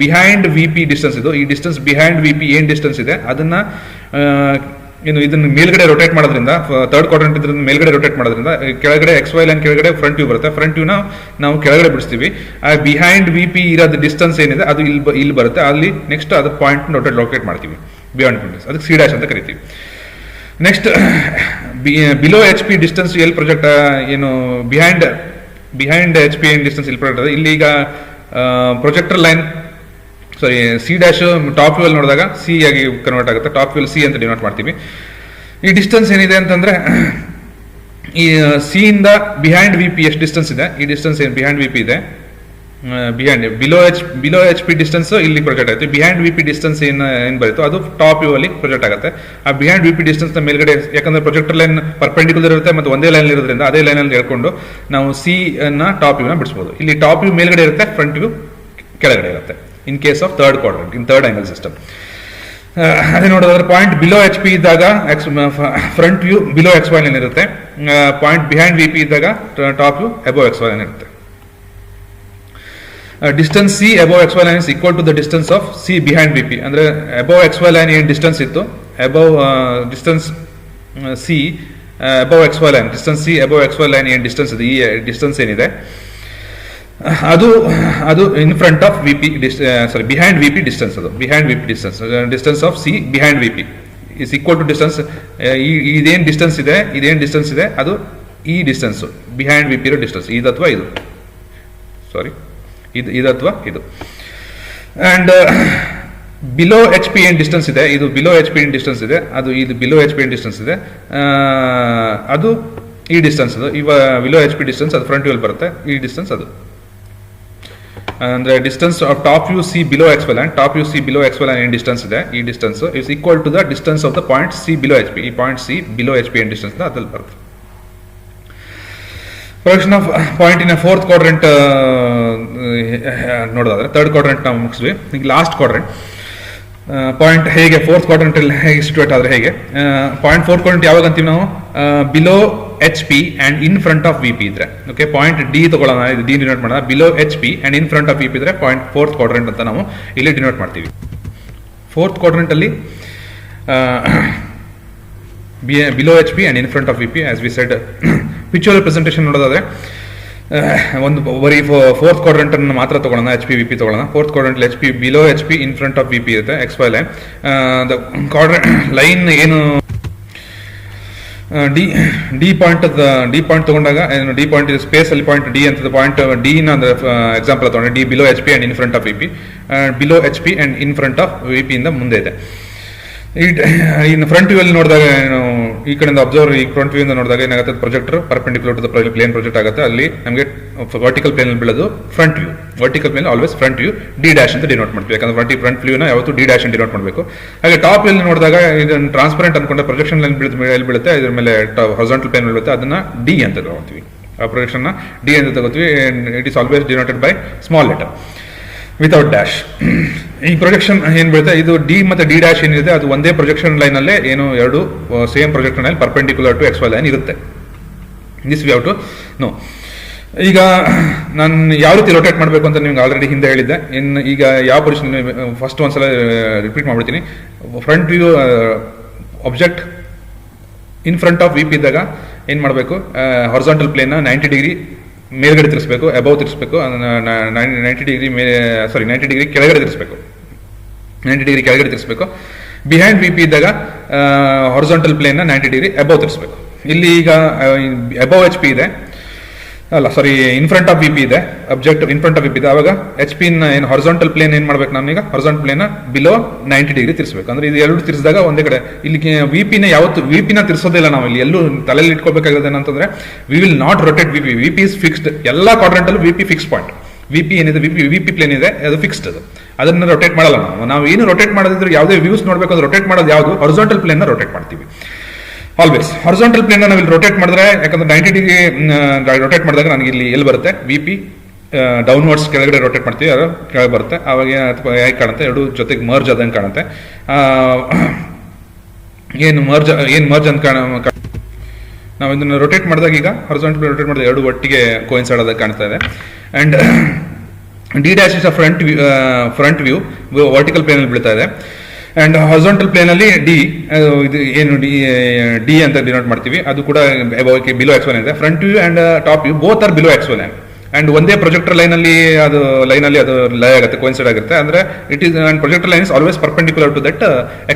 ಬಿಹೈಂಡ್ ವಿ ಪಿ ಡಿಸ್ಟೆನ್ಸ್ ಇದು. ಈ ಡಿಸ್ಟೆನ್ಸ್ ಬಿಹೈಂಡ್ ವಿ ಪಿ ಏನು ಡಿಸ್ಟೆನ್ಸ್ ಇದೆ ಅದನ್ನ ಇದನ್ನ ಮೇಲ್ಗಡೆ ರೊಟೇಟ್ ಮಾಡೋದ್ರಿಂದ, ಥರ್ಡ್ ಕ್ವಾಡ್ರೆಂಟ್ ಇದ್ರಿಂದ ಮೇಲ್ಗಡೆ ರೊಟೇಟ್ ಮಾಡೋದ್ರಿಂದ ಕೆಳಗಡೆ ಎಕ್ಸ್ ವೈ ಲೈನ್ ಕೆಳಗಡೆ ಫ್ರಂಟ್ ವ್ಯೂ ಬರುತ್ತೆ. ಫ್ರಂಟ್ ವ್ಯೂನ ನಾವು ಕೆಳಗಡೆ ಬಿಡಿಸ್ತೀವಿ. ಆ ಬಿಹೈಂಡ್ ವಿ ಪಿ ಇರೋದು ಡಿಸ್ಟೆನ್ಸ್ ಏನಿದೆ ಅದು ಇಲ್ಲಿ ಬರುತ್ತೆ. ಅಲ್ಲಿ ನೆಕ್ಸ್ಟ್ ಅದು ಪಾಯಿಂಟ್ ಲೊಕೇಟ್ ಮಾಡ್ತೀವಿ ಬಿಯಾಂಡ್ ಡಿಸ್ಟೆನ್ಸ್, ಅದಕ್ಕೆ ಸಿ ಡ್ಯಾಶ್ ಅಂತ ಕರಿತೀವಿ. Next below H P distance ಎಲ್ಲಿ ಪ್ರೊಜೆಕ್ಟ್ ಏನು ಬಿಹೈಂಡ್ ಎಚ್ ಪಿ ಡಿಸ್ಟೆನ್ಸ್ ಇಲ್ಲಿ ಪ್ರೊಜೆಕ್ಟ್ ಇಲ್ಲಿ ಈಗ projector line C dash top view ಅಲ್ಲಿ ನೋಡಿದಾಗ ಸಿ ಆಗಿ ಕನ್ವರ್ಟ್ ಆಗುತ್ತೆ. ಟಾಪ್ ವ್ಯೂ ಸಿ ಅಂತ ಡಿನೋಟ್ ಮಾಡ್ತೀವಿ. ಈ ಡಿಸ್ಟೆನ್ಸ್ ಏನಿದೆ ಅಂತಂದ್ರೆ ಈ ಸಿ ಇಂದ ಬಿಹೈಂಡ್ ವಿ ಪಿ ಎಷ್ಟು ಡಿಸ್ಟೆನ್ಸ್ ಇದೆ, ಈ ಡಿಸ್ಟೆನ್ಸ್ ಏನು ಬಿಹೈಂಡ್ ವಿ ಪಿ ಇದೆ, ಬಿಲೋ ಎಚ್ ಪಿ ಡಿಸ್ಟೆನ್ಸ್ ಇಲ್ಲಿ ಪ್ರೊಜೆಕ್ಟ್ ಆಗುತ್ತೆ. ಬಿಹೈಂಡ್ ವಿ ಪಿ ಡಿಸ್ಟೆನ್ಸ್ ಏನು ಬರುತ್ತೋ ಅದು ಟಾಪ್ ವ್ಯೂ ಅಲ್ಲಿ ಪ್ರೊಜೆಕ್ಟ್ ಆಗುತ್ತೆ. ಆ ಬಿಹೈಂಡ್ ವಿ ಪಿ ಡಿಸ್ಟೆನ್ಸ್ ನ ಮೇಲ್ಗಡೆ, ಯಾಕಂದ್ರೆ ಪ್ರೊಜೆಕ್ಟರ್ ಲೈನ್ ಪರ್ಪೆಂಡಿಕ್ಯುಲರ್ ಇರುತ್ತೆ ಮತ್ತು ಒಂದೇ ಲೈನ್ ಇರೋದ್ರಿಂದ ಅದೇ ಲೈನ್ ಅಲ್ಲಿ ಹೇಳ್ಕೊಂಡು ನಾವು ಸಿ ಅನ್ನ ಟಾಪ್ ವ್ಯೂನ ಬಿಡಿಸಬಹುದು. ಇಲ್ಲಿ ಟಾಪ್ ವ್ಯೂ ಮೇಲ್ಗಡೆ ಇರುತ್ತೆ, ಫ್ರಂಟ್ ವ್ಯೂ ಕೆಳಗಡೆ ಇರುತ್ತೆ. In case of third quadrant, in third angle system. ಅದೇ ನೋಡೋದಾದ್ರೆ ಪಾಯಿಂಟ್ ಬಿಲೋ ಎಚ್ ಪಿ ಇದ್ದಾಗ front view below X Y line ಇರುತ್ತೆ. ಪಾಯಿಂಟ್ ಬಿಹೈಂಡ್ ವಿ ಪಿ ಇದ್ದಾಗ top view above X Y line ಇರುತ್ತೆ. Distance C above X Y line is equal to the distance of C behind V P. ಅಂದ್ರೆ above X Y line ಏನು distance ಇತ್ತು, above distance C above X Y line, distance C above X Y line ಏನು distance ಇದೆ, ಈ distance ಏನಿದೆ ಅದು in front of V P behind V P distance. ಅದು behind V P distance of C behind V P is equal to distance. ಇದೇನು distance ಇದೆ ಅದು ಈ ಡಿಸ್ಟೆನ್ಸ್ ಬಿಹೈಂಡ್ ವಿ ಪಿ ಇರೋ ಡಿಸ್ಟೆನ್ಸ್ ಇದು ಅಥವಾ ಇದು ಅಥವಾ ಇದು. ಅಂಡ್ ಬಿಲೋ ಎಚ್ ಪಿ ಏನ್ ಡಿಸ್ಟೆನ್ಸ್ ಇದೆ, ಇದು ಬಿಲೋ ಎಚ್ ಪಿ ಡಿಸ್ಟೆನ್ಸ್ ಇದೆ, ಇದು ಬಿಲೋ ಎಚ್ ಪಿ ಡಿಸ್ಟೆನ್ಸ್ ಇದೆ, ಅದು ಈ ಡಿಸ್ಟೆನ್ಸ್. ಅದು ಬಿಲೋ ಎಚ್ ಪಿ ಡಿಸ್ಟೆನ್ಸ್ ಅದು ಫ್ರಂಟ್ ವ್ಯೂ ಬರುತ್ತೆ. ಈ ಡಿಸ್ಟೆನ್ಸ್ ಅದು ಅಂದ್ರೆ distance of top view C below X Y line, top view C below X Y line ಏನು ಡಿಸ್ಟೆನ್ಸ್ ಇದೆ, ಈ distance is equal to the distance of the point C below H P. ಈ point C below H P ಏನು distance ಅದ್ರಲ್ಲಿ ಬರುತ್ತೆ. Projection of point in fourth quadrant ನೋಡೋದಾದ್ರೆ third quadrant ನಾವು ಮುಗಿಸ್ವಿ. ಈಗ ಲಾಸ್ಟ್ ಕ್ವಾಡ್ರೆಂಟ್ ಪಾಯಿಂಟ್ ಹೇಗೆ ಫೋರ್ತ್ ಕ್ವಾಡ್ರೆಂಟ್ ಅಲ್ಲಿ ಹೇಗೆ ಸಿಚುವೇಟ್ ಆದ್ರೆ ಹೇಗೆ ಪಾಯಿಂಟ್ ಫೋರ್ತ್ ಕ್ವಾಡ್ರೆಂಟ್ ಯಾವಾಗ ಅಂತೀವಿ ನಾವು, below H P and in front of V P ಇದ್ರೆ. ಓಕೆ, ಪಾಯಿಂಟ್ ಡಿ ತಗೊಳ್ಳೋಣ, ಇದು ಡಿ ಡಿನೋಟ್ ಮಾಡೋಣ. Below H P and in front of V P ಇದ್ರೆ ಪಾಯಿಂಟ್ ಫೋರ್ತ್ ಕ್ವಾಡ್ರೆಂಟ್ ಅಂತ ನಾವು ಇಲ್ಲಿ ಡಿನೋಟ್ ಮಾಡ್ತೀವಿ. ಫೋರ್ತ್ ಕ್ವಾಡ್ರೆಂಟ್ ಅಲ್ಲಿ below H P and in front of V P as we said. Picture presentation ನೋಡೋದಾದ್ರೆ ಒಂದು ಬರೀ ಫೋರ್ತ್ ಕ್ವಾಡ್ರೆಂಟ್ ಅನ್ನು ಮಾತ್ರ ತಗೊಳ್ಳೋಣ, ಎಚ್ ಪಿ ವಿ ಪಿ ತಗೊಳ್ಳೋಣ. Fourth quadrant H P below H P in front of V P ಇರುತ್ತೆ, X Y line. Quadrant line ಏನು D point ತಗೊಂಡಾಗ ಡಿ ಪಾಯಿಂಟ್ ಸ್ಪೇಸ್ ಅಲ್ಲಿ ಪಾಯಿಂಟ್ ಡಿ ಅಂತ ಪಾಯಿಂಟ್ ಡಿ ನ ಎಕ್ಸಾಂಪಲ್ ತಗೊಂಡ್ರೆ D below H P and in front of V P, below H P and in front of V P ಇಂದ ಮುಂದೆ ಇದೆ. ಇನ್ನು ಫ್ರಂಟ್ ವ್ಯೂ ಅಲ್ಲಿ ನೋಡಿದಾಗ ಈ ಕಡೆಯಿಂದ ಅಬ್ಸರ್ವ್ ಈ ಫ್ರಂಟ್ ವ್ಯೂ ಇಂದ ನೋಡಿದಾಗ ಏನಾಗುತ್ತೆ, projector perpendicular to the plane project ಆಗುತ್ತೆ. ಅಲ್ಲಿ ನಮಗೆ ವರ್ಟಿಕಲ್ ಪ್ಲೇನ್ ಅಲ್ಲಿ ಬೀಳೋದು front view. Vertical plane always front view D dash ಅಂತ ಡಿನೋಟ್ ಮಾಡ್ತೀವಿ, ಯಾಕಂದ್ರೆ ಫ್ರಂಟ್ ವ್ಯೂನ ಯಾವತ್ತು ಡಿ ಡ್ಯಾಶ್ ಅಂತ ಡಿನೋಟ್ ಮಾಡಬೇಕು. ಹಾಗೆ ಟಾಪ್ ವ್ಯೂ ನೋಡಿದಾಗ ಇದನ್ನು ಟ್ರಾನ್ಸ್ಪರೆಂಟ್ ಅನ್ಕೊಂಡ ಪ್ರೊಜೆಕ್ಷನ್ ಲೈನ್ ಎಲ್ಲಿ ಬೀಳುತ್ತೆ, ಇದ್ರ ಮೇಲೆ ಹಾರಿಜಾಂಟಲ್ ಪ್ಲೇನ್ ಬೀಳುತ್ತೆ, ಅದನ್ನ ಡಿ ಅಂತ ತಗೊಳ್ತೀವಿ. ಪ್ರೊಜೆಕ್ಷನ್ನ ಡಿ ಅಂತ ತಗೋತೀವಿ. It is always denoted by small letter without dash. ಈ ಪ್ರೊಜೆಕ್ಷನ್ ಏನು ಬೀಳುತ್ತೆ, ಇದು ಡಿ ಮತ್ತು ಡಿ ಡ್ಯಾಶ್ ಏನಿದೆ ಅದು ಒಂದೇ ಪ್ರೊಜೆಕ್ಷನ್ ಲೈನಲ್ಲೇ ಏನು ಎರಡು same projection line perpendicular to XY line ಇರುತ್ತೆ. This we have to know. ಈಗ ನಾನು ಯಾವ ರೀತಿ ರೊಟೇಟ್ ಮಾಡಬೇಕು ಅಂತ ನಿಮ್ಗೆ ಆಲ್ರೆಡಿ ಹಿಂದೆ ಹೇಳಿದ್ದೆ. ಇನ್ನು ಈಗ ಯಾವ ಪೊಸಿಷನ್ ಫಸ್ಟ್ ಒಂದ್ಸಲ ರಿಪೀಟ್ ಮಾಡ್ಬಿಡ್ತೀನಿ. Front view object in front of VP ಇದ್ದಾಗ ಏನು ಮಾಡಬೇಕು, ಹಾರಿಜಾಂಟಲ್ ಪ್ಲೇನ್ನ 90 ಡಿಗ್ರಿ ಮೇಲ್ಗಡೆ ತಿರ್ಸ್ಬೇಕು, ಅಬೌವ್ ತಿರ್ಸ್ಬೇಕು, 90 ಡಿಗ್ರಿ ಕೆಳಗಡೆ ತಿರ್ಸ್ಬೇಕು, 90 ಡಿಗ್ರಿ ಕೆಳಗಡೆ ತಿರ್ಸ್ಬೇಕು. ಬಿಹೈಂಡ್ VP ಇದ್ದಾಗ ಹಾರಿಜಾಂಟಲ್ ಪ್ಲೇನ್ನ 90 ಡಿಗ್ರಿ ಅಬೌವ್ ತಿರ್ಸ್ಬೇಕು. ಇಲ್ಲಿ ಈಗ ಅಬೌವ್ HP ಇದೆ, ಅಲ್ಲ ಸಾರಿ ಇನ್ ಫ್ರಂಟ್ ಆಫ್ VP ಇದೆ, object in front of VP ಇದೆ. ಆವಾಗ HP ಏನು ಹಾರಿಜಾಂಟಲ್ ಪ್ಲೇನ್ ಏನು ಮಾಡ್ಬೇಕು, ನಾನೀಗ ಹಾರಿಜಾಂಟಲ್ ಪ್ಲೇನ್ ಬಿಲೋ 90 ಡಿಗ್ರಿ ತಿರ್ಸ್ಬೇಕು. ಅಂದ್ರೆ ಇದು ಎರಡು ತಿರ್ಸಿದಾಗ ಒಂದೇ ಕಡೆ. ಇಲ್ಲಿ VP ಯಾವತ್ತು VP ತಿರ್ಸೋದಿಲ್ಲ ನಾವು. ಇಲ್ಲಿ ಎಲ್ಲೂ ತಲೆಯಲ್ಲಿ ಇಟ್ಕೋಬೇಕಾಗಿದೆ ಏನಂತಂದ್ರೆ, we will not rotate VP is fixed. ಎಲ್ಲ ಕ್ವಾಡ್ರೆಂಟಲ್ಲೂ VP ಫಿಕ್ಸ್ ಪಾಯಿಂಟ್. VP ಏನಿದೆ VP ಪ್ಲೇನ್ ಇದೆ ಅದು ಫಿಕ್ಸ್ಡ್, ಅದನ್ನ ರೊಟೇಟ್ ಮಾಡಲ್ಲ ನಾವು ಏನು ರೊಟೇಟ್ ಮಾಡೋದಿದ್ರೆ ಯಾವುದೇ ವ್ಯೂಸ್ ನೋಡ್ಬೇಕು ಅಂದ್ರೆ ರೊಟೇಟ್ ಮಾಡೋದು ಯಾವುದು, ಹಾರಿಜಾಂಟಲ್ ಪ್ಲೇನ್ ರೊಟೇಟ್ ಮಾಡ್ತೀವಿ ಆಲ್ವೇಸ್. ಹಾರಿಜಾಂಟಲ್ ಪ್ಲೇನ್ ನಾವು ಇಲ್ಲಿ ರೊಟೇಟ್ ಮಾಡಿದ್ರೆ, ಯಾಕಂದ್ರೆ 90 ಡಿಗ್ರಿ ರೊಟೇಟ್ ಮಾಡಿದಾಗ ನನಗೆ ಇಲ್ಲಿ ಎಲ್ಲಿ ಬರುತ್ತೆ, VP ಡೌನ್ವರ್ಡ್ಸ್ ಕೆಳಗಡೆ ರೊಟೇಟ್ ಮಾಡ್ತೀವಿ, ಅದು ಕೆಳಗೆ ಬರುತ್ತೆ. ಅವಾಗ ಹೇಗೆ ಕಾಣುತ್ತೆ, ಎರಡು ಜೊತೆಗೆ ಮರ್ಜ್ ಆದಂಗೆ ಕಾಣುತ್ತೆ. ಏನು ಮರ್ಜ್ ಅಂತ ನಾವು ಇದನ್ನು ರೊಟೇಟ್ ಮಾಡಿದಾಗ, ಈಗ ಹಾರಿಜಾಂಟಲ್ ರೊಟೇಟ್ ಮಾಡಿದಾಗ ಎರಡು ಒಟ್ಟಿಗೆ ಕೋಯಿನ್ಸೈಡ್ ಆದಾಗ ಕಾಣ್ತಾ ಇದೆ. And D dash is front view vertical ಪ್ಲೇನಲ್ಲಿ ಬೀಳ್ತಾ ಇದೆ. ಅಂಡ್ ಹಾರಿಜಾಂಟಲ್ ಪ್ಲೇನ್ ಅಲ್ಲಿ ಡಿ ಇದು ಏನು ಡಿ ಅಂತ ಡಿನೋಟ್ ಮಾಡ್ತೀವಿ, ಅದು ಕೂಡ ಬಿಲೋ XY ಲೈನ್ ಇದೆ. Front view and top view both are below XY line. And ಒಂದೇ ಪ್ರೊಜೆಕ್ಟರ್ ಲೈನಲ್ಲಿ ಅದು ಲೈ ಆಗುತ್ತೆ, ಕೋಯಿನ್ಸೈಡ್ ಆಗುತ್ತೆ. ಅಂದ್ರೆ it is and projector line is always perpendicular to that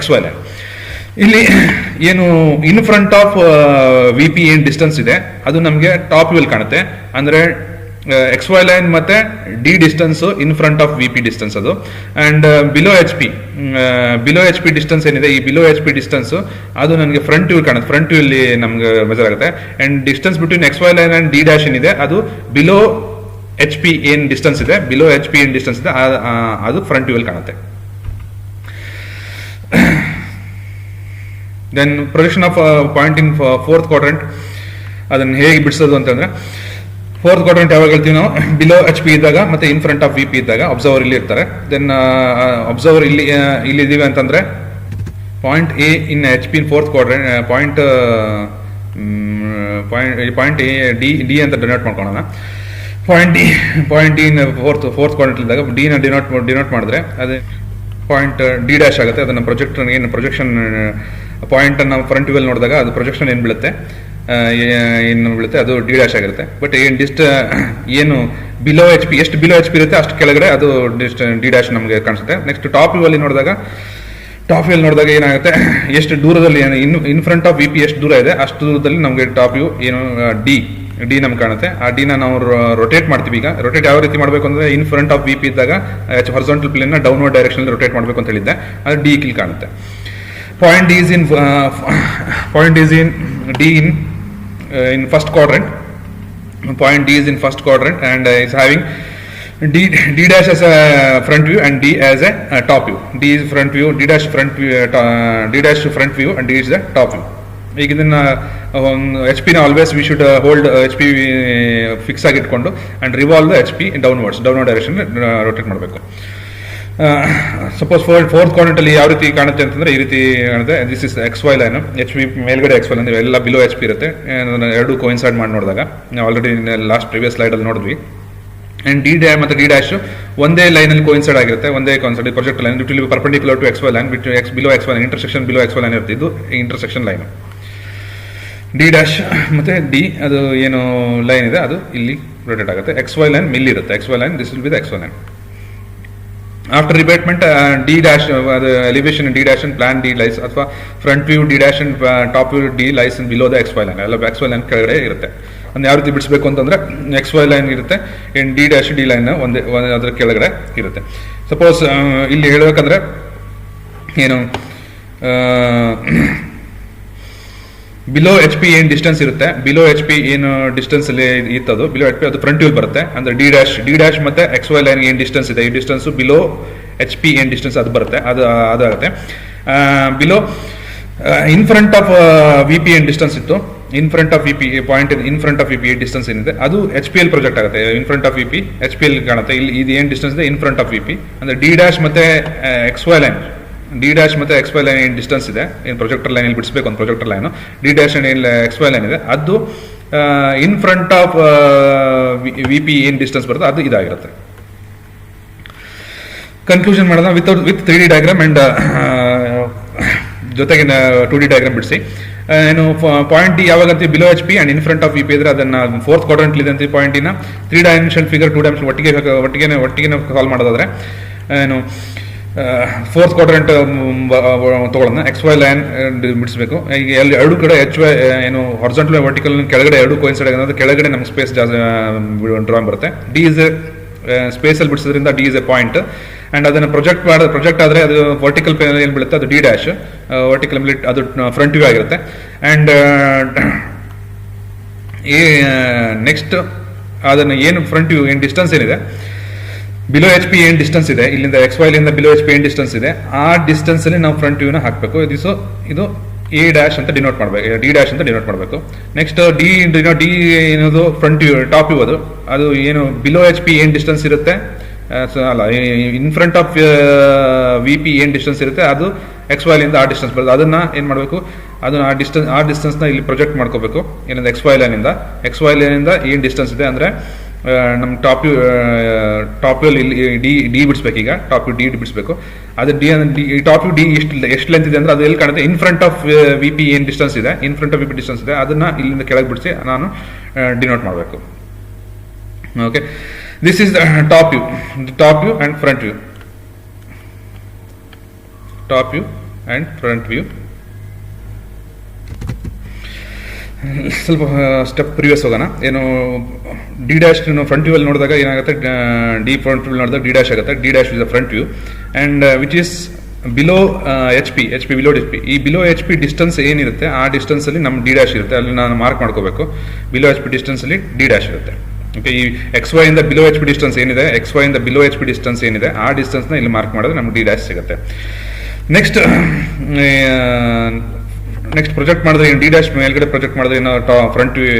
XY line. ಇಲ್ಲಿ ಏನು ಇನ್ ಫ್ರಂಟ್ ಆಫ್ VP ಏನ್ ಡಿಸ್ಟೆನ್ಸ್ ಇದೆ ಅದು ನಮಗೆ ಟಾಪ್ ವ್ಯೂ ಕಾಣುತ್ತೆ. ಅಂದ್ರೆ XY ಲೈನ್ ಮತ್ತೆ D distance in front of VP distance ಅದು. ಅಂಡ್ ಬಿಲೋ HP ಡಿಸ್ಟೆನ್ಸ್ ಏನಿದೆ, ಈ ಬಿಲೋ HP ಡಿಸ್ಟೆನ್ಸ್ ಅದು ನನಗೆ ಫ್ರಂಟ್ ವ್ಯೂ ಕಾಣುತ್ತೆ. ಫ್ರಂಟ್ ವ್ಯೂ ಇಲ್ಲಿ ನಮ್ಗೆ ಮೆಜರ್ ಆಗುತ್ತೆ. And distance between XY line and D dash ಏನಿದೆ ಅದು ಬಿಲೋ HP ಏನ್ ಡಿಸ್ಟೆನ್ಸ್ ಇದೆ, ಅದು ಫ್ರಂಟ್ ವ್ಯೂ ಕಾಣುತ್ತೆ. Then projection of point in fourth quadrant ಅದನ್ನು ಹೇಗೆ ಬಿಡಿಸೋದು ಅಂತಂದ್ರೆ, ಫೋರ್ತ್ ಕ್ವಾಡ್ರೆಂಟ್ ಯಾವಾಗ ಹೇಳ್ತೀವಿ ನಾವು, ಬಿಲೋ HP ಇದ್ದಾಗ ಮತ್ತೆ ಇನ್ ಫ್ರಂಟ್ ಆಫ್ VP ಇದ್ದಾಗ ಅಬ್ಸರ್ವರ್ ಇಲ್ಲಿ ಇರ್ತಾರೆ. ದೆನ್ ಅಬ್ಸರ್ವರ್ ಇಲ್ಲಿ ಇದೀವಿ ಅಂತಂದ್ರೆ point A in HP in fourth quadrant, point A D ಅಂತ ಡಿನೋಟ್ ಮಾಡ್ಕೊಳ್ಳೋಣ. Point D in fourth quadrant ಇದ್ದಾಗ ಡಿ ನ ಡಿನೋಟ್ ಮಾಡಿದ್ರೆ ಅದೇ ಪಾಯಿಂಟ್ ಡಿ ಡ್ಯಾಶ್ ಆಗುತ್ತೆ. ಅದನ್ನ ಪ್ರೊಜೆಕ್ಷನ್ ಪಾಯಿಂಟ್ ಅನ್ನು ಫ್ರಂಟ್ ವ್ಯೂ ನೋಡಿದಾಗ ಅದು ಪ್ರೊಜೆಕ್ಷನ್ ಏನು ಬೀಳುತ್ತೆ ಅದು ಡಿ ಡ್ಯಾಶ್ ಆಗಿರುತ್ತೆ. ಬಟ್ ಏನು ಬಿಲೋ HP ಎಷ್ಟು ಬಿಲೋ HP ಇರುತ್ತೆ ಅಷ್ಟು ಕೆಳಗಡೆ ಅದು ಡಿ ಡ್ಯಾಶ್ ನಮಗೆ ಕಾಣಿಸುತ್ತೆ. ನೆಕ್ಸ್ಟ್ ಟಾಪ್ ವ್ಯೂ ಅಲ್ಲಿ ನೋಡಿದಾಗ ಏನಾಗುತ್ತೆ, ಎಷ್ಟು ದೂರದಲ್ಲಿ ಇನ್ ಫ್ರಂಟ್ ಆಫ್ VP ಎಷ್ಟು ದೂರ ಇದೆ ಅಷ್ಟು ದೂರದಲ್ಲಿ ನಮಗೆ ಟಾಪ್ ವ್ಯೂ ಏನು ಡಿ ನಮ್ಗೆ ಕಾಣುತ್ತೆ. ಆ ಡಿನ ನಾವು ರೊಟೇಟ್ ಮಾಡ್ತೀವಿ. ಈಗ ರೊಟೇಟ್ ಯಾವ ರೀತಿ ಮಾಡಬೇಕು ಅಂದ್ರೆ, ಇನ್ ಫ್ರಂಟ್ ಆಫ್ VP ಇದ್ದಾಗ ಹಾರಿಜಾಂಟಲ್ ಪ್ಲೇನ್ ನ ಡೌನ್ವರ್ಡ್ ಡೈರೆಕ್ಷನ್ ರೊಟೇಟ್ ಮಾಡಬೇಕು ಅಂತ ಹೇಳಿದ್ದೆ, ಅದು ಡಿ ಇಲ್ಲಿ ಕಾಣುತ್ತೆ. Point is in first quadrant. Point D is in first quadrant and is having D dash as a front view and D as a top view. D is front view, D dash front view, D dash front view and D is the top view. ಈಗ ಇದನ್ನ HP ನ always we should hold HP fix ಆಗಿ ಇಟ್ಕೊಂಡು and revolve the HP downward direction rotate ಮಾಡಬೇಕು. Suppose fourth quadrant ಅಲ್ಲಿ ಯಾವ ರೀತಿ ಕಾಣುತ್ತೆ ಅಂತಂದ್ರೆ ಈ ರೀತಿ ಕಾಣುತ್ತೆ. This is XY line, HP ಮೇಲ್ಗಡೆ XY ಲೈನ್ ಎಲ್ಲ ಬಿಲೋ HP ಇರುತ್ತೆ. ಎರಡು ಕೋಯಿನ್ಸೈಡ್ ಮಾಡಿ ನೋಡಿದಾಗ ನಾವು ಆಲ್ರೆಡಿ ಲಾಸ್ಟ್ ಪ್ರಿವಿಯಸ್ ಸ್ಲೈಡ್ ಅಲ್ಲಿ ನೋಡಿದ್ವಿ. ಅಂಡ್ ಡಿ ಡ್ಯಾಶ್ ಒಂದೇ ಲೈನ್ ಅಲ್ಲಿ ಕೋಯಿನ್ಸೈಡ್ ಆಗಿರುತ್ತೆ, ಒಂದೇ coincide project line it will be perpendicular to XY line but below XY line intersection below XY line ಇರುತ್ತೆ. ಇದು ಇಂಟರ್ಸೆಕ್ಷನ್ ಲೈನ್. ಡಿ ಡ್ಯಾಶ್ ಮತ್ತೆ D ಅದು ಏನು ಲೈನ್ ಇದೆ ಅದು ಇಲ್ಲಿ ರೊಟೇಟ್ ಆಗುತ್ತೆ. XY ಲೈನ್ ಮಿಲ್ ಇರುತ್ತೆ. XY line this will be the XY line. After rebatement, D dash elevation in D dash and plan D lies ಅಥವಾ front view D dash and top view D lies in below the XY line. ಎಲ್ಲ XY line ಕೆಳಗಡೆ ಇರುತ್ತೆ. ಅದನ್ನ ಯಾವ ರೀತಿ ಬಿಡಿಸಬೇಕು ಅಂತಂದ್ರೆ XY line ಇರುತ್ತೆ, D dash D ಲೈನ್ ಒಂದೇ ಅದರ ಕೆಳಗಡೆ ಇರುತ್ತೆ. ಸಪೋಸ್ ಇಲ್ಲಿ ಹೇಳಬೇಕಂದ್ರೆ ಏನು ಬಿಲೋ HP ಏನು ಡಿಸ್ಟೆನ್ಸ್ ಇರುತ್ತೆ, ಬಿಲೋ HP ಏನು ಡಿಸ್ಟೆನ್ಸ್ ಅಲ್ಲಿ ಇತ್ತದು ಬಿಲೋ HP ಅದು ಫ್ರಂಟ್ ವ್ಯೂ ಬರುತ್ತೆ. ಅಂದ್ರೆ ಡಿ ಡ್ಯಾಶ್ ಮತ್ತೆ XY ಲೈನ್ ಏನು ಡಿಸ್ಟೆನ್ಸ್ ಇದೆ ಈ ಡಿಸ್ಟೆನ್ಸ್ ಬಿಲೋ HP ಏನು ಡಿಸ್ಟೆನ್ಸ್ ಅದು ಬರುತ್ತೆ, ಅದಾಗುತ್ತೆ. Below in front of VP ಏನು ಡಿಸ್ಟೆನ್ಸ್ ಇತ್ತು in front of V P point in front of V P distance ಏನಿದೆ ಅದು ಎಚ್ ಪಿ ಎಲ್ ಪ್ರೊಜೆಕ್ಟ್ ಆಗುತ್ತೆ. In front of V P H P L ಕಾಣುತ್ತೆ. ಇಲ್ಲಿ ಇದು ಏನು ಡಿಸ್ಟೆನ್ಸ್ ಇದೆ in front of V P ಅಂದರೆ ಡಿ ಡ್ಯಾಶ್ ಮತ್ತು X Y line, D dash ಮತ್ತು ಎಕ್ಸ್ ವೈ ಲೈನ್ ಏನು ಡಿಸ್ಟೆನ್ಸ್ ಇದೆ, ಏನು ಪ್ರೊಜೆಕ್ಟರ್ ಲೈನಲ್ಲಿ ಬಿಡಿಸ್ಬೇಕು ಒಂದು ಪ್ರೊಜೆಕ್ಟರ್ ಲೈನು, ಡಿ ಡ್ಯಾಶ್ ಏನು ಎಕ್ಸ್ ವೈ ಲೈನ್ ಇದೆ ಅದು in front of V P ಏನು ಡಿಸ್ಟೆನ್ಸ್ ಬರುತ್ತೆ ಅದು ಇದಾಗಿರುತ್ತೆ. ಕನ್ಕ್ಲೂಷನ್ ಮಾಡೋಣ ವಿತ್ 3D ಡಯಾಗ್ರಾಮ್ ಆ್ಯಂಡ್ ಜೊತೆಗೆ 2D ಡಯಾಗ್ರಾಮ್ ಬಿಡಿಸಿ. ಏನು ಪಾಯಿಂಟ್ ಡಿ ಯಾವಾಗಂತ below H P and in front of V P ಇದ್ರೆ ಅದನ್ನು ಫೋರ್ತ್ ಕ್ವಾಡ್ರೆಂಟ್ಲಿ ಇದೆ ಅಂತ ಪಾಯಿಂಟ್ ಡಿನ 3 ಡೈಮೆನ್ಷನ್ ಫಿಗರ್ 2 ಡೈಮೆನ್ಷನ್ ಒಟ್ಟಿಗೆ ಸಾಲ್ವ್ ಮಾಡೋದಾದ್ರೆ ಏನು ಫೋರ್ತ್ ಕ್ವಾಡ್ರೆಂಟ್ ತೊಗೊಳ್ಳೋಣ. ಎಕ್ಸ್ ವೈ ಲೈನ್ ಬಿಡಿಸ್ಬೇಕು. ಈಗ ಎರಡು ಕಡೆ ಎಚ್ ವೈ ಏನು ಹಾರಿಜಾಂಟಲ್ ವರ್ಟಿಕಲ್ ಕೆಳಗಡೆ ಎರಡು ಕೋಯಿನ್ಸೈಡ್ ಆಗೋದು ಕೆಳಗಡೆ ನಮ್ಗೆ ಸ್ಪೇಸ್ ಜಾಸ್ತಿ ಡ್ರಾಯಿಂಗ್ ಬರುತ್ತೆ. ಡಿ ಇಸ್ ಎ ಸ್ಪೇಸಲ್ಲಿ ಬಿಡಿಸೋದ್ರಿಂದ D is a point and ಅದನ್ನು ಪ್ರೊಜೆಕ್ಟ್ ಆದರೆ ಅದು ವರ್ಟಿಕಲ್ ಪ್ಲೇನ್ ಏನು ಬೀಳುತ್ತೆ ಅದು ಡಿ ಡ್ಯಾಶ್, ವರ್ಟಿಕಲ್ ಅದು ಫ್ರಂಟ್ ವ್ಯೂ ಆಗಿರುತ್ತೆ. ಆ್ಯಂಡ್ ನೆಕ್ಸ್ಟ್ ಅದನ್ನು ಏನು ಫ್ರಂಟ್ ವ್ಯೂ ಏನು ಡಿಸ್ಟೆನ್ಸ್ ಏನಿದೆ ಬಿಲೋ ಎಚ್ ಪಿ ಏನು ಡಿಸ್ಟೆನ್ಸ್ ಇದೆ ಇಲ್ಲಿಂದ ಎಕ್ಸ್ ವೈಲಿಂದ ಬಿಲೋ ಎಚ್ ಪಿ ಏನು ಡಿಸ್ಟೆನ್ಸ್ ಇದೆ ಆ ಡಿಸ್ಟೆನ್ಸಲ್ಲಿ ನಾವು ಫ್ರಂಟ್ ವ್ಯೂನ ಹಾಕಬೇಕು. ಇದು ಎ ಡ್ಯಾಶ್ ಅಂತ ಡಿನೋಟ್ ಮಾಡಬೇಕು, ಡಿ ಡ್ಯಾಶ್ ಅಂತ ಡಿನೋಟ್ ಮಾಡಬೇಕು. ನೆಕ್ಸ್ಟ್ ಡಿ ಏನದು ಫ್ರಂಟ್ ವ್ಯೂ ಟಾಪ್ ವ್ಯೂ ಅದು ಏನು ಬಿಲೋ ಎಚ್ ಪಿ ಏನು ಡಿಸ್ಟೆನ್ಸ್ ಇರುತ್ತೆ ಅಲ್ಲ in front of V P ಏನು ಡಿಸ್ಟೆನ್ಸ್ ಇರುತ್ತೆ ಅದು ಎಕ್ಸ್ ವೈಲಿಂದ ಆ ಡಿಸ್ಟೆನ್ಸ್ ಬರುತ್ತೆ. ಅದನ್ನು ಏನು ಮಾಡಬೇಕು ಅದನ್ನು ಆ ಡಿಸ್ಟೆನ್ಸ್ನ ಇಲ್ಲಿ ಪ್ರೊಜೆಕ್ಟ್ ಮಾಡ್ಕೋಬೇಕು. ಏನಂದ್ರೆ ಎಕ್ಸ್ ವೈ ಲೈನಿಂದ ಏನು ಡಿಸ್ಟೆನ್ಸ್ ಇದೆ ಅಂದರೆ ನಮ್ಮ ಟಾಪ್ ವ್ಯೂ ಇಲ್ಲಿ ಡಿ ಬಿಡಿಸ್ಬೇಕು. ಈಗ ಟಾಪ್ ವ್ಯೂ ಡಿ ಬಿಡಿಸ್ಬೇಕು. ಅದು ಟಾಪ್ ವ್ಯೂ ಡಿ ಎಷ್ಟು ಲೆಂತ್ ಇದೆ ಅಂದರೆ ಅದು ಎಲ್ಲಿ ಕಾಣುತ್ತೆ in front of V P ಏನು ಡಿಸ್ಟೆನ್ಸ್ ಇದೆ in front of V P distance ಇದೆ ಅದನ್ನು ಇಲ್ಲಿಂದ ಕೆಳಗೆ ಬಿಡಿಸಿ ನಾನು ಡಿನೋಟ್ ಮಾಡಬೇಕು. Okay, this is the top view and front view. Top view and front view. ಸ್ವಲ್ಪ ಸ್ಟೆಪ್ ಪ್ರಿವಿಯಸ್ ಹೋಗೋಣ. ಏನು ಡಿ ಡ್ಯಾಶ್ ಫ್ರಂಟ್ ವ್ಯೂ ಅಲ್ಲಿ ನೋಡಿದಾಗ ಏನಾಗುತ್ತೆ ಡಿ ಫ್ರಂಟ್ ವ್ಯೂ ನೋಡಿದಾಗ ಡಿ ಡ್ಯಾಶ್ ಆಗುತ್ತೆ. D dash is the front view and which is below H P below H P. ಈ below H P distance ಏನಿರುತ್ತೆ ಆ ಡಿಸ್ಟೆನ್ಸಲ್ಲಿ ನಮ್ಮ ಡಿ ಡ್ಯಾಶ್ ಇರುತ್ತೆ, ಅಲ್ಲಿ ನಾನು ಮಾರ್ಕ್ ಮಾಡ್ಕೋಬೇಕು. ಬಿಲೋ ಎಚ್ ಪಿ ಡಿಸ್ಟೆನ್ಸಲ್ಲಿ ಡಿ ಡ್ಯಾಶ್ ಇರುತ್ತೆ. ಓಕೆ, ಈ ಎಕ್ಸ್ ವೈ ಇಂದ ಬಿಲೋ ಎಚ್ ಪಿ ಡಿಸ್ಟೆನ್ಸ್ ಏನಿದೆ ಆ ಡಿಸ್ಟೆನ್ಸ್ನ ಇಲ್ಲಿ ಮಾರ್ಕ್ ಮಾಡಿದ್ರೆ ನಮ್ಗೆ ಡಿ ಡ್ಯಾಶ್ ಸಿಗುತ್ತೆ. ನೆಕ್ಸ್ಟ್ ಪ್ರೊಜೆಕ್ಟ್ ಮಾಡಿದ್ರೆ ಡಿ ಡ್ಯಾಶ್ ಮೇಲ್ಗಡೆ ಪ್ರೊಜೆಕ್ಟ್ ಮಾಡಿದ್ರೆ ಫ್ರಂಟ್ ವ್ಯೂ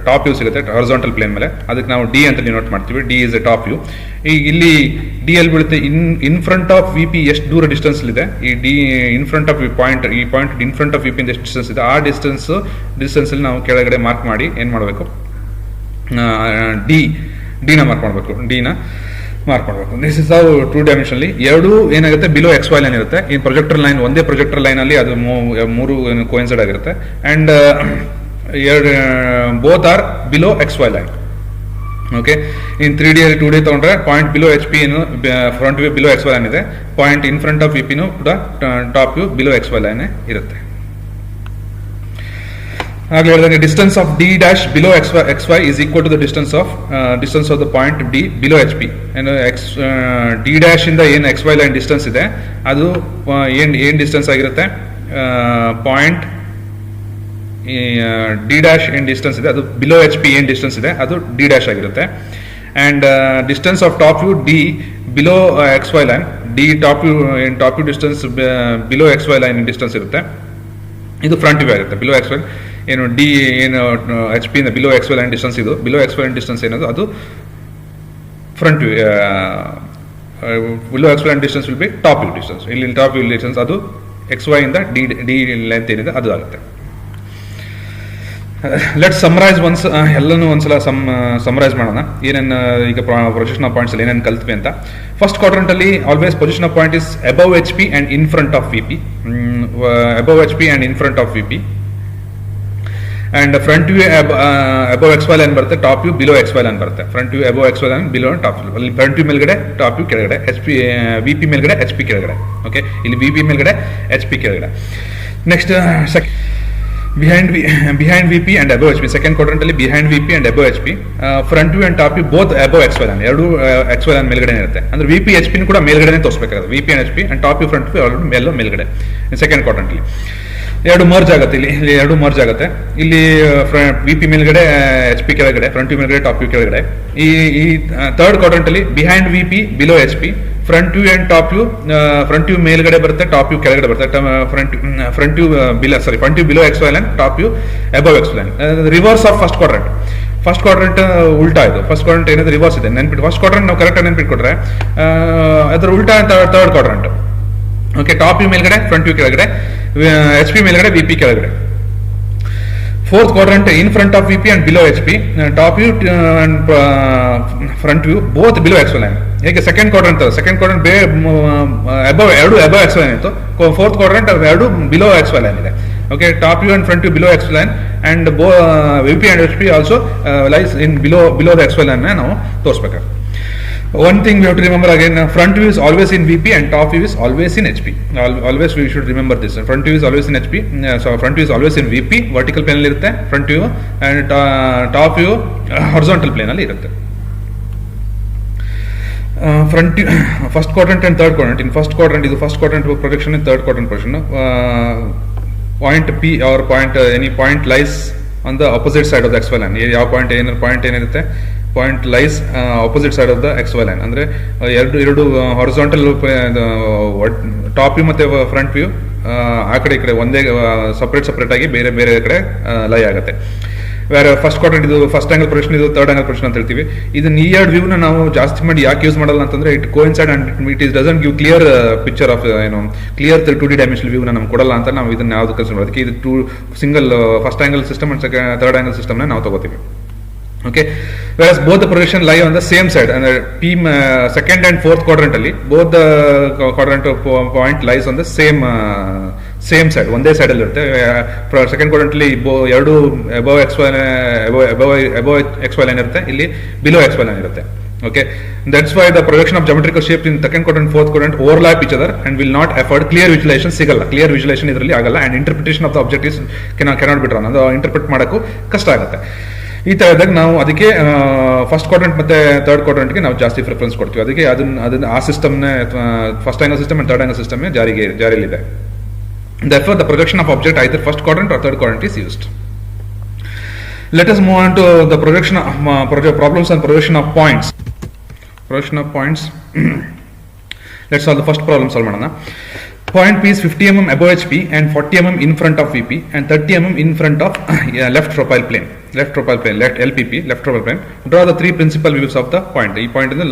ಟಾಪ್ ವ್ಯೂ ಸಿಗುತ್ತೆ ಹಾರಿಜಾಂಟಲ್ ಪ್ಲೇನ್ ಮೇಲೆ. ಅದಕ್ಕೆ ನಾವು ಡಿ ಅಂತ ಡಿನೋಟ್ ಮಾಡ್ತೀವಿ. D is a top view. ಈಗ ಇಲ್ಲಿ ಡಿ ಎಲ್ಲಿ ಬೀಳುತ್ತೆ in front of V P ಎಷ್ಟು ದೂರ ಡಿಸ್ಟೆನ್ಸ್ ಇದೆ ಈ ಡಿ ಇನ್ ಫ್ರಂಟ್ ಆಫ್ ಈ point in front of V P ಎಷ್ಟು ಡಿಸ್ಟೆನ್ಸ್ ಇದೆ ಆ ಡಿಸ್ಟೆನ್ಸಲ್ಲಿ ನಾವು ಕೆಳಗಡೆ ಮಾರ್ಕ್ ಮಾಡಿ ಏನು ಮಾಡಬೇಕು ಡಿನ ಮಾರ್ಕ್ ಮಾಡಬೇಕು. ದಿಸ್ ಇಸ್ ಹೌ 2 ಡೈಮೆನ್ಷನ್ಲಿ ಎರಡು ಏನಾಗುತ್ತೆ ಬಿಲೋ ಎಕ್ಸ್ ವೈ ಲೈನ್ ಇರುತ್ತೆ. ಈ ಪ್ರೊಜೆಕ್ಟರ್ ಲೈನ್ ಒಂದೇ ಪ್ರೊಜೆಕ್ಟರ್ ಲೈನ್ ಅಲ್ಲಿ ಅದು ಮೂರು ಕೋಯಿನ್ಸೈಡ್ ಆಗಿರುತ್ತೆ and both are below X Y line. Okay, in 3D ಅಲ್ಲಿ 2D ತಗೊಂಡ್ರೆ ಪಾಯಿಂಟ್ ಬಿಲೋ ಎಚ್ ಪಿ ಏನು front view below X Y line ಇದೆ, point in front of V ಪಿನೂ ಕೂಡ top view below X Y line ಇರುತ್ತೆ. ಆಗಲೇ ಹೇಳಿದಂಗೆ distance of D dash below X Y is equal to the distance of the point D below H P. ಏನು D dash ಇಂದ ಏನು X Y line distance ಇದೆ ಅದು ಏನು distance ಆಗಿರುತ್ತೆ ಪಾಯಿಂಟ್ ಡಿ ಡ್ಯಾಶ್ ಏನು ಡಿಸ್ಟೆನ್ಸ್ ಇದೆ ಅದು ಬಿಲೋ ಎಚ್ ಪಿ ಏನು ಡಿಸ್ಟೆನ್ಸ್ ಇದೆ ಅದು ಡಿ ಡ್ಯಾಶ್ ಆಗಿರುತ್ತೆ. And distance of top view D below X Y line D top view distance below X Y line distance ಇರುತ್ತೆ. ಇದು ಫ್ರಂಟ್ ವ್ಯೂ ಆಗುತ್ತೆ. ಬಿಲೋ ಎಕ್ಸ್ ವೈ ಏನು ಡಿ ಏನು H P ಇಂದ below X Y line distance ಇದು below X Y line distance ಏನದು ಅದು front view. Below X Y line distance will be top view distance. ಇಲ್ಲಿ ಟಾಪ್ ವ್ಯೂ ಡಿಸ್ಟೆನ್ಸ್ ಅದು X Y ಇಂದ D length ಏನಿದೆ ಅದು ಆಗುತ್ತೆ. ಲೆಟ್ಸ್ ಸಮರೈಸ್ ಎಲ್ಲನೂ ಒಂದ್ಸಲ ಸಮರೈಸ್ ಮಾಡೋಣ ಏನೇನು ಈಗ ಪ್ರೊಜೆಕ್ಷನ್ ಆಫ್ ಪಾಯಿಂಟ್ಸ್ ಅಲ್ಲಿ ಏನೇನು ಕಲ್ತ್ವಿ ಅಂತ. ಫಸ್ಟ್ ಕ್ವಾಡ್ರೆಂಟ್ ಅಲ್ಲಿ always position of point is above H P and in front of V P. Above H P and in front of V P and front view above X Y line ಬರುತ್ತೆ, top view below X Y line ಬರುತ್ತೆ. Front view above X Y line below top view. ಅಲ್ಲಿ front view ಮೇಲ್ಗಡೆ top view ಕೆಳಗಡೆ H P V P ಮೇಲ್ಗಡೆ H P ಕೆಳಗಡೆ. Okay, ಇಲ್ಲಿ V P ಮೇಲ್ಗಡೆ H P ಕೆಳಗಡೆ. Next behind VP and above HP. Second quadrant ಅಲ್ಲಿ behind VP and above HP. Front view and top view both above XY line. ಎರಡು XY line ಮೇಲ್ಗಡೆ ಇರುತ್ತೆ. ಅಂದ್ರೆ VP HP ಕೂಡ ಮೇಲ್ಗಡೆನೇ ತೋರಿಸಬೇಕಾಗುತ್ತೆ. VP and HP and top view front view ಎಲ್ಲೋ ಮೇಲ್ಗಡೆ. Second quadrant ಅಲ್ಲಿ ಎರಡು merge ಆಗುತ್ತೆ. ಇಲ್ಲಿ ಎರಡು ಮರ್ಜ್ ಆಗುತ್ತೆ. ಇಲ್ಲಿ VP ಮೇಲ್ಗಡೆ HP ಕೆಳಗಡೆ, ಫ್ರಂಟ್ ವ್ಯೂ ಮೇಲ್ಗಡೆ ಟಾಪ್ ವ್ಯೂ ಕೆಳಗಡೆ. ಈ ಥರ್ಡ್ ಕ್ವಾಡ್ರೆಂಟ್ ಅಲ್ಲಿ behind VP below HP, front view and top view. Front view ಮೇಲ್ಗಡೆ ಬರುತ್ತೆ, ಟಾಪ್ ವ್ಯೂ ಕೆಳಗಡೆ ಬರುತ್ತೆ. Front view front view below X Y line, top view above X Y line. Reverse of first quadrant. First quadrant ಉಲ್ಟಾ ಇದು. First quadrant ಏನಿದೆ reverse ಇದೆ, ನೆನ್ಪಿಟ್ಟು. First quadrant ನಾವು ಕರೆಕ್ಟ್ ನೆನ್ಪಿಟ್ಕೊಟ್ರೆ ಅದ್ರ ಉಲ್ಟಾ third quadrant. Okay, top view ಮೇಲ್ಗಡೆ, ಫ್ರಂಟ್ ವ್ಯೂ ಕೆಳಗಡೆ, ಎಚ್ ಪಿ ಮೇಲ್ಗಡೆ, ವಿ ಪಿ ಕೆಳಗಡೆ. Fourth quadrant in front of VP and below HP, top view and front view both below XY line. ಹೇಗೆ second quadrant above XY line ಇತ್ತು, fourth quadrant below XY line ಇದೆ. Okay, top view and front view below XY line and VP and HP also lies in below the XY line ನಾವು ತೋರಿಸ್ಬೇಕಾಗ್ತದೆ. One thing we have to remember again, front view is always in VP and top view is always in HP. Always we should remember this. Front view is always in HP. So front view is always in VP, vertical plane ಅಲ್ಲಿ ಇರುತ್ತೆ front view, and top view horizontal plane ಅಲ್ಲಿ ಇರುತ್ತೆ. Front first quadrant and third quadrant. In first quadrant ಇದು first quadrant projection and third quadrant projection. Point P or point any point lies on the opposite side of the XY line. ಯಾವ point ಏನಿರುತ್ತೆ, point lies opposite side of the X Y line. ಅಂದರೆ ಎರಡು horizontal top view ಮತ್ತು front view ಆ ಕಡೆ ಈ ಕಡೆ ಒಂದೇ ಸಪ್ರೇಟ್ ಆಗಿ ಬೇರೆ ಬೇರೆ ಕಡೆ ಲೈ ಆಗುತ್ತೆ. ಬೇರೆ ಫಸ್ಟ್ ಕ್ವಾಡ್ರೆಂಟ್ ಇದು ಫಸ್ಟ್ ಆಂಗಲ್ ಪ್ರೊಜೆಕ್ಷನ್, ಇದು ಥರ್ಡ್ ಆಂಗಲ್ ಪ್ರೊಜೆಕ್ಷನ್ ಅಂತ ಹೇಳ್ತೀವಿ. ಇದನ್ನ ಈ ಎರಡು ವ್ಯೂನ ನಾವು ಜಾಸ್ತಿ ಮಾಡಿ ಯಾಕೆ ಯೂಸ್ ಮಾಡಲ್ಲ ಅಂತಂದ್ರೆ, it coincide and it doesn't give clear picture of clear 2D dimensional ವ್ಯೂನ ನಮ್ಗೆ ಕೊಡಲ್ಲ ಅಂತ ನಾವು ಇದನ್ನ ಯಾವ್ದು ಕನ್ಸಿಡರ್ ಮಾಡೋದು. ಅದಕ್ಕೆ ಇದು single first angle system and third angle ಸಿಸ್ಟಮ್ನ ನಾವು ತಗೋತೀವಿ. Okay, whereas both the projection lie on the same side, and second and fourth quadrant ಅಲ್ಲಿ both the quadrant point lies on the same side, ಒಂದೇ side ಅಲ್ಲಿ ಇರುತ್ತೆ. Second quadrant ಅಲ್ಲಿ ಎರಡು above XY line ಇರುತ್ತೆ, ಇಲ್ಲಿ below XY line ಇರುತ್ತೆ. Okay, that's why the projection of geometrical shapes in second quadrant, fourth quadrant overlap each other and will not afford clear visualization. ಸಿಗಲ್ಲ, clear ವಿಜುಲೇಷನ್ ಇದರಲ್ಲಿ ಆಗಲ್ಲ, and interpretation of the object is cannot be drawn. ಅದು interpret ಮಾಡೋಕ್ಕೂ ಕಷ್ಟ ಆಗುತ್ತೆ. ಈ ಥರದಾಗ ನಾವು ಅದಕ್ಕೆ ಫಸ್ಟ್ ಕ್ವಾಡ್ರೆಂಟ್ ಮತ್ತು ಥರ್ಡ್ ಕ್ವಾಡ್ರೆಂಟ್ಗೆ ನಾವು ಜಾಸ್ತಿ ಪ್ರಿಫರೆನ್ಸ್ ಕೊಡ್ತೀವಿ. ಅದಕ್ಕೆ ಅದನ್ನ ಆ ಸಿಸ್ಟಮ್ನೇ first angle system and third angle ಸಿಸ್ಟಮ್ನೇ ಜಾರಿಯಲ್ಲಿದೆ. Therefore, the projection of object either first quadrant or third quadrant is used. Let us move on to the projection of problems and projection of points. Projection of points. Let's solve the first problem. Solve ಮಾಡೋಣ. Point P is 50 mm above HP and 40 mm in front of VP and 30 mm in front of left profile plane, LPP, left profile plane. Draw the three principal views of the point. ಈ point ಇಂದ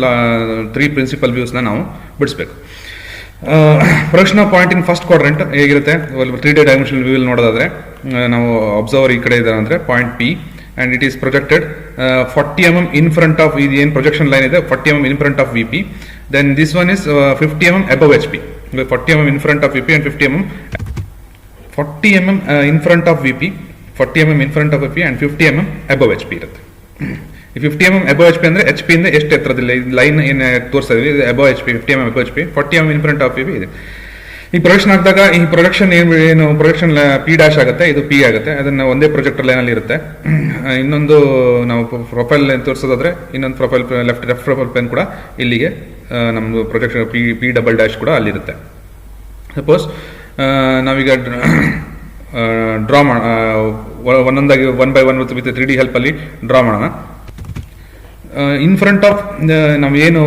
three principal views ನ ನಾವು ಬಿಡಿಸಬೇಕು. Projection of point in first quadrant ಹೇಗಿರುತ್ತೆ, 3D dimensional view ನೋಡೋದಾದ್ರೆ ನಾವು observer ಈ ಕಡೆ ಇದೆ ಅಂದ್ರೆ point P and it is projected 40 mm in front of ಇದು ಏನು ಪ್ರೊಜೆಕ್ಷನ್ ಲೈನ್ ಇದೆ 40 mm in front of VP. Then this one is 50 mm above HP. 40 mm in front of VP and 50 mm in front of VP, 40 mm in front of VP and 50 mm above HP ಇರುತ್ತೆ. ಈ 50 mm above HP ಅಂದರೆ H P ಇಂದ ಎಷ್ಟು ಎತ್ತರದಿಲ್ಲ line ಏನು ತೋರಿಸ್ತಾ ಇದೀವಿ, ಇದು above HP, 50 mm above HP, 40 mm in front of VP ಇದೆ. ಈ ಪ್ರೊಜೆಕ್ಷನ್ ಹಾಕಿದಾಗ ಈ ಪ್ರೊಜೆಕ್ಷನ್ ಏನು ಪ್ರೊಜೆಕ್ಷನ್ ಪಿ ಡ್ಯಾಶ್ ಆಗುತ್ತೆ, ಇದು ಪಿ ಆಗುತ್ತೆ. ಅದನ್ನ ಒಂದೇ ಪ್ರೊಜೆಕ್ಟರ್ ಲೈನಲ್ಲಿ ಇರುತ್ತೆ. ಇನ್ನೊಂದು ನಾವು ಪ್ರೊಫೈಲ್ ಲೈನ್ ತೋರಿಸೋದಾದ್ರೆ ಇನ್ನೊಂದು ಪ್ರೊಫೈಲ್ ಲೆಫ್ಟ್ ಪ್ರೊಫೈಲ್ ಪ್ಲೇನ್ ಕೂಡ ಇಲ್ಲಿಗೆ ನಮ್ಮದು ಪ್ರೊಜೆಕ್ಷನ್ ಪಿ ಡಬಲ್ ಡ್ಯಾಶ್ ಕೂಡ ಅಲ್ಲಿರುತ್ತೆ. ಸಪೋಸ್ ನಾವೀಗ ಡ್ರಾ ಒಂದೊಂದಾಗಿ 1 by 1 ವಿತ್ 3D ಹೆಲ್ಪಲ್ಲಿ ಡ್ರಾ ಮಾಡೋಣ. ಇನ್ ಫ್ರಂಟ್ ಆಫ್ ನಾವೇನು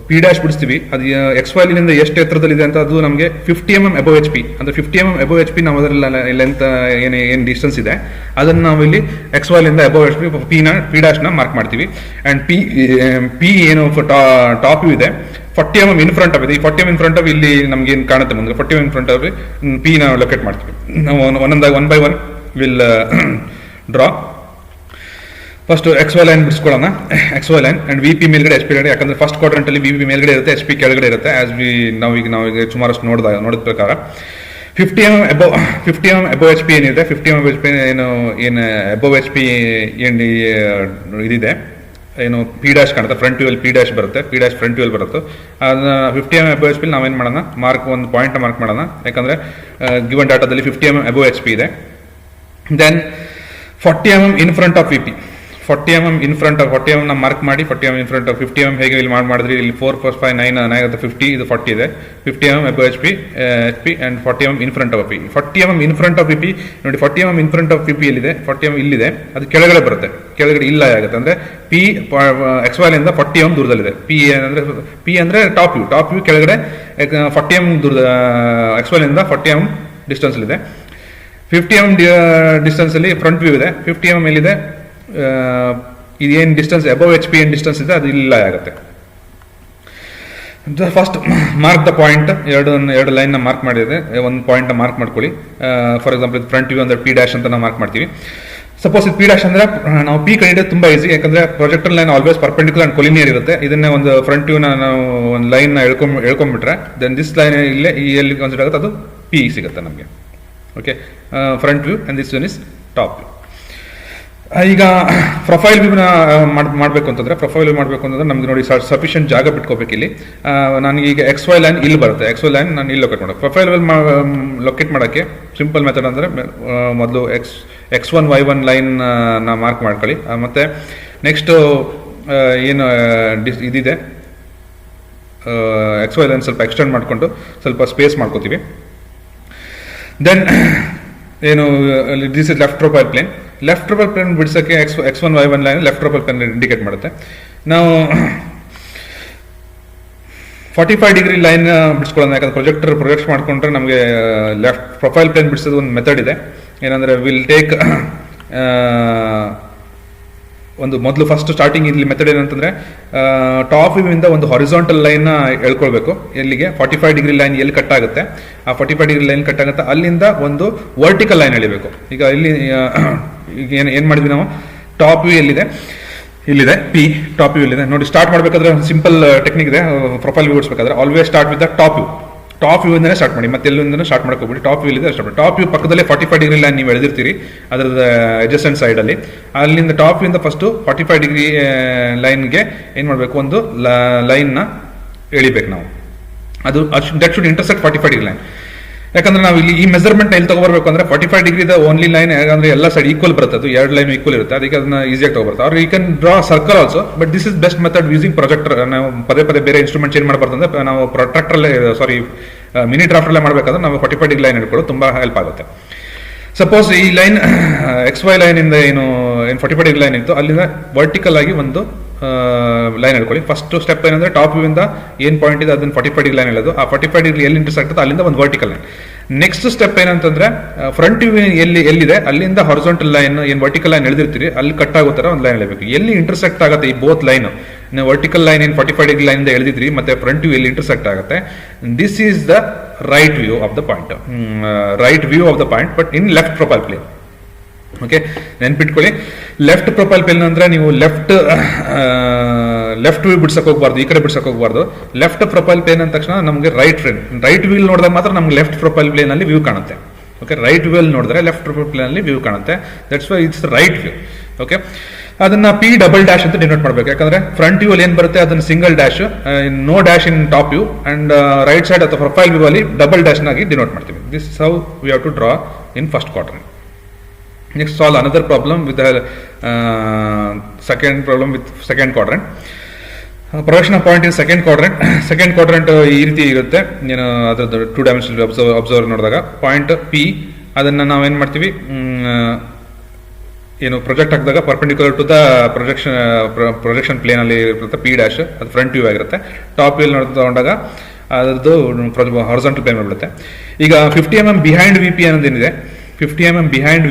ಪಿ ಡ್ಯಾಶ್ ಬಿಡಿಸ್ತೀವಿ, ಅದು ಎಕ್ಸ್ ವೈ ಲೈನಿಂದ ಎಷ್ಟು ಎತ್ತರದಲ್ಲಿದೆ ಅಂತ ಅದು ನಮಗೆ 50 mm above HP, ಅಂದರೆ 50 mm above HP ನಾವು ಅದರಲ್ಲಿ ಲೆಂತ್ ಏನು ಡಿಸ್ಟೆನ್ಸ್ ಇದೆ ಅದನ್ನು ನಾವು ಇಲ್ಲಿ ಎಕ್ಸ್ ವೈ ಲೈನಿಂದ above HP ಪಿ ಡ್ಯಾಶ್ನ ಮಾರ್ಕ್ ಮಾಡ್ತೀವಿ. ಆ್ಯಂಡ್ ಪಿ ಏನು ಟಾಪ್ ವ್ಯೂ ಇದೆ 40 mm ಇನ್ ಫ್ರಂಟ್ ಆಫ್ ಇದೆ. ಈ 40 mm ಇನ್ ಫ್ರಂಟ್ ಆಫ್ ಇಲ್ಲಿ ನಮ್ಗೆ ಏನು ಕಾಣುತ್ತೆ ಮುಂದೆ 40 mm in front of P ನಾವು ಲೊಕೇಟ್ ಮಾಡ್ತೀವಿ. ನಾವು ಒಂದೊಂದಾಗಿ 1 by 1 will draw. First X Y line ಬಿಡಿಸ್ಕೊಳ್ಳೋಣ. X Y line and V P ಮೇಲ್ಗಡೆ ಎಚ್ ಪಿ ಕೆಳಗಡೆ, ಯಾಕಂದ್ರೆ ಫಸ್ಟ್ ಕ್ವಾಡ್ರೆಂಟ್ ಅಲ್ಲಿ ವಿ ಪಿ ಮೇಲ್ಗಡೆ ಇರುತ್ತೆ, ಎಚ್ ಪಿ ಕೆಳಗಡೆ ಇರುತ್ತೆ. ಆಸ್ ನಾವೀಗ ಸುಮಾರಷ್ಟು ನೋಡಿದ ಪ್ರಕಾರ 50 mm above ಎಚ್ ಪಿ ಏನಿದೆ, 50 mm ಎಚ್ ಪಿ ಏನು above ಎಚ್ ಪಿ ಏನು ಇದಿದೆ, ಏನು ಪಿ ಡ್ಯಾಶ್ ಕಾಣುತ್ತೆ, ಫ್ರಂಟ್ ವ್ಯೂಲ್ ಪಿ ಡ್ಯಾಶ್ ಬರುತ್ತೆ, ಪಿ ಡ್ಯಾಶ್ ಫ್ರಂಟ್ ವ್ಯೂಲ್ ಬರುತ್ತೆ. ಅದನ್ನ 50 mm above ಎಚ್ ಪಿ ನಾವೇನು ಮಾಡೋಣ, ಒಂದು ಪಾಯಿಂಟ್ ಮಾರ್ಕ್ ಮಾಡೋಣ. ಯಾಕಂದ್ರೆ ಗಿವನ್ ಡಾಟಾದಲ್ಲಿ 50 mm above ಎಚ್ ಪಿ ಇದೆ. Then 40 mm in front of V P, 40 mm in front of 40 mm mark ಮಾಡಿ 40 mm in front of 50 mm ಹೇಗೆ ಇಲ್ಲಿ ಮಾಡಿದ್ರಿ, ಇಲ್ಲಿ 4 4 5 9 9 50, ಇದು 40 ಇದೆ. 50 mm above HP and 40 mm in front of VP. 40 mm in front of VP ನೋಡಿ, 40 mm in front of VP ಎಲ್ಲಿದೆ, 40 mm ಇಲ್ಲಿದೆ, ಅದು ಕೆಳಗಡೆ ಬರುತ್ತೆ. ಕೆಳಗಡೆ ಇಲ್ಲ ಆಗುತ್ತೆ. ಅಂದರೆ ಪಿ XY ಲೈನಿಂದ 40 mm ದೂರದಲ್ಲಿದೆ. ಪಿ ಅಂದರೆ ಟಾಪ್ ವ್ಯೂ ಕೆಳಗಡೆ 40 mm ದೂರದ XY ಲೈನಿಂದ 40 mm ಡಿಸ್ಟೆನ್ಸಲ್ಲಿದೆ. 50 mm ಡಿಸ್ಟೆನ್ಸಲ್ಲಿ ಫ್ರಂಟ್ ವ್ಯೂ ಇದೆ. 50 mm ಎಲ್ಲಿದೆ, ಇದೇನು ಡಿಸ್ಟೆನ್ಸ್ ಅಬೌವ್ HP ಏನು ಡಿಸ್ಟೆನ್ಸ್ ಇದೆ ಅದು ಇಲ್ಲ ಆಗುತ್ತೆ. ಫಸ್ಟ್ ಮಾರ್ಕ್ ದ ಪಾಯಿಂಟ್, ಎರಡು ಲೈನ್ನ ಮಾರ್ಕ್ ಮಾಡಿದೆ, ಒಂದು ಪಾಯಿಂಟ್ನ ಮಾರ್ಕ್ ಮಾಡ್ಕೊಳ್ಳಿ. ಫಾರ್ ಎಕ್ಸಾಂಪಲ್ ಫ್ರಂಟ್ ವ್ಯೂ ಅಂದರೆ P' ಅಂತ ನಾವು ಮಾರ್ಕ್ ಮಾಡ್ತೀವಿ. ಸಪೋಸ್ ಇದು P' ಅಂದರೆ ನಾವು P ಕಂಡಿಡಿಯೋದು ತುಂಬ ಈಸಿ, ಯಾಕಂದರೆ projector line always perpendicular and collinear ಇರುತ್ತೆ. ಇದನ್ನೇ ಒಂದು ಫ್ರಂಟ್ ವ್ಯೂನ ನಾವು ಒಂದು ಲೈನ್ನ ಎಳ್ಕೊಂಡ್ಬಿಟ್ರೆ ದೆನ್ ದಿಸ್ ಲೈನ್ ಇಲ್ಲೇ ಎಲ್ಲಿ ಕನ್ಸಿಡರ್ ಆಗುತ್ತೆ ಅದು P ಸಿಗುತ್ತೆ ನಮಗೆ. Okay, front view and this one is top view. ಈಗ ಪ್ರೊಫೈಲ್ ವ್ಯೂನ ಮಾಡಬೇಕು ಅಂತಂದ್ರೆ ನಮ್ಗೆ ನೋಡಿ ಸಫಿಷಿಯಂಟ್ ಜಾಗ ಬಿಟ್ಕೋಬೇಕು. ಇಲ್ಲಿ ನನಗೆ ಈಗ XY ಲೈನ್ ಇಲ್ಲಿ ಬರುತ್ತೆ, XY ಲೈನ್ ನಾನು ಇಲ್ಲಿ ಲೊಕೇಟ್ ಮಾಡೋದು. ಪ್ರೊಫೈಲ್ ವ್ಯೂ ಲೊಕೇಟ್ ಮಾಡೋಕ್ಕೆ ಸಿಂಪಲ್ ಮೆಥಡ್ ಅಂದರೆ ಮೊದಲು X1 Y1 ಲೈನ್ ಮಾರ್ಕ್ ಮಾಡ್ಕೊಳ್ಳಿ. ಮತ್ತು ನೆಕ್ಸ್ಟ್ ಏನು ಇದಿದೆ XY ಲೈನ್ ಸ್ವಲ್ಪ ಎಕ್ಸ್ಟೆಂಡ್ ಮಾಡಿಕೊಂಡು ಸ್ವಲ್ಪ ಸ್ಪೇಸ್ ಮಾಡ್ಕೋತೀವಿ. ದೆನ್ ಏನು this is left profile plane. Left profile plane ಬಿಡಿಸೋಕ್ಕೆ X1 Y1 line left profile plane indicate ಮಾಡುತ್ತೆ. ನಾವು 45 ಡಿಗ್ರಿ ಲೈನ್ ಬಿಡಿಸ್ಕೊಳ್ಳೋಣ, ಯಾಕಂದ್ರೆ ಪ್ರೊಜೆಕ್ಟ್ ಮಾಡ್ಕೊಂಡ್ರೆ ನಮಗೆ ಲೆಫ್ಟ್ ಪ್ರೊಫೈಲ್ ಪ್ಲೇನ್ ಬಿಡಿಸೋದು ಒಂದು ಮೆಥಡ್ ಇದೆ. ಏನಂದರೆ ವಿಲ್ ಟೇಕ್ ಒಂದು ಮೊದಲು ಫಸ್ಟ್ ಸ್ಟಾರ್ಟಿಂಗ್ ಇಲ್ಲಿ ಮೆಥಡ್ ಏನಂತಂದ್ರೆ ಟಾಪ್ ವ್ಯೂ ಇಂದ ಒಂದು ಹಾರಿಜಾಂಟಲ್ ಲೈನ್ ಎಳ್ಕೊಳ್ಬೇಕು. ಎಲ್ಲಿಗೆ 45 ಡಿಗ್ರಿ ಲೈನ್ ಎಲ್ಲಿ ಕಟ್ ಆಗುತ್ತೆ, ಆ 45 ಡಿಗ್ರಿ ಲೈನ್ ಕಟ್ ಆಗುತ್ತೆ ಅಲ್ಲಿಂದ ಒಂದು ವರ್ಟಿಕಲ್ ಲೈನ್ ಎಳಿಬೇಕು. ಈಗ ಇಲ್ಲಿ ಈಗ ಏನು ಮಾಡಿದ್ವಿ ನಾವು, ಟಾಪ್ ವ್ಯೂ ಇಲ್ಲಿದೆ P, ಟಾಪ್ ವ್ಯೂ ಇಲ್ಲಿದೆ ನೋಡಿ. ಸ್ಟಾರ್ಟ್ ಮಾಡಬೇಕಾದ್ರೆ ಸಿಂಪಲ್ ಟೆಕ್ನಿಕ್ ಇದೆ ಪ್ರೊಫೈಲ್ ವ್ಯೂ ಬಿಡಿಸಬೇಕಾದ್ರೆ, always start with the top view ಇಂದನೇ ಸ್ಟಾರ್ಟ್ ಮಾಡಿ, ಮತ್ತೆ ಎಲ್ಲಿಂದ ಸ್ಟಾರ್ಟ್ ಮಾಡ್ಕೋಬಿಡಿ. ಟಾಪ್ ವ್ಯೂ ಇಲ್ಲಿದೆ ಸ್ಟಾರ್ಟ್ ಮಾಡಿ. ಟಾಪ್ ವ್ಯೂ ಪಕ್ಕದಲ್ಲೇ 45 ಡಿಗ್ರಿ ಲೈನ್ ನೀವು ಎಳೆದಿರ್ತೀರಿ ಅದರದ ಅಡ್ಜಸೆಂಟ್ ಸೈಡಲ್ಲಿ. ಅಲ್ಲಿಂದ ಟಾಪ್ ವ್ಯೂ ಇಂದ ಫಸ್ಟು 45 ಡಿಗ್ರಿ ಲೈನ್ಗೆ ಏನು ಮಾಡಬೇಕು, ಒಂದು ಲೈನ್ನ ಎಳಿಬೇಕು ನಾವು. ಅದು that should intersect 45 degree line. ಯಾಕಂದ್ರೆ ನಾವು ಇಲ್ಲಿ ಈ ಮೆಜರ್ಮೆಂಟ್ ಎಲ್ಲಿ ತಗೋಬರ್ಬೇಕು ಅಂದ್ರೆ 45 ಡಿಗ್ರಿದ ಓನ್ಲಿ ಲೈನ್, ಯಾಕಂದ್ರೆ ಎಲ್ಲ ಸೈಡ್ ಈಕ್ವಲ್ ಬರುತ್ತೆ, ಅದು ಎರಡು ಲೈನ್ ಈಕ್ವಲ್ ಇರುತ್ತೆ, ಅದಕ್ಕೆ ಅದನ್ನ ಈಸಿಯಾಗಿ ತಗೋಬರುತ್ತೆ. ಅವ್ರು you can draw circle also, but this is best method using projector. ನಾವು ಪದೇ ಬೇರೆ ಇನ್ಸ್ಟ್ರೂಮೆಂಟ್ ಚೇಂಜ್ ಮಾಡಬಾರ್ದು ಅಂದ್ರೆ ನಾವು ಮಿನಿ ಡ್ರಾಫ್ಟರ್ಲ್ಲೇ ಮಾಡಬೇಕಾದ್ರೆ ನಾವು 45 ಡಿಗ್ರಿ ಲೈನ್ ಇಟ್ಕೊಳ್ಳೋದು ತುಂಬ ಹೆಲ್ಪ್ ಆಗುತ್ತೆ. ಸಪೋಸ್ ಈ ಲೈನ್ XY ಲೈನ್ ಇಂದ ಏನು 45 ಡಿಗ್ರಿ ಲೈನ್ ಇತ್ತು ಅಲ್ಲಿಂದ ವರ್ಟಿಕಲ್ ಆಗಿ ಒಂದು ಲೈನ್ ಹೇಳ್ಕೊಳ್ಳಿ. ಫಸ್ಟ್ ಸ್ಟೆಪ್ ಏನಂದ್ರೆ ಟಾಪ್ ವ್ಯೂ ಇಂದ ಏನು ಪಾಯಿಂಟ್ ಇದೆ ಅದನ್ನ 45 ಡಿಗ್ರಿ ಲೈನ್ ಹೇಳೋದು. ಆ 45 ಡಿಗ್ರಿ ಎಲ್ಲಿ ಇಂಟರ್ಸೆಕ್ಟ್ ಆಗುತ್ತೆ ಅಲ್ಲಿಂದ ಒಂದು ವರ್ಟಿಕಲ್ ಲೈನ್. ನೆಕ್ಸ್ಟ್ ಸ್ಟೆಪ್ ಏನಂತಂದ್ರೆ ಫ್ರಂಟ್ ವ್ಯೂ ಎಲ್ಲಿದೆ ಅಲ್ಲಿಂದ ಹಾರಿಜಾಂಟಲ್ ಲೈನ್ ಏನು ವರ್ಟಿಕಲ್ ಲೈನ್ ಎಳೆದಿರ್ತೀರಿ ಅಲ್ಲಿ ಕಟ್ ಆಗೋ ಥರ ಒಂದು ಲೈನ್ ಎಳಬೇಕು. ಎಲ್ಲಿ ಇಂಟರ್ಸೆಕ್ಟ್ ಆಗುತ್ತೆ ಈ ಬೋತ್ ಲೈನ್, ವರ್ಟಿಕಲ್ ಲೈನ್ ಏನು 45 ಡಿಗ್ರಿ ಲೈನ್ ಇಂದ ಎಳೆದಿದ್ರಿ ಮತ್ತೆ ಫ್ರಂಟ್ ವ್ಯೂ ಎಲ್ಲಿ ಇಂಟರ್ಸೆಕ್ಟ್ ಆಗುತ್ತೆ, this is the right view of the point, but in left profile plane. Okay, ನೆನ್ಪಿಟ್ಕೊಳ್ಳಿ, ಲೆಫ್ಟ್ ಪ್ರೊಫೈಲ್ ಪ್ಲೇನ್ ಅಂದ್ರೆ ನೀವು ಲೆಫ್ಟ್ ವ್ಯೂ ಬಿಡ್ಸಕ್ ಹೋಗ್ಬಾರ್ದು, ಈ ಕಡೆ ಬಿಡ್ಸಕ್ ಹೋಗ್ಬಾರ್ದು. ಲೆಫ್ಟ್ ಪ್ರೊಫೈಲ್ ಪ್ಲೇನ್ ಅಂದ ತಕ್ಷಣ ನಮಗೆ ರೈಟ್ ವ್ಯೂ ನೋಡಿದಾಗ ಮಾತ್ರ ನಮ್ಗೆ ಲೆಫ್ಟ್ ಪ್ರೊಫೈಲ್ ಪ್ಲೇನ್ ಅಲ್ಲಿ ವ್ಯೂ ಕಾಣುತ್ತೆ. ಓಕೆ, ರೈಟ್ ವ್ಯೂ ನೋಡಿದ್ರೆ ಲೆಫ್ಟ್ ಪ್ರೊಫೈಲ್ ಪ್ಲೇನ್ ಅಲ್ಲಿ ವ್ಯೂ ಕಾಣುತ್ತೆ. That's why it's right view. Okay, ಅದನ್ನ P ಡಬಲ್ ಡ್ಯಾಶ್ ಅಂತ ಡಿನೋಟ್ ಮಾಡಬೇಕು. ಯಾಕಂದ್ರೆ ಫ್ರಂಟ್ ವ್ಯೂ ಅಲ್ಲಿ ಏನು ಬರುತ್ತೆ ಅದನ್ನ single dash, no dash in top view, and right side ಅಥವಾ ಪ್ರೊಫೈಲ್ ವ್ಯೂ ಅಲ್ಲಿ ಡಬಲ್ ಡ್ಯಾಶ್ ನಾಗಿ ಡಿನೋಟ್ ಮಾಡ್ತೀವಿ. This is how we have to draw in first quadrant. Next, solve another problem with the second quadrant. Projection of point in second quadrant. Second quadrant ಈ ರೀತಿ ಇರುತ್ತೆ. ಏನು ಅದರದ್ದು 2 dimensional observer ನೋಡಿದಾಗ point P ಅದನ್ನ ನಾವೇನು ಮಾಡ್ತೀವಿ, ಏನು ಪ್ರೊಜೆಕ್ಟ್ ಹಾಕಿದಾಗ perpendicular to the projection plane ಅಲ್ಲಿ ಇರುತ್ತೆ P ಡ್ಯಾಶ್, ಅದು ಫ್ರಂಟ್ ವ್ಯೂ ಆಗಿರುತ್ತೆ. ಟಾಪ್ ವ್ಯೂ ತಗೊಂಡಾಗ ಅದರದ್ದು ಹಾರಿಜಾಂಟಲ್ ಪ್ಲೇನ್ ಮಾಡಿಬಿಡುತ್ತೆ. ಈಗ 50 mm ಬಿಹೈಂಡ್ VP ಅನ್ನೋದೇನಿದೆ, 50 mm ಬಿಹೈಂಡ್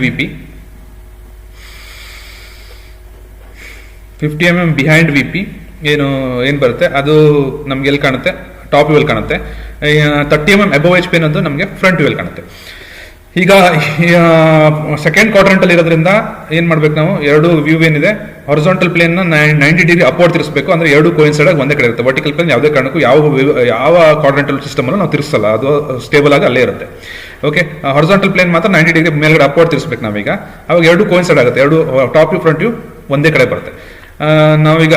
VP ಏನು ಬರುತ್ತೆ ಅದು ನಮ್ಗೆ ಎಲ್ಲಿ ಕಾಣುತ್ತೆ, ಟಾಪ್ ವ್ಯೂ ಅಲ್ಲಿ ಕಾಣುತ್ತೆ. 30 mm ಅಬೌವ್ HP ಅನ್ನೋದು ನಮಗೆ ಫ್ರಂಟ್ ವ್ಯೂ ಅಲ್ಲಿ ಕಾಣುತ್ತೆ. ಈಗ ಸೆಕೆಂಡ್ ಕ್ವಾಡ್ರೆಂಟ್ ಅಲ್ಲಿ ಇರೋದ್ರಿಂದ ಏನ್ ಮಾಡ್ಬೇಕು ನಾವು, ಎರಡು ವ್ಯೂ ಏನಿದೆ ಹಾರಿಜಾಂಟಲ್ ಪ್ಲೇನ್ 90 ಡಿಗ್ರಿ ಅಪ್ವರ್ಡ್ ತಿರ್ಸ್ಬೇಕು. ಅಂದ್ರೆ ಎರಡು ಕೋಇನ್ಸೈಡ್ ಆಗಿ ಒಂದೇ ಕಡೆ ಇರುತ್ತೆ. ವರ್ಟಿಕಲ್ ಪ್ಲೇನ್ ಯಾವುದೇ ಕಾರಣಕ್ಕೂ ಯಾವ ಕ್ವಾಡ್ರೆಂಟಲ್ ಸಿಸ್ಟಮ್ ಅನ್ನು ನಾವು ತಿರ್ಸಲ್ಲ, ಅದು ಸ್ಟೇಬಲ್ ಆಗಿ ಅಲ್ಲೇ ಇರುತ್ತೆ. ಓಕೆ, ಹಾರಿಜಾಂಟಲ್ ಪ್ಲೇನ್ ಮಾತ್ರ 90 ಡಿಗ್ರಿ ಮೇಲ್ಗಡೆ ಅಪ್ವರ್ಡ್ ತಿರ್ಸ್ಬೇಕು ನಾವೀಗ. ಅವಾಗ ಎರಡು ಕೋಇನ್ಸೈಡ್ ಆಗುತ್ತೆ, ಎರಡು ಟಾಪ್ ವ್ಯೂ ಫ್ರಂಟ್ ವ್ಯೂ ಒಂದೇ ಕಡೆ ಬರುತ್ತೆ. ನಾವೀಗ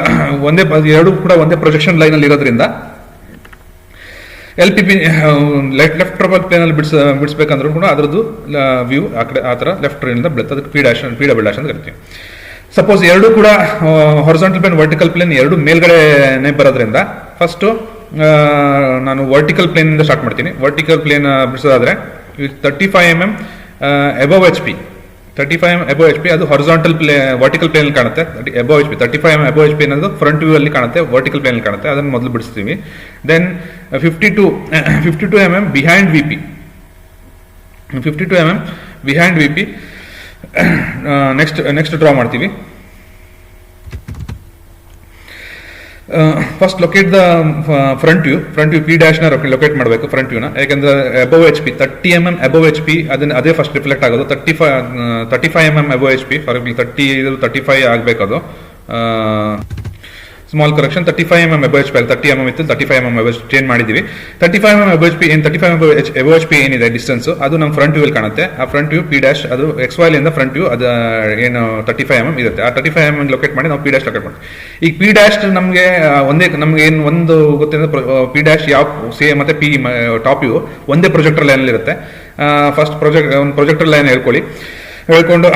ಎರಡು ಕೂಡ ಒಂದೇ ಪ್ರೊಜೆಕ್ಷನ್ ಲೈನ್ ಅಲ್ಲಿ ಇರೋದ್ರಿಂದ LPP ಲೆಫ್ಟ್ ಪ್ರೊಫೈಲ್ ಪ್ಲೇನ್ ಅಲ್ಲಿ ಬಿಡಿಸ್ಬೇಕಂದ್ರೂ ಕೂಡ ಅದರದ್ದು ವ್ಯೂ ಆ ಕಡೆ ಆ ಥರ ಲೆಫ್ಟ್ ಇಂದ ಬೀಳುತ್ತೆ. ಅದಕ್ಕೆ P ಡಬಲ್ ಡ್ಯಾಶ್ ಅಂತ ಕರಿತೀವಿ. ಸಪೋಸ್ ಎರಡು ಕೂಡ ಹಾರಿಜಾಂಟಲ್ ಪ್ಲೇನ್ ವರ್ಟಿಕಲ್ ಪ್ಲೇನ್ ಎರಡು ಮೇಲ್ಗಡೆನೆ ಬರೋದ್ರಿಂದ ಫಸ್ಟು ನಾನು ವರ್ಟಿಕಲ್ ಪ್ಲೇನ್ ಇಂದ ಸ್ಟಾರ್ಟ್ ಮಾಡ್ತೀನಿ. ವರ್ಟಿಕಲ್ ಪ್ಲೇನ್ ಬಿಡಿಸೋದಾದ್ರೆ 35 mm above HP, 35 mm above HP ಅದು ಹಾರಿಜಾಂಟಲ್ ವರ್ಟಿಕಲ್ ಪ್ಲೇನ್ ಕಾಣುತ್ತೆ. above HP 35 mm above HP ಅನ್ನೋದು ಫ್ರಂಟ್ ವ್ಯೂ ಅಲ್ಲಿ ಕಾಣುತ್ತೆ, ವರ್ಟಿಕಲ್ ಪ್ಲೇನ್ ಕಾಣುತ್ತೆ. ಅದನ್ನು ಮೊದಲು ಬಿಡಿಸ್ತೀವಿ. Then 52 mm behind VP, 52 mm behind VP. Next draw ಮಾಡ್ತೀವಿ. First locate the front view P dash ನ ಲೊಕೇಟ್ ಮಾಡಬೇಕು ಫ್ರಂಟ್ ವ್ಯೂನ. ಯಾಕಂದ್ರೆ above HP 30 mm above HP ಅದೇ ಫಸ್ಟ್ ರಿಫ್ಲೆಕ್ಟ್ ಆಗೋದು. 35 mm above HP, for example 35 ಆಗಬೇಕು. ಅದು small correction, 35 mm above HP 30 mm ಇತ್ತು, 35 mm ಅಬವ್ ಚೇಂಜ್ ಮಾಡಿದೀವಿ. 35 mm above HP 35 mm above HP ಏನಿದೆ ಡಿಸ್ಟೆನ್ಸ್, ಅದು ನಮ್ಮ ಫ್ರಂಟ್ ವ್ಯೂ ಅಲ್ಲಿ ಕಾಣುತ್ತೆ. ಆ ಫ್ರಂಟ್ ವ್ಯೂ P ಡ್ಯಾಶ್ ಅದು XY ಇಂದ ಫ್ರಂಟ್ ವ್ಯೂ ಅದು ಏನು 35 mm ಇರುತ್ತೆ. ಆ 35 mm ಲೊಕೇಟ್ ಮಾಡಿ ನಾವು P ಡ್ಯಾಶ್ ಲೊಕೇಟ್ ಮಾಡ್ತೀವಿ. ಈಗ P ಡ್ಯಾಶ್ ನಮಗೆ ನಮ್ಗೆ ಏನು ಒಂದು ಗೊತ್ತಿದೆ, P ಡ್ಯಾಶ್ ಯಾವ ಮತ್ತೆ P ಟಾಪ್ ವ್ಯೂ ಒಂದೇ ಪ್ರೊಜೆಕ್ಟರ್ ಲೈನ್ ಇರುತ್ತೆ. ಫಸ್ಟ್ ಒಂದು ಪ್ರೊಜೆಕ್ಟರ್ ಲೈನ್ ಹೇಳ್ಕೊಂಡು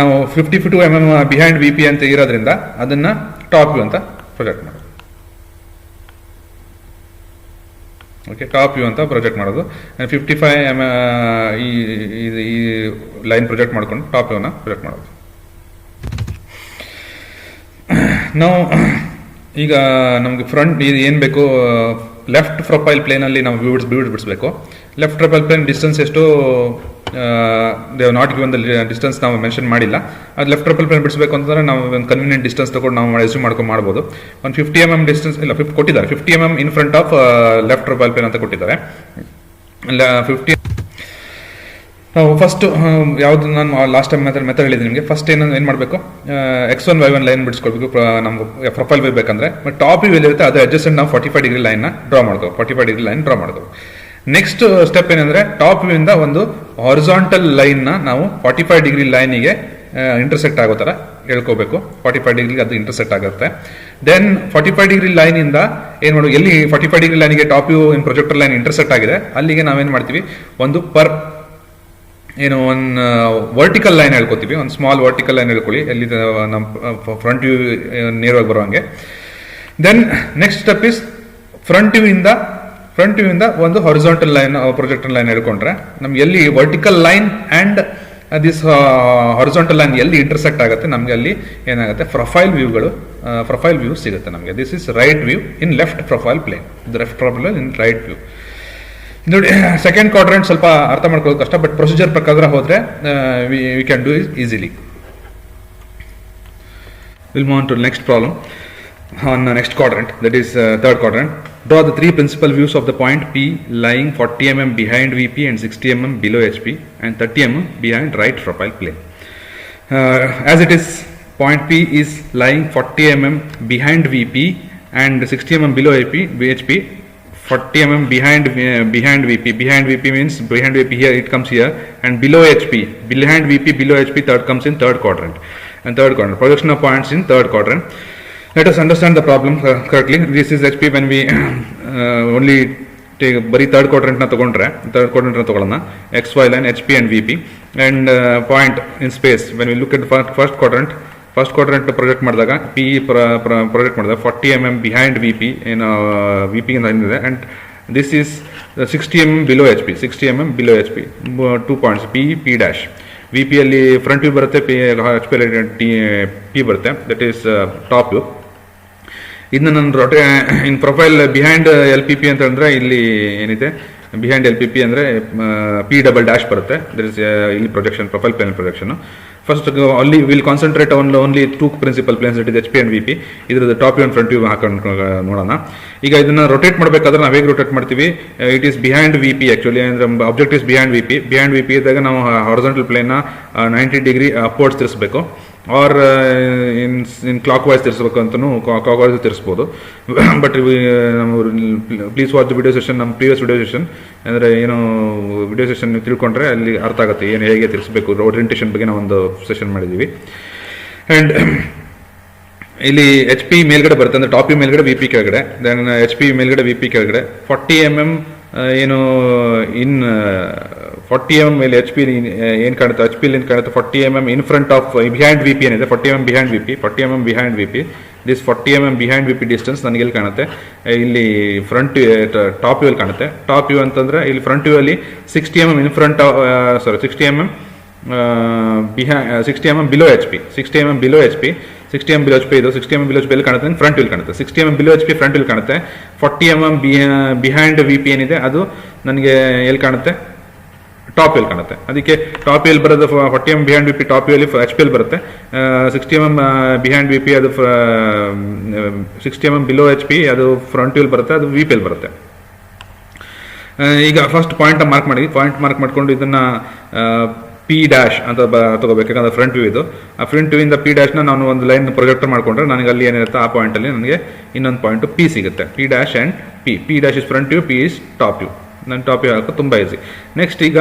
ನಾವು 52 mm ಬಿಹೈಂಡ್ VP ಅಂತ ಇರೋದ್ರಿಂದ ಅದನ್ನ ಟಾಪ್ ವ್ಯೂ ಅಂತ ಪ್ರೊಜೆಕ್ಟ್ ಮಾಡೋದು. ಓಕೆ, ಟಾಪ್ ವ್ಯೂ ಅಂತ ಪ್ರೊಜೆಕ್ಟ್ ಮಾಡೋದು. 55 mm ಈ ಲೈನ್ ಪ್ರೊಜೆಕ್ಟ್ ಮಾಡ್ಕೊಂಡು ಟಾಪ್ ವ್ಯೂನ ಪ್ರೊಜೆಕ್ಟ್ ಮಾಡೋದು. ನಾವು ಈಗ ನಮ್ಗೆ ಫ್ರಂಟ್ ಇದು ಏನು ಬೇಕು, ಲೆಫ್ಟ್ ಪ್ರೊಫೈಲ್ ಪ್ಲೇನಲ್ಲಿ ನಾವು ವ್ಯೂ ಬಿಡಿಸ್ಬೇಕು. ಲೆಫ್ಟ್ ಪ್ರೊಫೈಲ್ ಪ್ಲೇನ್ ಡಿಸ್ಟೆನ್ಸ್ ಎಷ್ಟು, they have not given the distance ನಾವು ಮೆನ್ಷನ್ ಮಾಡಿಲ್ಲ. ಅದು ಲೆಫ್ಟ್ ಪ್ರೊಫೈಲ್ ಪ್ಲೇನ್ ಬಿಡಿಸಬೇಕು ಅಂತಂದ್ರೆ ನಾವು ಒಂದು ಕನ್ವೀನಿಯಂಟ್ ಡಿಸ್ಟೆನ್ಸ್ ತಗೊಂಡು ನಾವು ಎಸ್ಯೂಮ್ ಮಾಡ್ಬೋದು. ಒಂದು 50 mm ಡಿಸ್ಟೆನ್ಸ್ ಇಲ್ಲ, ಕೊಟ್ಟಿದ್ದಾರೆ 50 mm in front of left profile plane ಅಂತ ಕೊಟ್ಟಿದ್ದಾರೆ. 50 ನಾವು ಫಸ್ಟ್ ಯಾವುದು ನಾನು ಲಾಸ್ಟ್ ಟೈಮ್ ಮೆಥಡ್ ಹೇಳಿದ್ದೀನಿ ನಿಮಗೆ. ಫಸ್ಟ್ ಏನು ಮಾಡಬೇಕು, X1 Y1 ಲೈನ್ ಬಿಡಿಸ್ಕೊಳ್ಬೇಕು ನಮ್ಗೆ ಪ್ರೊಫೈಲ್ ವ್ಯೂ ಬೇಕಂದ್ರೆ. ಬಟ್ ಟಾಪ್ ವ್ಯೂ ಎಲ್ಲಿರುತ್ತೆ ಅದು ಅಡ್ಜಸ್ಟೆಂಟ್ ನಾವು 45 ಡಿಗ್ರಿ ಲೈನ್ನ ಡ್ರಾ ಮಾಡ್ಕೋ, 45 ಡಿಗ್ರಿ ಲೈನ್ ಡ್ರಾ ಮಾಡ್ಕೋ. ನೆಕ್ಸ್ಟ್ ಸ್ಟೆಪ್ ಏನಂದ್ರೆ ಟಾಪ್ ವ್ಯೂ ಇಂದ ಒಂದು ಹಾರಿಜಾಂಟಲ್ ಲೈನ್ ನ ನಾವು 45 ಡಿಗ್ರಿ ಲೈನಿಗೆ ಇಂಟರ್ಸೆಕ್ಟ್ ಆಗೋ ತರ ಹೇಳ್ಕೋಬೇಕು. 45 ಡಿಗ್ರಿ ಅದು ಇಂಟರ್ಸೆಕ್ಟ್ ಆಗುತ್ತೆ. ದೆನ್ 45 ಡಿಗ್ರಿ ಲೈನ್ ಇಂದ ಏನ್ ಮಾಡೋದು, ಎಲ್ಲಿ 45 ಡಿಗ್ರಿ ಲೈನ್ಗೆ top view in projector line intersect ಆಗಿದೆ ಅಲ್ಲಿಗೆ ನಾವೇನ್ ಮಾಡ್ತೀವಿ, ಒಂದು ಒಂದು ವರ್ಟಿಕಲ್ ಲೈನ್ ಹೇಳ್ಕೊತೀವಿ. ಒಂದು ಸ್ಮಾಲ್ ವರ್ಟಿಕಲ್ ಲೈನ್ ಹೇಳ್ಕೊಳ್ಳಿ, ಎಲ್ಲಿ ನಮ್ಮ ಫ್ರಂಟ್ ವ್ಯೂ ನೇರವಾಗಿ ಬರುವಂಗೆ. Then next step is front view ಇಂದ ಒಂದು ಹಾರಿಜಾಂಟಲ್ ಲೈನ್ ಪ್ರೊಜೆಕ್ಟರ್ ಲೈನ್ ಹೇಳ್ಕೊಂಡ್ರೆ ನಮ್ಗೆ ಎಲ್ಲಿ vertical line and this horizontal line ಎಲ್ಲಿ ಇಂಟರ್ಸೆಕ್ಟ್ ಆಗುತ್ತೆ ನಮ್ಗೆ ಅಲ್ಲಿ ಏನಾಗುತ್ತೆ, ಪ್ರೊಫೈಲ್ ವ್ಯೂ ಸಿಗುತ್ತೆ ನಮಗೆ. This is right view in left profile plane, left profile in right view. ನೋಡಿ, ಸೆಕೆಂಡ್ ಕ್ವಾಡ್ರೆಂಟ್ ಸ್ವಲ್ಪ ಅರ್ಥ ಮಾಡ್ಕೊಳ್ಳೋದು ಕಷ್ಟ, ಬಟ್ ಪ್ರೊಸೀಜರ್ ಪ್ರಕಾರ ಹೋದ್ರೆ we can do is easily. Will move on to next problem on next quadrant, that is third quadrant. Draw the three principal views of the point P lying 40 mm behind VP and 60 mm below HP and 30 mm behind right profile plane. As it is, point P is lying 40 mm behind VP and 60 mm below HP. 40 mm behind VP. Behind VP means behind VP here, it comes here, and below HP. Behind VP, below HP, third comes in third quadrant. And third quadrant, projection of points in third quadrant. Let us understand the problem correctly. This is HP when we only take bari third quadrant na tagolna, XY line, HP and VP, and point in space. When we look at the first quadrant project ಮಾಡಿದಾಗ P project ಮಾಡಿದಾಗ 40 mm behind VP in VP and this is 60 mm below HP. 60 mm below HP. 2 points P dash. VP ಅಲ್ಲಿ front view ಬರುತ್ತೆ, HP P ಬರುತ್ತೆ, that is top view. ಇದನ್ನ ನಾನು ಇನ್ profile behind LPP ಅಂತ ಅಂದ್ರೆ ಇಲ್ಲಿ ಏನಿದೆ, ಬಿಹೈಂಡ್ LPP ಅಂದ್ರೆ P ಡಬಲ್ ಡ್ಯಾಶ್ ಬರುತ್ತೆ. ದಟ್ ಇಸ್ ಇಲ್ಲಿ projection, profile plane projection. First ಅಲ್ಲಿ will concentrate only two principal planes, that is HP and VP. ಇದ್ರದ್ದು top view and front view ಹಾಕೊಂಡು ನೋಡೋಣ. ಈಗ ಇದನ್ನ ರೊಟೇಟ್ ಮಾಡಬೇಕಾದ್ರೆ ನಾವು ಹೇಗೆ ರೊಟೇಟ್ ಮಾಡ್ತೀವಿ, it is behind VP actually, ಅಂದ್ರೆ ಆಬ್ಜೆಕ್ಟ್ ಇಸ್ ಬಿಹೈಂಡ್ VP ಇದ್ದಾಗ ನಾವು ಹಾರಿಜಾಂಟಲ್ ಪ್ಲೇನ್ 90 ಡಿಗ್ರಿ ಅಪ್ವರ್ಡ್ಸ್ ತಿರ್ಸ್ಬೇಕು, ಆರ್ ಇನ್ ಕ್ಲಾಕ್ ವೈಸ್ ತಿರ್ಸ್ಬೇಕು ಅಂತಲೂ ಕ್ಲಾಕ್ ವೈಸ್ ತಿರ್ಸ್ಬೋದು. But please watch the video session, ನಮ್ಮ ಪ್ರೀವಿಯಸ್ ವಿಡಿಯೋ ಸೆಷನ್, ಅಂದರೆ ಏನು ವಿಡಿಯೋ ಸೆಷನ್ ನೀವು ತಿಳ್ಕೊಂಡ್ರೆ ಅಲ್ಲಿ ಅರ್ಥ ಆಗುತ್ತೆ ಏನು ಹೇಗೆ ತಿರ್ಸ್ಬೇಕು. ಓರಿಯೆಂಟೇಷನ್ ಬಗ್ಗೆ ನಾವು ಒಂದು ಸೆಷನ್ ಮಾಡಿದ್ದೀವಿ. ಆ್ಯಂಡ್ ಇಲ್ಲಿ HP ಮೇಲ್ಗಡೆ ಬರುತ್ತೆ, ಅಂದರೆ ಟಾಪ್ ಮೇಲ್ಗಡೆ VP ಕೆಳಗಡೆ, ದೆನ್ HP ಮೇಲ್ಗಡೆ VP ಕೆಳಗಡೆ. 40 mm ಏನು ಇನ್ 40 mm ಮೇಲೆ HP ಏನು ಕಾಣುತ್ತೆ, HP ಏನು ಕಾಣುತ್ತೆ, 40 mm in front of behind VP ಏನಿದೆ, 40 mm behind VP, 40 mm behind VP. This 40 mm behind VP distance ನನಗೆ ಎಲ್ಲಿ ಕಾಣುತ್ತೆ, ಇಲ್ಲಿ ಫ್ರಂಟ್ ಟಾಪ್ ವ್ಯೂ ಅಲ್ಲಿ ಕಾಣುತ್ತೆ. ಟಾಪ್ ವ್ಯೂ ಅಂತಂದ್ರೆ ಇಲ್ಲಿ ಫ್ರಂಟ್ ವ್ಯೂ ಅಲ್ಲಿ 60 mm in front 60 mm 60 mm below HP, 60 mm below HP, 60 mm below HP ಇದು 60 mm ಬಿಲೋ HP ಎಲ್ಲಿ ಕಾಣುತ್ತೆ, ಫ್ರಂಟ್ ವ್ಯೂಲ್ ಕಾಣುತ್ತೆ. 60 mm ಬಿಲೋ HP ಫ್ರಂಟ್ ವ್ಯೂಲ್ ಕಾಣುತ್ತೆ. 40 mm ಬಿಹೈಂಡ್ VP ಏನಿದೆ ಅದು ನನಗೆ ಎಲ್ಲಿ ಕಾಣುತ್ತೆ, ಟಾಪ್ ವ್ಯೂಲ್ ಕಾಣುತ್ತೆ. ಅದಕ್ಕೆ ಟಾಪ್ ವ್ಯೂಲ್ ಬರೋದು 40 mm ಬಿಹೈಂಡ್ VP ಟಾಪ್ ವ್ಯೂಲ್ HP ಬರುತ್ತೆ. 60 mm ಬಿಹೈಂಡ್ VP ಅದು 60 mm ಬಿಲೋ HP ಅದು ಫ್ರಂಟ್ ವ್ಯೂಲ್ ಬರುತ್ತೆ, ಅದು VP ಬರುತ್ತೆ. ಈಗ ಫಸ್ಟ್ ಪಾಯಿಂಟ್ ಮಾರ್ಕ್ ಮಾಡಿ, ಪಾಯಿಂಟ್ ಮಾರ್ಕ್ ಮಾಡ್ಕೊಂಡು ಇದನ್ನ P ಡ್ಯಾಶ್ ಅಂತ ತಗೋಬೇಕು, ಯಾಕಂದ್ರೆ ಫ್ರಂಟ್ ವ್ಯೂ ಇದು. ಆ ಫ್ರಂಟ್ ವ್ಯೂ ಇಂದ P ಡ್ಯಾಶ್ನ ನಾನು ಒಂದು ಲೈನ್ ಪ್ರೊಜೆಕ್ಟರ್ ಮಾಡ್ಕೊಂಡ್ರೆ ನನಗೆ ಅಲ್ಲಿ ಏನಿರುತ್ತೆ ಆ ಪಾಯಿಂಟಲ್ಲಿ ನನಗೆ ಇನ್ನೊಂದು ಪಾಯಿಂಟ್ P ಸಿಗುತ್ತೆ. P dash and P dash is front view, P is top view. ನಾನು ಟಾಪ್ ವ್ಯೂ ಹಾಕೋದು ತುಂಬ ಈಸಿ. ನೆಕ್ಸ್ಟ್ ಈಗ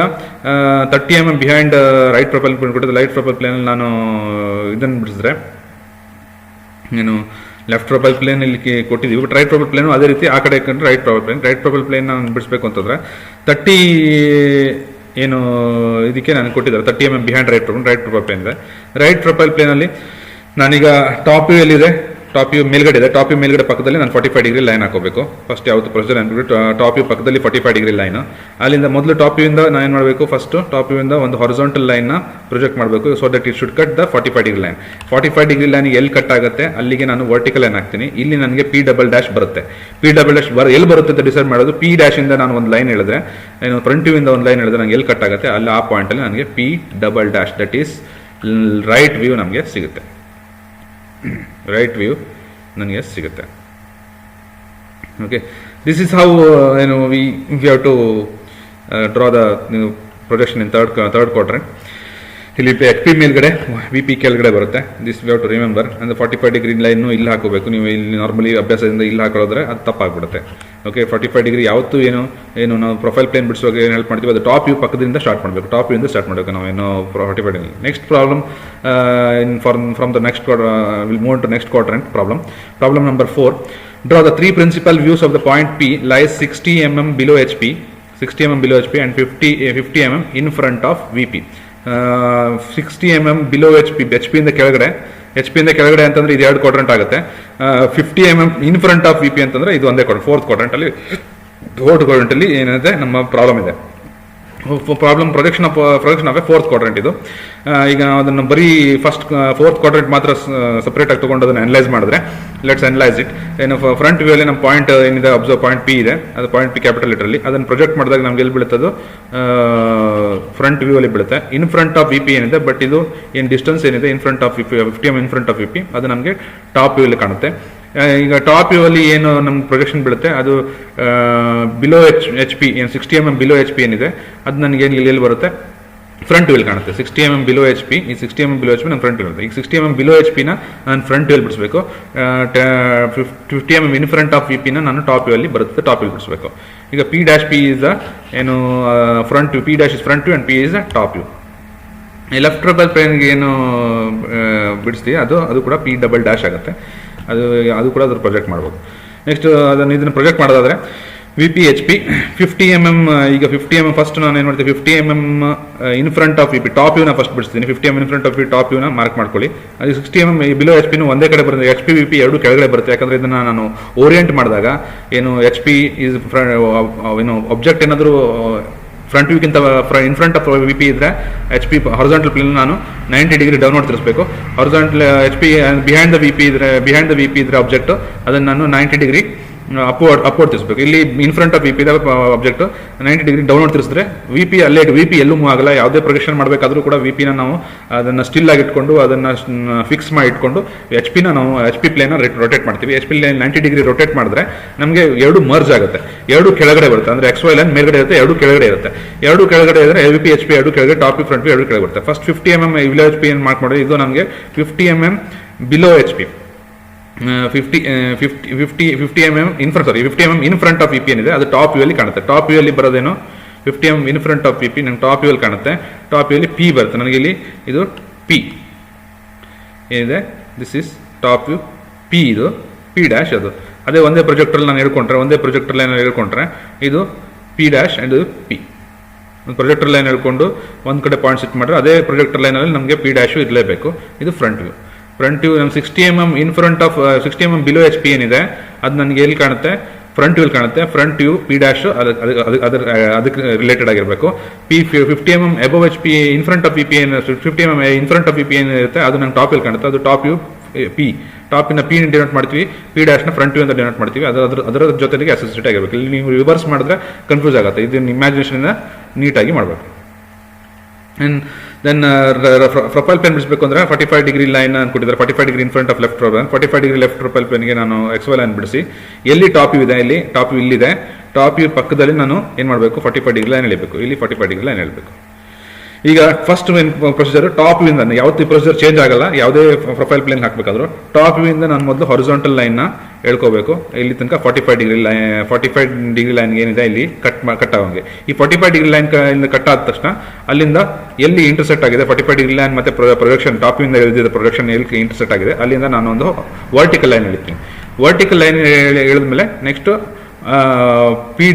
30 mm behind right profile plane ಕೊಟ್ಟಿದ್ದು, ರೈಟ್ ಪ್ರೊಫೈಲ್ ಪ್ಲೇನಲ್ಲಿ ನಾನು ಇದನ್ನು ಬಿಡಿಸಿದ್ರೆ ಏನು ಲೆಫ್ಟ್ ಪ್ರೊಫೈಲ್ ಪ್ಲೇನ್ ಇಲ್ಲಿ ಕೊಟ್ಟಿದ್ದೀವಿ, ಬಟ್ ರೈಟ್ ಪ್ರೊಫೈಲ್ ಪ್ಲೇನು ಅದೇ ರೀತಿ ಆ ಕಡೆ ಕಂಡ್ರೆ ರೈಟ್ ಪ್ರೊಫೈಲ್ ಪ್ಲೇನ್ ನಾನು ಬಿಡಿಸ್ಬೇಕು ಅಂತಂದ್ರೆ 30 ಏನು ಇದಕ್ಕೆ ನಾನು ಕೊಟ್ಟಿದ್ದಾರೆ 30 mm behind right profile plane ಇದೆ. ರೈಟ್ ಪ್ರೊಫೈಲ್ ಪ್ಲೇನಲ್ಲಿ ನಾನೀಗ ಟಾಪ್ ವ್ಯೂ ಎಲ್ಲಿದೆ, ಟಾಪ್ ವ್ಯೂ ಮೇಲ್ಗಡೆ ಇದೆ. ಟಾಪ್ ವ್ಯೂ ಮೇಲ್ಗಡೆ ಪಕ್ಕದಲ್ಲಿ ನಾನು 45 ಡಿಗ್ರಿ ಲೈನ್ ಹಾಕೋಬೇಕು. ಫಸ್ಟ್ ಯಾವತ್ತು ಪ್ರೊಸೀಜರ್ ಅಂದ್ಬಿಟ್ಟು ಟಾಪ್ ವ್ಯೂ ಪಕ್ಕದಲ್ಲಿ 45 ಡಿಗ್ರಿ ಲೈನ್, ಅಲ್ಲಿಂದ ಮೊದಲು ಟಾಪ್ ವ್ಯೂ ಇಂದ ನಾನು ಏನು ಮಾಡಬೇಕು, ಫಸ್ಟ್ ಟಾಪ್ ವ್ಯೂ ಇಂದ ಒಂದು ಹಾರಿಜಾಂಟಲ್ ಲೈನ್ ನ ಪ್ರೊಜೆಕ್ಟ್ ಮಾಡಬೇಕು, so that it should cut the 45 degree line. 45 degree line ಎಲ್ಲಿ ಕಟ್ ಆಗುತ್ತೆ ಅಲ್ಲಿಗೆ ನಾನು ವರ್ಟಿಕಲ್ ಲೈನ್ ಹಾಕ್ತೀನಿ. ಇಲ್ಲಿ ನನಗೆ P ಡಬಲ್ ಡ್ಯಾಶ್ ಬರುತ್ತೆ. P ಡಬಲ್ ಡ್ಯಾಶ್ ಎಲ್ಲಿ ಬರುತ್ತೆ ಅಂತ ಡಿಸೈಡ್ ಮಾಡೋದು. P ಡ್ಯಾಶ್ ಇಂದ ನಾನು ಒಂದು ಲೈನ್ ಹೇಳಿದ್ರೆ, ಏನು ಫ್ರಂಟ್ ವ್ಯೂ ಇಂದ ಒಂದು ಲೈನ್ ಹೇಳಿದ್ರೆ ನನಗೆ ಎಲ್ಲಿ ಕಟ್ ಆಗುತ್ತೆ ಅಲ್ಲಿ ಆ ಪಾಯಿಂಟ್ ಅಲ್ಲಿ ನನಗೆ P double dash that is right view ನಮಗೆ ಸಿಗುತ್ತೆ. ರೈಟ್ ವ್ಯೂ ನನಗೆ ಸಿಗುತ್ತೆ. ಓಕೆ, ದಿಸ್ ಇಸ್ ಹೌ ಏನು we have to draw the projection in third quadrant. ಇಲ್ಲಿ HP ಮೇಲ್ಗಡೆ VP ಕೆಳಗಡೆ ಬರುತ್ತೆ. This we have to remember. ಅಂದರೆ 45 ಡಿಗ್ರಿ ಲೈನು ಇಲ್ಲಿ ಹಾಕೋಬೇಕು. ನೀವು ಇಲ್ಲಿ ನಾರ್ಮಲಿ ಅಭ್ಯಾಸದಿಂದ ಇಲ್ಲಿ ಹಾಕೋದ್ರೆ ಅದು ತಪ್ಪಾಗ್ಬಿಡುತ್ತೆ. ಓಕೆ, 45 ಡಿಗ್ರಿ ಯಾವತ್ತೂ ಏನು ನಾವು ಪ್ರೊಫೈಲ್ ಪ್ಲೇನ್ ಬಿಡಿಸುವಾಗ ಏನು ಹೆಲ್ಪ್ ಮಾಡ್ತೀವಿ, ಅದು ಟಾಪ್ ವ್ಯೂ ಪಕ್ಕದಿಂದ ಸ್ಟಾರ್ಟ್ ಮಾಡಬೇಕು. ಟಾಪ್ ವ್ಯೂ ಇಂದ ಸ್ಟಾರ್ಟ್ ಮಾಡಬೇಕು ನಾವು ಏನು 45 degree. Next problem from the next will move to next quadrant problem. Problem number 4. Draw the three principal views of the point P lies 60 mm below HP, 60 mm below HP and 50 mm in front of VP. 60 mm below HP ಇಂದ ಕೆಳಗಡೆ, HP ಇಂದ ಕೆಳಗಡೆ ಅಂತಂದ್ರೆ ಇದು 2 quadrant ಆಗುತ್ತೆ. 50 mm in front of VP ಅಂತಂದ್ರೆ ಇದು ಒಂದೇ ಕ್ವಾಡ್ರೆಂಟ್, ಫೋರ್ತ್ ಕ್ವಾಡ್ರೆಂಟ್ ಅಲ್ಲಿ ಏನಿದೆ ನಮ್ಮ ಪ್ರಾಬ್ಲಮ್ ಇದೆ. Problem projection of A fourth quadrant ಇದು. ಈಗ ಅದನ್ನು ಬರೀ ಫೋರ್ತ್ ಕ್ವಾಡ್ರೆಂಟ್ ಮಾತ್ರ ಸಪರೇಟ್ ಆಗಿ ತಗೊಂಡು ಅದನ್ನು ಅನಲೈಸ್ ಮಾಡಿದ್ರೆ, ಲೆಟ್ಸ್ ಅನಲೈಸ್ ಇಟ್. ಏನು ಫ್ರಂಟ್ ವ್ಯೂ ಅಲ್ಲಿ ನಮ್ಮ ಪಾಯಿಂಟ್ ಏನಿದೆ ಅಬ್ಸರ್ವ್ ಪಾಯಿಂಟ್ P ಇದೆ, ಅದು ಪಾಯಿಂಟ್ P ಕ್ಯಾಪಿಟಲ್ ಲೆಟರ್ ಅಲ್ಲಿ. ಅದನ್ನು ಪ್ರೊಜೆಕ್ಟ್ ಮಾಡಿದಾಗ ನಮ್ಗೆ ಎಲ್ಲಿ ಬೀಳುತ್ತೆ, ಅದು ಫ್ರಂಟ್ ವ್ಯೂ ಅಲ್ಲಿ ಬೀಳುತ್ತೆ. ಇನ್ ಫ್ರಂಟ್ ಆಫ್ VP ಏನಿದೆ, ಬಟ್ ಇದು ಏನು ಡಿಸ್ಟೆನ್ಸ್ ಏನಿದೆ in front of 50 mm in front of VP, ಅದು ನಮಗೆ ಟಾಪ್ ವ್ಯೂ ಅಲ್ಲಿ ಕಾಣುತ್ತೆ. ಈಗ ಟಾಪ್ ವ್ಯೂ ಅಲ್ಲಿ ಏನು ನಮ್ಗೆ ಪ್ರೊಜೆಕ್ಷನ್ ಬೀಳುತ್ತೆ ಅದು ಬಿಲೋ HP ಏನು 60 mm ಬಿಲೋ HP ಏನಿದೆ ಅದು ನನಗೆ ಎಲ್ಲಿ ಬರುತ್ತೆ, ಫ್ರಂಟ್ ವ್ಯೂಲ್ ಕಾಣುತ್ತೆ. 60 mm ಬಿಲೋ HP, ಈ 60 mm ಬಿಲೋ HP ನನ್ನ ಫ್ರಂಟ್ ವ್ಯೂಲ್. ಈಗ 60 mm ಬಿಲೋ HP ನ ನಾನು ಫ್ರಂಟ್ ವ್ಯೂಲ್ ಬಿಡಿಸಬೇಕು. 50 mm in front of VP ನ ನಾನು ಟಾಪ್ ವ್ಯೂ ಅಲ್ಲಿ ಬರುತ್ತೆ, ಟಾಪ್ ವ್ಯೂಲ್ ಬಿಡಿಸಬೇಕು. ಈಗ P ಡ್ಯಾಶ್ P ಇಸ್ ಏನು front view, P dash is front view and P is top view. ಈ ಲೆಫ್ಟ್ ಪ್ರೊಫೈಲ್ ಪ್ಲೇನ್ಗೆ ಏನು ಬಿಡಿಸ್ತೀವಿ ಅದು ಕೂಡ P ಡಬಲ್ ಡ್ಯಾಶ್ ಆಗುತ್ತೆ. ಅದು ಕೂಡ ಅದ್ರ ಪ್ರೊಜೆಕ್ಟ್ ಮಾಡ್ಬೋದು. ನೆಕ್ಸ್ಟ್ ಇದನ್ನು ಪ್ರೊಜೆಕ್ಟ್ ಮಾಡೋದಾದ್ರೆ VP HP 50 mm. ಈಗ 50 mm ಫಸ್ಟ್ ನಾನು ಏನು ಮಾಡ್ತೀನಿ, 50 mm in front of VP top ವ್ಯೂನ ಫಸ್ಟ್ ಬಿಡಿಸ್ತೀನಿ. 50 mm in front of top ವ್ಯೂನ ಮಾರ್ಕ್ ಮಾಡ್ಕೊಳ್ಳಿ. ಅದು 60 mm ಬಿಲೋ HP ಒಂದೇ ಕಡೆ ಬರುತ್ತೆ, HP VP ಎರಡು ಕೆಳಗಡೆ ಬರುತ್ತೆ. ಯಾಕಂದ್ರೆ ಇದನ್ನ ನಾನು ಓರಿಯೆಂಟ್ ಮಾಡಿದಾಗ ಏನು HP ಇಸ್ ಏನು ಆಬ್ಜೆಕ್ಟ್ ಏನಾದರೂ ಫ್ರಂಟ್ ವ್ಯೂಕ್ಕಿಂತ ಇನ್ ಫ್ರಂಟ್ ಆಫ್ VP ಇದ್ರೆ HP ಹಾರಿಜಾಂಟಲ್ ಪ್ಲೇನ್ ನಾನು 90 ಡಿಗ್ರಿ ಡೌನ್ವರ್ಡ್ ತಿರ್ಸ್ಬೇಕು. Horizontal HP behind the VP ಇದ್ರೆ ಆಬ್ಜೆಕ್ಟ್ ಅದನ್ನು ನಾನು 90 ಡಿಗ್ರಿ ಅಪ್ವರ್ಡ್ ತಿರ್ಸ್ಬೇಕು. ಇಲ್ಲಿ in front of VP object 90 degree downward ತಿರ್ಸಿದ್ರೆ VP ಎಲ್ಲೂ ಮೂವ್ ಆಗಲ್ಲ. ಯಾವುದೇ ಪ್ರೊಜೆಕ್ಷನ್ ಮಾಡಬೇಕಾದ್ರೂ ಕೂಡ VP ನ ನಾವು ಅದನ್ನ ಸ್ಟಿಲ್ ಆಗಿ ಇಟ್ಕೊಂಡು ಅದನ್ನ ಫಿಕ್ಸ್ ಮಾಡಿ ಇಟ್ಕೊಂಡು HP ನ ನಾವು HP ಪ್ಲೇನ್ ರೊಟೇಟ್ ಮಾಡ್ತೀವಿ. HP ಪ್ಲೇನ್ 90 ಡಿಗ್ರಿ ರೊಟೇಟ್ ಮಾಡಿದ್ರೆ ನಮಗೆ ಎರಡು ಮರ್ಜ್ ಆಗುತ್ತೆ, ಎರಡು ಕೆಳಗಡೆ ಬರುತ್ತೆ. ಅಂದ್ರೆ XY ಲೈನ್ ಮೇಲ್ಗಡೆ ಇರುತ್ತೆ, ಎರಡು ಕೆಳಗಡೆ ಇರುತ್ತೆ. ಎರಡು ಕೆಳಗಡೆ ಇದ್ರೆ VP HP ಎರಡು ಕೆಳಗಡೆ, ಟಾಪ್ ಫ್ರಂಟ್ ವ್ಯೂ ಎರಡು ಕೆಳಗಡೆ ಬರುತ್ತೆ. ಫಸ್ಟ್ 50 mm ಬಿಲೋ HP ಏನು ಮಾರ್ಕ್ ಮಾಡಿದ್ರೆ ಇದು ನಮಗೆ 50 mm below HP, 50 mm in front of VP ಏನಿದೆ ಅದು ಟಾಪ್ ವ್ಯೂ ಅಲ್ಲಿ ಕಾಣುತ್ತೆ. ಟಾಪ್ ವ್ಯೂ ಅಲ್ಲಿ ಬರೋದೇನು 50 mm in front of VP ನಂಗೆ ಟಾಪ್ ವ್ಯೂ ಅಲ್ಲಿ ಕಾಣುತ್ತೆ. ಟಾಪ್ ವ್ಯೂ ಅಲ್ಲಿ P ಬರುತ್ತೆ ನನಗೆ. ಇಲ್ಲಿ ಇದು P ಏನಿದೆ, this is top view P, ಇದು P ಡ್ಯಾಶ್. ಅದು ಅದೇ ಒಂದೇ ಪ್ರೊಜೆಕ್ಟರ್ ನಾನು ಹೇಳ್ಕೊಂಡ್ರೆ ಇದು P ಡ್ಯಾಶ್ ಅಂಡ್ ಇದು P. ಒಂದು ಪ್ರೊಜೆಕ್ಟರ್ ಲೈನ್ ಹೇಳ್ಕೊಂಡು ಒಂದು ಕಡೆ ಪಾಯಿಂಟ್ ಸೆಟ್ ಮಾಡಿದ್ರೆ ಅದೇ ಪ್ರೊಜೆಕ್ಟರ್ ಲೈನಲ್ಲಿ ನಮಗೆ P ಡ್ಯಾಶು ಇರಲೇಬೇಕು. ಇದು ಫ್ರಂಟ್ ವ್ಯೂ. ಫ್ರಂಟ್ ವ್ಯೂ ನಮ್ಮ 60 mm in front of 60 mm below HP ಏನಿದೆ ಅದು ನನಗೆ ಎಲ್ಲಿ ಕಾಣುತ್ತೆ, ಫ್ರಂಟ್ ವ್ಯೂ ಕಾಣುತ್ತೆ, ಫ್ರಂಟ್ ವ್ಯೂ ಪಿ ಡ್ಯಾಶ್ ಅದಕ್ಕೆ ರಿಲೇಟೆಡ್ ಆಗಿರಬೇಕು. P 50 mm above H P in front of V P 50 mm in front of V P ಏನಿರುತ್ತೆ ಅದು ನಂಗೆ ಟಾಪ್ ವ್ಯೂ ಕಾಣುತ್ತೆ, ಅದು ಟಾಪ್ ವ್ಯೂ ಪಿ. ಟಾಪಿನ ಪಿ ಡಿನೋಟ್ ಮಾಡ್ತೀವಿ, ಪಿ ಡ್ಯಾಶ್ನ ಫ್ರಂಟ್ ವ್ಯೂ ಅಂತ ಡಿನೋಟ್ ಮಾಡ್ತೀವಿ, ಅದರ ಜೊತೆಗೆ ಅಸೋಸಿಯೇಟ್ ಆಗಿರಬೇಕು. ಇಲ್ಲಿ ನೀವು ರಿವರ್ಸ್ ಮಾಡಿದ್ರೆ ಕನ್ಫ್ಯೂಸ್ ಆಗುತ್ತೆ, ಇದನ್ನ ಇಮ್ಯಾಜಿನೇಷನ್ ನೀಟಾಗಿ ಮಾಡಬೇಕು. ಆ್ಯಂಡ್ ದೆನ್ ಪ್ರೊಫೈಲ್ ಪ್ಲೇನ್ ಬಿಡಿಸಬೇಕು ಅಂದರೆ 45 ಡಿಗ್ರಿ ಲೈನ್ ಅನ್ಕೊಟ್ಟಿದ್ದಾರೆ, 45 degree in front of left profile, 45 degree left profile ಪ್ಲೇನ್ಗೆ ನಾನು XY ಲೈನ್ ಬಿಡಿಸಿ, ಎಲ್ಲಿ ಟಾಪ್ ವ್ಯೂ ಇದೆ, ಇಲ್ಲಿ ಟಾಪ್ ವ್ಯೂ ಇಲ್ಲಿದೆ, ಟಾಪ್ ವ್ಯೂ ಪಕ್ಕದಲ್ಲಿ ನಾನು ಏನು ಮಾಡಬೇಕು, 45 ಡಿಗ್ರಿ ಲೈನ್ ಎಳಿಬೇಕು, ಇಲ್ಲಿ 45 ಡಿಗ್ರಿ ಲೈನ್ ಎಳಬೇಕು. ಈಗ ಫಸ್ಟ್ ಪ್ರೊಸೀಜರ್ ಟಾಪ್ ವ್ಯೂ ಇಂದ, ಯಾವತ್ತು ಈ ಪ್ರೊಸೀಜರ್ ಚೇಂಜ್ ಆಗಲ್ಲ, ಯಾವುದೇ ಪ್ರೊಫೈಲ್ ಪ್ಲೇನ್ ಹಾಕಬೇಕಾದ್ರು ಟಾಪ್ ವ್ಯೂ ಇಂದ ನಾನು ಮೊದಲು ಹಾರಿಜಾಂಟಲ್ ಲೈನ್ನ ಹೇಳ್ಕೋಬೇಕು, ಇಲ್ಲಿ ತನಕ 45 ಡಿಗ್ರಿ ಲೈನ್ ಏನಿದೆ ಇಲ್ಲಿ ಕಟ್ ಆಗೋಂಗೆ. ಈ 45 ಡಿಗ್ರಿ ಲೈನ್ ಕಟ್ ಆದ ತಕ್ಷಣ ಅಲ್ಲಿಂದ ಎಲ್ಲಿ ಇಂಟರ್ಸೆಕ್ಟ್ ಆಗಿದೆ 45 ಡಿಗ್ರಿ ಲೈನ್ ಮತ್ತೆ ಪ್ರೊಜೆಕ್ಷನ್ ಟಾಪ್ ಇಂದ ಎಳೆದಿದ್ದ ಪ್ರೊಜೆಕ್ಷನ್ ಎಲ್ಲಿ ಇಂಟರ್ಸೆಕ್ಟ್ ಆಗಿದೆ ಅಲ್ಲಿಂದ ನಾನು ಒಂದು ವರ್ಟಿಕಲ್ ಲೈನ್ ಎಳಿತೀನಿ. ವರ್ಟಿಕಲ್ ಲೈನ್ ಎಳೆದ್ಮೇಲೆ ನೆಕ್ಸ್ಟ್ ಪಿ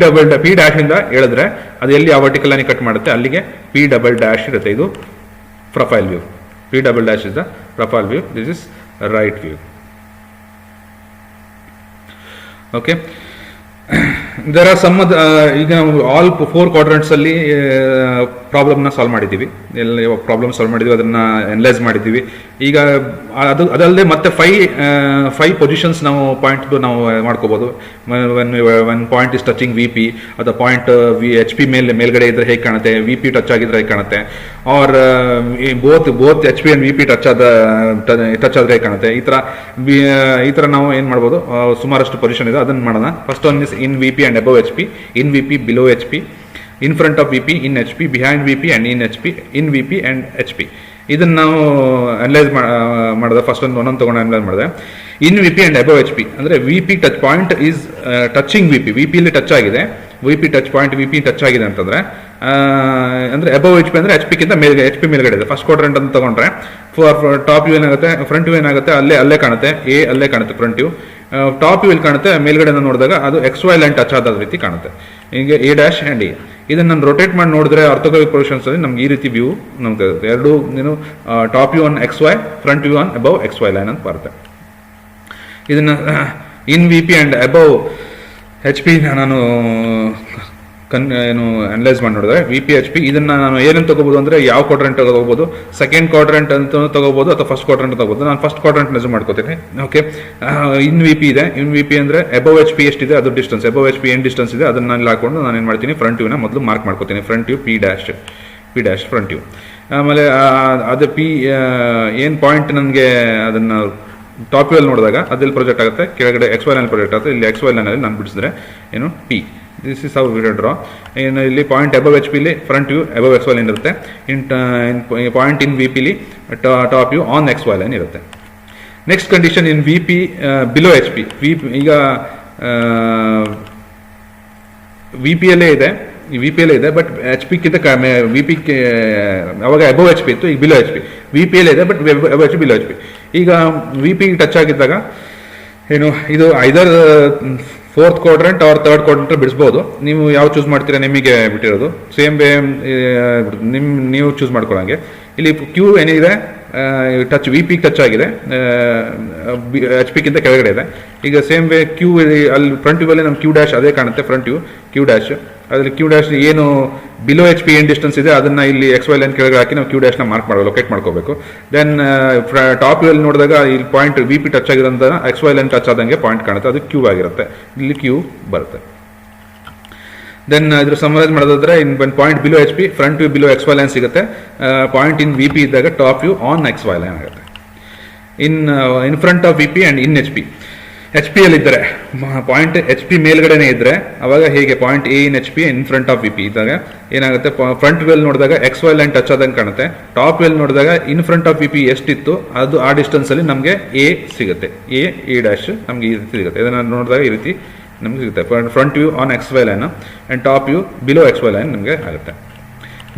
ಡ್ಯಾಶ್ ಇಂದ ಹೇಳಿದ್ರೆ ಅದು ಎಲ್ಲಿ ಆ ವರ್ಟಿಕಲ್ ಲೈನ್ ಕಟ್ ಮಾಡುತ್ತೆ ಅಲ್ಲಿಗೆ ಪಿ ಡಬಲ್ ಡ್ಯಾಶ್ ಇರುತ್ತೆ. ಇದು profile view. P double dash is the profile view, this is right view. Okay, there are some ಈಗ ನಾವು ಆಲ್ 4 ಕ್ವಾಡ್ರೆಂಟ್ಸ್ ಅಲ್ಲಿ ಪ್ರಾಬ್ಲಮ್ನ ಸಾಲ್ವ್ ಮಾಡಿದ್ದೀವಿ, ಎಲ್ಲ ಪ್ರಾಬ್ಲಮ್ ಸಾಲ್ವ್ ಮಾಡಿದ್ದೀವಿ, ಅದನ್ನ ಅನಲೈಸ್ ಮಾಡಿದ್ದೀವಿ. ಈಗ ಅದಲ್ಲದೆ ಮತ್ತೆ 5 ಪೊಸಿಷನ್ಸ್ ನಾವು ಪಾಯಿಂಟ್ ನಾವು ಮಾಡ್ಕೋಬಹುದು. One point is touching V P, ಅದು ಪಾಯಿಂಟ್ ಎಚ್ ಪಿ ಮೇಲ್ಗಡೆ ಇದ್ರೆ ಹೇಗೆ ಕಾಣುತ್ತೆ, ವಿ ಪಿ ಟಚ್ ಆಗಿದ್ರೆ ಹೇಗೆ ಕಾಣುತ್ತೆ, or both H P and V P touch ಆದ್ರೆ ಹೇಗೆ ಕಾಣುತ್ತೆ. ಈ ತರ ನಾವು ಏನ್ ಮಾಡ್ಬೋದು, ಸುಮಾರಷ್ಟು ಪೊಸಿಷನ್ ಇದೆ, ಅದನ್ನ ಮಾಡೋಣ. First one is in V P and above H P, in V P below H P, in front of V P, in H P, behind V P and in H P, in V P and H P. ಇದನ್ನ ನಾವು analyse ಮಾಡಿದೆ. First ಒಂದೊಂದು ತಗೊಂಡು analyse ಮಾಡಿದೆ. In V P and above H P ಅಂದ್ರೆ V P touch point is touching V P, V P ಇಲ್ಲಿ touch ಆಗಿದೆ, V P touch point V P touch ಆಗಿದೆ ಅಂತಂದ್ರೆ ಅಂದ್ರೆ ಅಬವ್ ಎಚ್ ಪಿ ಅಂದ್ರೆ ಎಚ್ ಪಿಗಿಂತ ಮೇಲ್ಗಡೆ, ಎಚ್ ಪಿ ಮೇಲ್ಗಡೆ ಇದೆ. ಫಸ್ಟ್ ಕ್ವಾಡ್ರೆಂಟ್ ಅಂತ ತಗೊಂಡ್ರೆ ಟಾಪ್ ವ್ಯೂ ಏನಾಗುತ್ತೆ, ಫ್ರಂಟ್ ವ್ಯೂ ಏನಾಗುತ್ತೆ, ಅಲ್ಲೇ ಕಾಣುತ್ತೆ, ಎ ಅಲ್ಲೇ ಕಾಣುತ್ತೆ ಫ್ರಂಟ್ ವ್ಯೂ. ಟಾಪ್ ವ್ಯೂ ಇಲ್ಲಿ ಕಾಣುತ್ತೆ, ಮೇಲ್ಗಡೆ ನೋಡಿದಾಗ ಅದು XY ಲೈನ್ ಟಚ್ ಆದ ರೀತಿ ಕಾಣುತ್ತೆ. ಹೀಗೆ ಎ ಡ್ಯಾಶ್ ಆ್ಯಂಡ್ ಎ. ಇದನ್ನ ನಾನು ರೊಟೇಟ್ ಮಾಡಿ ನೋಡಿದ್ರೆ ಆರ್ಥೋಗ್ರಾಫಿಕ್ ಪೊಸಿಷನ್ಸ್ ಅಲ್ಲಿ ನಮ್ಗೆ ಈ ರೀತಿ ವ್ಯೂ ನಮ್ಗೆ ಎರಡು top view on XY, front view on above XY line ಅಂತ ಬರುತ್ತೆ. ಇದನ್ನ in V P and above H P ನಾನು ಅನಲೈಸ್ ಮಾಡಿ ನೋಡಿದ್ರೆ ವಿ ಪಿ ಎಚ್ ಪಿ ಇದನ್ನ ನಾನು ಏನಂತ ತಗೋಬಹುದು ಅಂದ್ರೆ ಯಾವ ಕ್ವಾಡ್ರೆಂಟ್ ತಗೋಬಹುದು, ಸೆಕೆಂಡ್ ಕ್ವಾಡ್ರೆಂಟ್ ಅಂತ ತಗೋಬಹುದು ಅಥವಾ ಫಸ್ಟ್ ಕ್ವಾಡ್ರೆಂಟ್ ತಗೋಬಹುದು. ನಾನು ಫಸ್ಟ್ ಕ್ವಾಡ್ರೆಂಟ್ ಮೆಜರ್ ಮಾಡ್ಕೋತೀನಿ. ಓಕೆ, ಇನ್ ವಿ ಪಿ ಇದೆ, ಇನ್ ವಿ ಪಿ ಅಂದ್ರೆ ಅಬವ್ ಎಚ್ ಪಿ ಎಷ್ಟಿದೆ ಅದು ಡಿಸ್ಟೆನ್ಸ್, ಅಬವ್ ಎಚ್ ಪಿ ಏನ್ ಡಿಸ್ಟೆನ್ಸ್ ಇದೆ ಅದನ್ನ ನಾನು ಹಾಕೊಂಡು ನಾನು ಏನ್ ಮಾಡ್ತೀನಿ, ಫ್ರಂಟ್ ವ್ಯೂನ ಮೊದಲು ಮಾರ್ಕ್ ಮಾಡ್ಕೋತೀನಿ. Front view P dash front view. ಆಮೇಲೆ ಅದು ಪಿ ಏನ್ ಪಾಯಿಂಟ್ ನನಗೆ ಅದನ್ನ ಟಾಪ್ ವ್ಯೂ ಅಲ್ಲಿ ನೋಡಿದಾಗ ಅದೆಲ್ಲಿ ಪ್ರೊಜೆಕ್ಟ್ ಆಗುತ್ತೆ, ಕೆಳಗಡೆ XY ಲೈನ್ ಪ್ರೊಜೆಕ್ಟ್ ಆಗುತ್ತೆ. ಇಲ್ಲಿ XY ಲೈನ್ ಅಲ್ಲಿ ನಾನು ಬಿಡಿಸಿದ್ರೆ ಏನು P, this is how we draw. ಏನು ಇಲ್ಲಿ ಪಾಯಿಂಟ್ ಅಬವ್ ಎಚ್ ಪಿಲಿ front view above XY line ಇರುತ್ತೆ, ಪಾಯಿಂಟ್ ಇನ್ ವಿ ಪಿಲಿ top view on XY line ಇರುತ್ತೆ. Next condition in V P below H P. ಈಗ ವಿ ಪಿ ಅಲ್ಲೇ ಇದೆ, V P ಅಲ್ಲೇ ಇದೆ, ಬಟ್ ಎಚ್ ಪಿ ಕಿಂತ ವಿ ಪಿ ಅವಾಗ ಅಬವ್ ಎಚ್ ಪಿ ಇತ್ತು, ಈಗ below H P. V P ಅಲ್ಲೇ ಇದೆ but above H P below H P. ಈಗ ವಿ ಪಿ ಟಚ್ ಆಗಿದ್ದಾಗ ಏನು ಇದು either fourth quadrant or third quadrant ಬಿಡಿಸ್ಬೋದು. ನೀವು ಯಾವ ಚೂಸ್ ಮಾಡ್ತೀರಾ ನಿಮಗೆ ಬಿಟ್ಟಿರೋದು, ಸೇಮ್ ವೇ ನೀವು ಚೂಸ್ ಮಾಡ್ಕೊಳ್ಳೋಂಗೆ. ಇಲ್ಲಿ ಕ್ಯೂ ಏನಿದೆ ಟಚ್ ವಿ ಪಿ ಟಚ್ ಆಗಿದೆ, ಎಚ್ ಪಿಗಿಂತ ಕೆಳಗಡೆ ಇದೆ. ಈಗ ಸೇಮ್ ವೇ ಕ್ಯೂ ಅಲ್ಲಿ ಫ್ರಂಟ್ ವ್ಯೂ ಅಲ್ಲಿ ನಮ್ಮ ಕ್ಯೂ ಡ್ಯಾಶ್ ಅದೇ ಕಾಣುತ್ತೆ, ಫ್ರಂಟ್ ವ್ಯೂ ಕ್ಯೂ ಡ್ಯಾಶ್. ಅದ್ರಲ್ಲಿ ಕ್ಯೂ ಡ್ಯಾಶ್ ಏನು ಬಿಲೋ ಎಚ್ ಪಿ ಏನ್ ಡಿಸ್ಟೆನ್ಸ್ ಇದೆ ಅದನ್ನ ಇಲ್ಲಿ XY ಲೈನ್ ಕೆಳಗಡೆ ಹಾಕಿ ನಾವು ಕ್ಯೂ ಡ್ಯಾಶ್ನ ಮಾರ್ಕ್ ಮಾಡಬೇಕು, ಲೊಕೇಟ್ ಮಾಡ್ಕೋಬೇಕು. ದೆನ್ ಟಾಪ್ ವ್ಯೂ ಅಲ್ಲಿ ನೋಡಿದಾಗ ಇಲ್ಲಿ ಪಾಯಿಂಟ್ ವಿ ಪಿ ಟಚ್ ಆಗಿರೋಂಥ XY ಲೈನ್ ಟಚ್ ಆದಂಗೆ ಪಾಯಿಂಟ್ ಕಾಣುತ್ತೆ, ಅದು ಕ್ಯೂ ಆಗಿರುತ್ತೆ, ಇಲ್ಲಿ ಕ್ಯೂ ಬರುತ್ತೆ. ದೆನ್ ಇದ್ರ ಸಮರೈಸ್ ಮಾಡೋದಾದ್ರೆ in point below H P, front view below XY line ಸಿಗುತ್ತೆ. ಪಾಯಿಂಟ್ ಇನ್ ವಿ ಪಿ ಇದ್ದಾಗ top view on XY line ಆಗುತ್ತೆ. In front of V P and in H P. H P ಅಲ್ಲಿ ಇದ್ದರೆ point H P ಮೇಲ್ಗಡೆನೆ ಇದ್ರೆ ಅವಾಗ ಹೇಗೆ point A in H P in front of V P ಇದ್ದಾಗ ಏನಾಗುತ್ತೆ, ಫ್ರಂಟ್ ವ್ಯೂ ನೋಡಿದಾಗ XY ಲೈನ್ ಟಚ್ ಆದಂಗೆ ಕಾಣುತ್ತೆ. ಟಾಪ್ ವ್ಯೂ ನೋಡಿದಾಗ ಇನ್ ಫ್ರಂಟ್ ಆಫ್ ವಿ ಪಿ ಎಷ್ಟಿತ್ತು ಅದು ಆ ಡಿಸ್ಟೆನ್ಸ್ ಅಲ್ಲಿ ನಮಗೆ ಎ ಸಿಗುತ್ತೆ, ಎ ಡ್ಯಾಶ್ ನಮ್ಗೆ ಈ ರೀತಿ ಸಿಗುತ್ತೆ. ಇದನ್ನ ನೋಡಿದಾಗ ಈ ರೀತಿ ನಮ್ಗೆ ಸಿಗುತ್ತೆ. Front view on XY line and top view below XY line ನಮಗೆ ಆಗುತ್ತೆ.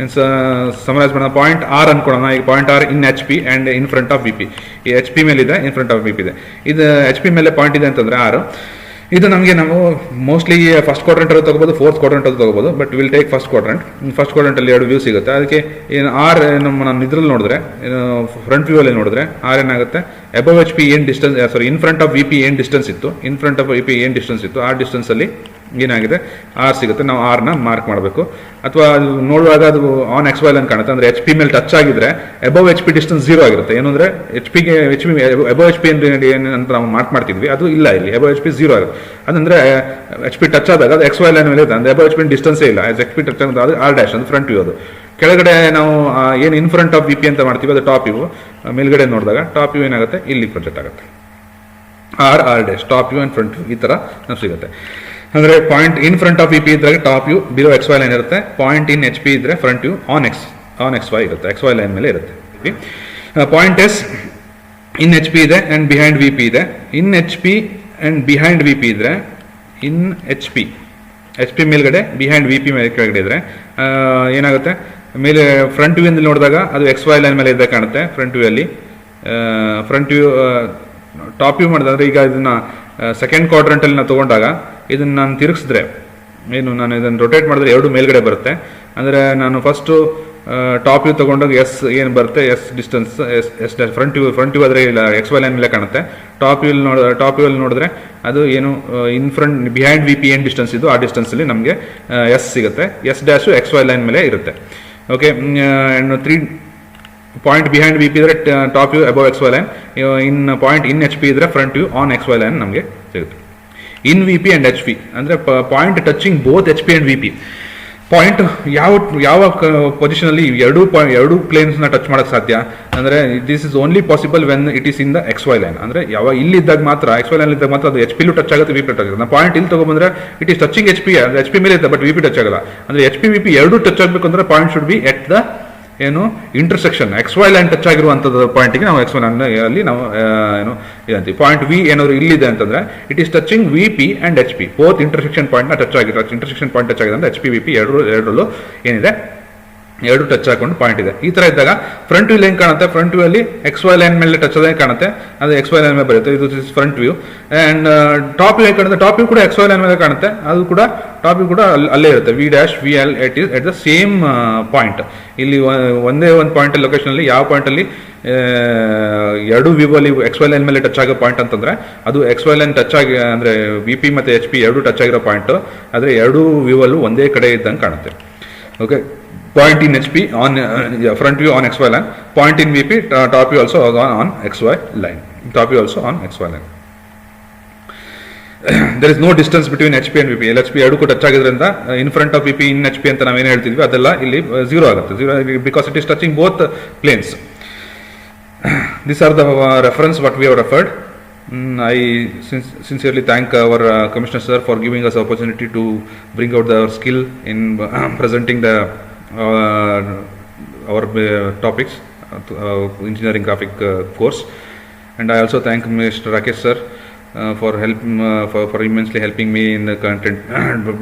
ಸಮರೈಸ್ ಮಾಡೋಣ. ಪಾಯಿಂಟ್ ಆರ್ ಅನ್ಕೊಳ್ಳೋಣ. ಈಗ point R in H P and in front of V P. ಈ ಎಚ್ ಪಿ ಮೇಲೆ ಇದೆ, in front of V P ಇದೆ. ಇದು ಎಚ್ ಪಿ ಮೇಲೆ ಪಾಯಿಂಟ್ ಇದೆ ಅಂತಂದ್ರೆ ಆರ್, ಇದು ನಮಗೆ ನಾವು ಮೋಸ್ಟ್ಲಿ ಫಸ್ಟ್ ಕ್ವಾಡ್ರೆಂಟ್ ಅಲ್ಲಿ ತಗೋಬೋದು, ಫೋರ್ತ್ ಕ್ವಾಡ್ರೆಂಟ್ ಅಲ್ಲಿ ತಗೋಬೋದು, but will take first quadrant ಅಲ್ಲಿ 2 ವ್ಯೂ ಸಿಗುತ್ತೆ. ಅದಕ್ಕೆ ಏನು ಆರ್ ನಾನು ಇದ್ರಲ್ಲಿ ನೋಡಿದ್ರೆ ಫ್ರಂಟ್ ವ್ಯೂ ಅಲ್ಲಿ ನೋಡಿದ್ರೆ ಆರ್ ಏನಾಗುತ್ತೆ, ಅಬವ್ ಎಚ್ ಪಿ ಏನು distance, sorry in front of V P ಏನು ಡಿಸ್ಟೆನ್ಸ್ ಇತ್ತು, ಏನು ಡಿಸ್ಟೆನ್ಸ್ ಇತ್ತು, ಆ ಡಿಸ್ಟೆನ್ಸ್ ಅಲ್ಲಿ ಏನಾಗಿದೆ ಆರ್ ಸಿಗುತ್ತೆ. ನಾವು ಆರ್ನ ಮಾರ್ಕ್ ಮಾಡಬೇಕು. ಅಥವಾ ಅದು ನೋಡುವಾಗ ಅದು ಆನ್ ಎಕ್ಸ್ ವೈ ಲೈನ್ ಕಾಣುತ್ತೆ, ಅಂದರೆ ಎಚ್ ಪಿ ಮೇಲೆ ಟಚ್ ಆಗಿದ್ರೆ ಅಬವ್ ಎಚ್ ಪಿ ಡಿಸ್ಟೆನ್ಸ್ 0 ಆಗಿರುತ್ತೆ. ಏನು ಅಂದರೆ H P above H P ಅಂತ ನಾವು ಮಾರ್ಕ್ ಮಾಡ್ತಿದ್ವಿ, ಅದು ಇಲ್ಲ, ಇಲ್ಲಿ ಅಬವ್ ಎಚ್ ಪಿ 0 ಆಗುತ್ತೆ. ಅದಂದ್ರೆ ಎಚ್ ಪಿ ಟಚ್ ಆದಾಗ ಅದು ಎಕ್ಸ್ ವೈ ಲೈನ್ ಮೇಲೆ ಇದೆ, ಅಂದರೆ ಅಬವ್ ಎಚ್ ಪಿ ಡಿಸ್ಟೆನ್ಸೇ ಇಲ್ಲ. ಎಚ್ ಪಿ ಟಚ್ ಆಗೋದು ಅದು ಆರ್ ಡ್ಯಾಶ್, ಅದು ಫ್ರಂಟ್ ವ್ಯೂ. ಅದು ಕೆಳಗಡೆ ನಾವು ಏನು in front of V P ಅಂತ ಮಾಡ್ತೀವಿ, ಅದು ಟಾಪ್ ವ್ಯೂ. ಮೇಲ್ಗಡೆ ನೋಡಿದಾಗ ಟಾಪ್ ವ್ಯೂ ಏನಾಗುತ್ತೆ, ಇಲ್ಲಿ ಪ್ರೊಜೆಕ್ಟ್ ಆಗುತ್ತೆ. R dash, top view and front view ಈ ಥರ ನಮ್ಗೆ ಸಿಗುತ್ತೆ. ಅಂದರೆ point in front of V P ಇದ್ದಾಗ top view below X Y line ಇರುತ್ತೆ, ಪಾಯಿಂಟ್ ಇನ್ ಎಚ್ ಪಿ ಇದ್ರೆ front view on X Y ಇರುತ್ತೆ, ಎಕ್ಸ್ ವೈ ಲೈನ್ ಮೇಲೆ ಇರುತ್ತೆ. Point S in H P ಇದೆ ಆ್ಯಂಡ್ ಬಿಹೈಂಡ್ ವಿ ಪಿ ಇದೆ. In H P and behind V P ಇದ್ರೆ in H P ಮೇಲ್ಗಡೆ, behind V P ಮೇಲೆ ಕೆಳಗಡೆ ಇದ್ರೆ ಏನಾಗುತ್ತೆ, ಮೇಲೆ ಫ್ರಂಟ್ ವ್ಯೂ ಅಲ್ಲಿ ನೋಡಿದಾಗ ಅದು ಎಕ್ಸ್ ವೈ ಲೈನ್ ಮೇಲೆ ಇದ್ದಾಗ ಕಾಣುತ್ತೆ. ಫ್ರಂಟ್ ವ್ಯೂ ಅಲ್ಲಿ ಫ್ರಂಟ್ ವ್ಯೂ ಟಾಪ್ ವ್ಯೂ ಮಾಡಿದ್ರೆ, ಈಗ ಇದನ್ನ ಸೆಕೆಂಡ್ ಕ್ವಾಡ್ರೆಂಟಲ್ಲಿ ನಾವು ತೊಗೊಂಡಾಗ ಇದನ್ನು ನಾನು ತಿರುಗಿಸಿದ್ರೆ, ನಾನು ಇದನ್ನು ರೊಟೇಟ್ ಮಾಡಿದ್ರೆ 2 ಮೇಲ್ಗಡೆ ಬರುತ್ತೆ. ಅಂದರೆ ನಾನು ಫಸ್ಟು ಟಾಪ್ ವ್ಯೂ ತೊಗೊಂಡಾಗ ಎಸ್ ಏನು ಬರುತ್ತೆ, S distance S front view ಆದರೆ ಇಲ್ಲ ಎಕ್ಸ್ ವೈ ಲೈನ್ ಮೇಲೆ ಕಾಣುತ್ತೆ. ಟಾಪ್ ವ್ಯೂ ಅಲ್ಲಿ ನೋಡಿದ್ರೆ ಅದು ಏನು in front behind V P ಏನು ಡಿಸ್ಟೆನ್ಸ್ ಇದು, ಆ ಡಿಸ್ಟೆನ್ಸಲ್ಲಿ ನಮಗೆ ಎಸ್ ಸಿಗುತ್ತೆ. S dash X Y line ಮೇಲೆ ಇರುತ್ತೆ. Okay, 3 point behind V P ಇದ್ರೆ top view above X Y line, point in H P ಇದ್ರೆ front view on X Y line ನಮಗೆ ಸಿಗುತ್ತೆ. In V P and H P ಅಂದರೆ point touching both H P and V P. Point ಯಾವ position ಅಲ್ಲಿ ಎರಡು ಪ್ಲೇನ್ಸ್ನ touch ಮಾಡಕ್ಕೆ ಸಾಧ್ಯ ಅಂದರೆ this is only possible when it is in the X Y line. ಅಂದರೆ ಇಲ್ಲಿದ್ದಾಗ ಮಾತ್ರ, ಎಕ್ಸ್ ವೈ ಲೈನ್ ಇದ್ದಾಗ ಮಾತ್ರ ಅದು ಎಚ್ ಪಿಲೂ ಟಚ್ ಆಗುತ್ತೆ, ವಿ ಪಿ ಟಚ್ ಆಗುತ್ತೆ. ನಾವು ಪಾಯಿಂಟ್ ಇಲ್ಲಿ ತಗೊಂಡ್ಬಂದ್ರೆ it is touching H P, H P ಮೇಲೆ ಇರುತ್ತೆ, ಬಟ್ ವಿ ಪಿ ಟಚ್ ಆಗಲ್ಲ. ಅಂದರೆ ಎಚ್ ಪಿ ವಿ ಪಿ ಎರಡೂ ಟಚ್ ಆಗಬೇಕು ಅಂದರೆ point should be at the ಏನು intersection, X Y line touch ಆಗಿರುವಂಥದ್ದು ಪಾಯಿಂಟಿಗೆ ನಾವು ಎಕ್ಸ್ ವೈ ಲೈನ್ ಅಲ್ಲಿ ನಾವು ಏನು ಇದಂತೀವಿ. ಪಾಯಿಂಟ್ ವಿ ಏನಾದ್ರು ಇಲ್ಲಿದೆ ಅಂತಂದ್ರೆ it is touching V P and H P, both intersection ಪಾಯಿಂಟ್ನ ಟಚ್ ಆಗಿದೆ. ಇಂಟರ್ಸೆಕ್ಷನ್ ಪಾಯಿಂಟ್ ಟಚ್ ಆಗಿದೆ ಅಂದ್ರೆ ಎಚ್ ಪಿ ವಿ ಪಿ ಎರಡರಲ್ಲೂ ಏನಿದೆ, ಎರಡು ಟಚ್ ಹಾಕೊಂಡು ಪಾಯಿಂಟ್ ಇದೆ. ಈ ತರ ಇದ್ದಾಗ ಫ್ರಂಟ್ ವ್ಯೂ ಏನ್ ಕಾಣುತ್ತೆ, ಫ್ರಂಟ್ ವ್ಯೂ ಅಲ್ಲಿ ಎಕ್ಸ್ ವೈ ಲೈನ್ ಮೇಲೆ ಟಚ್ ಆದಾಗ ಕಾಣುತ್ತೆ, ಅದು ಎಕ್ಸ್ ವೈ ಲೈನ್ ಮೇಲೆ ಬರುತ್ತೆ. ಇದು front view. And top view ಕಾಣುತ್ತೆ, ಟಾಪ್ ವ್ಯೂ ಕೂಡ ಎಕ್ಸ್ ವೈ ಲೈನ್ ಮೇಲೆ ಕಾಣುತ್ತೆ, ಅದು ಕೂಡ ಟಾಪ್ ವ್ಯೂ ಕೂಡ ಅಲ್ಲೇ ಇರುತ್ತೆ. V dash V L it is at the same point. ಇಲ್ಲಿ ಒಂದೇ ಒಂದು ಪಾಯಿಂಟ್ ಲೊಕೇಶನ್ ಅಲ್ಲಿ, ಯಾವ ಪಾಯಿಂಟ್ ಅಲ್ಲಿ ಎರಡು ವ್ಯೂ ಅಲ್ಲಿ ಎಕ್ಸ್ ವೈ ಲೈನ್ ಮೇಲೆ ಟಚ್ ಆಗೋ ಪಾಯಿಂಟ್ ಅಂತಂದ್ರೆ ಅದು ಎಕ್ಸ್ ವೈ ಲೈನ್ ಟಚ್ ಆಗಿ ಅಂದ್ರೆ ವಿ ಪಿ ಮತ್ತೆ ಎಚ್ ಪಿ ಎರಡು ಟಚ್ ಆಗಿರೋ ಪಾಯಿಂಟ್, ಆದ್ರೆ ಎರಡು ವ್ಯೂ ಅಲ್ಲೂ ಒಂದೇ ಕಡೆ ಇದ್ದಂಗೆ ಕಾಣುತ್ತೆ. Okay, point in HP on front view on XY line, point in VP, top view also on XY line, top view also on XY line. There is no distance between HP and VP. LHP ಎರಡು ಕೂಡ touch ಆಗಿದ್ರಿಂದ in front of VP in HP ಅಂತ ನಾವೇನು ಹೇಳ್ತಿದ್ವಿ ಅದೆಲ್ಲ ಇಲ್ಲಿ 0 ಆಗುತ್ತೆ, 0 because it is touching both planes. These are the reference what we have referred. I sincerely thank our Commissioner sir for giving us the opportunity to bring out our skill in presenting the our topics, engineering graphic course, and I also thank Mr. Rakesh sir for immensely helping me in the content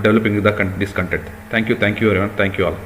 developing this content. Thank you everyone, thank you all.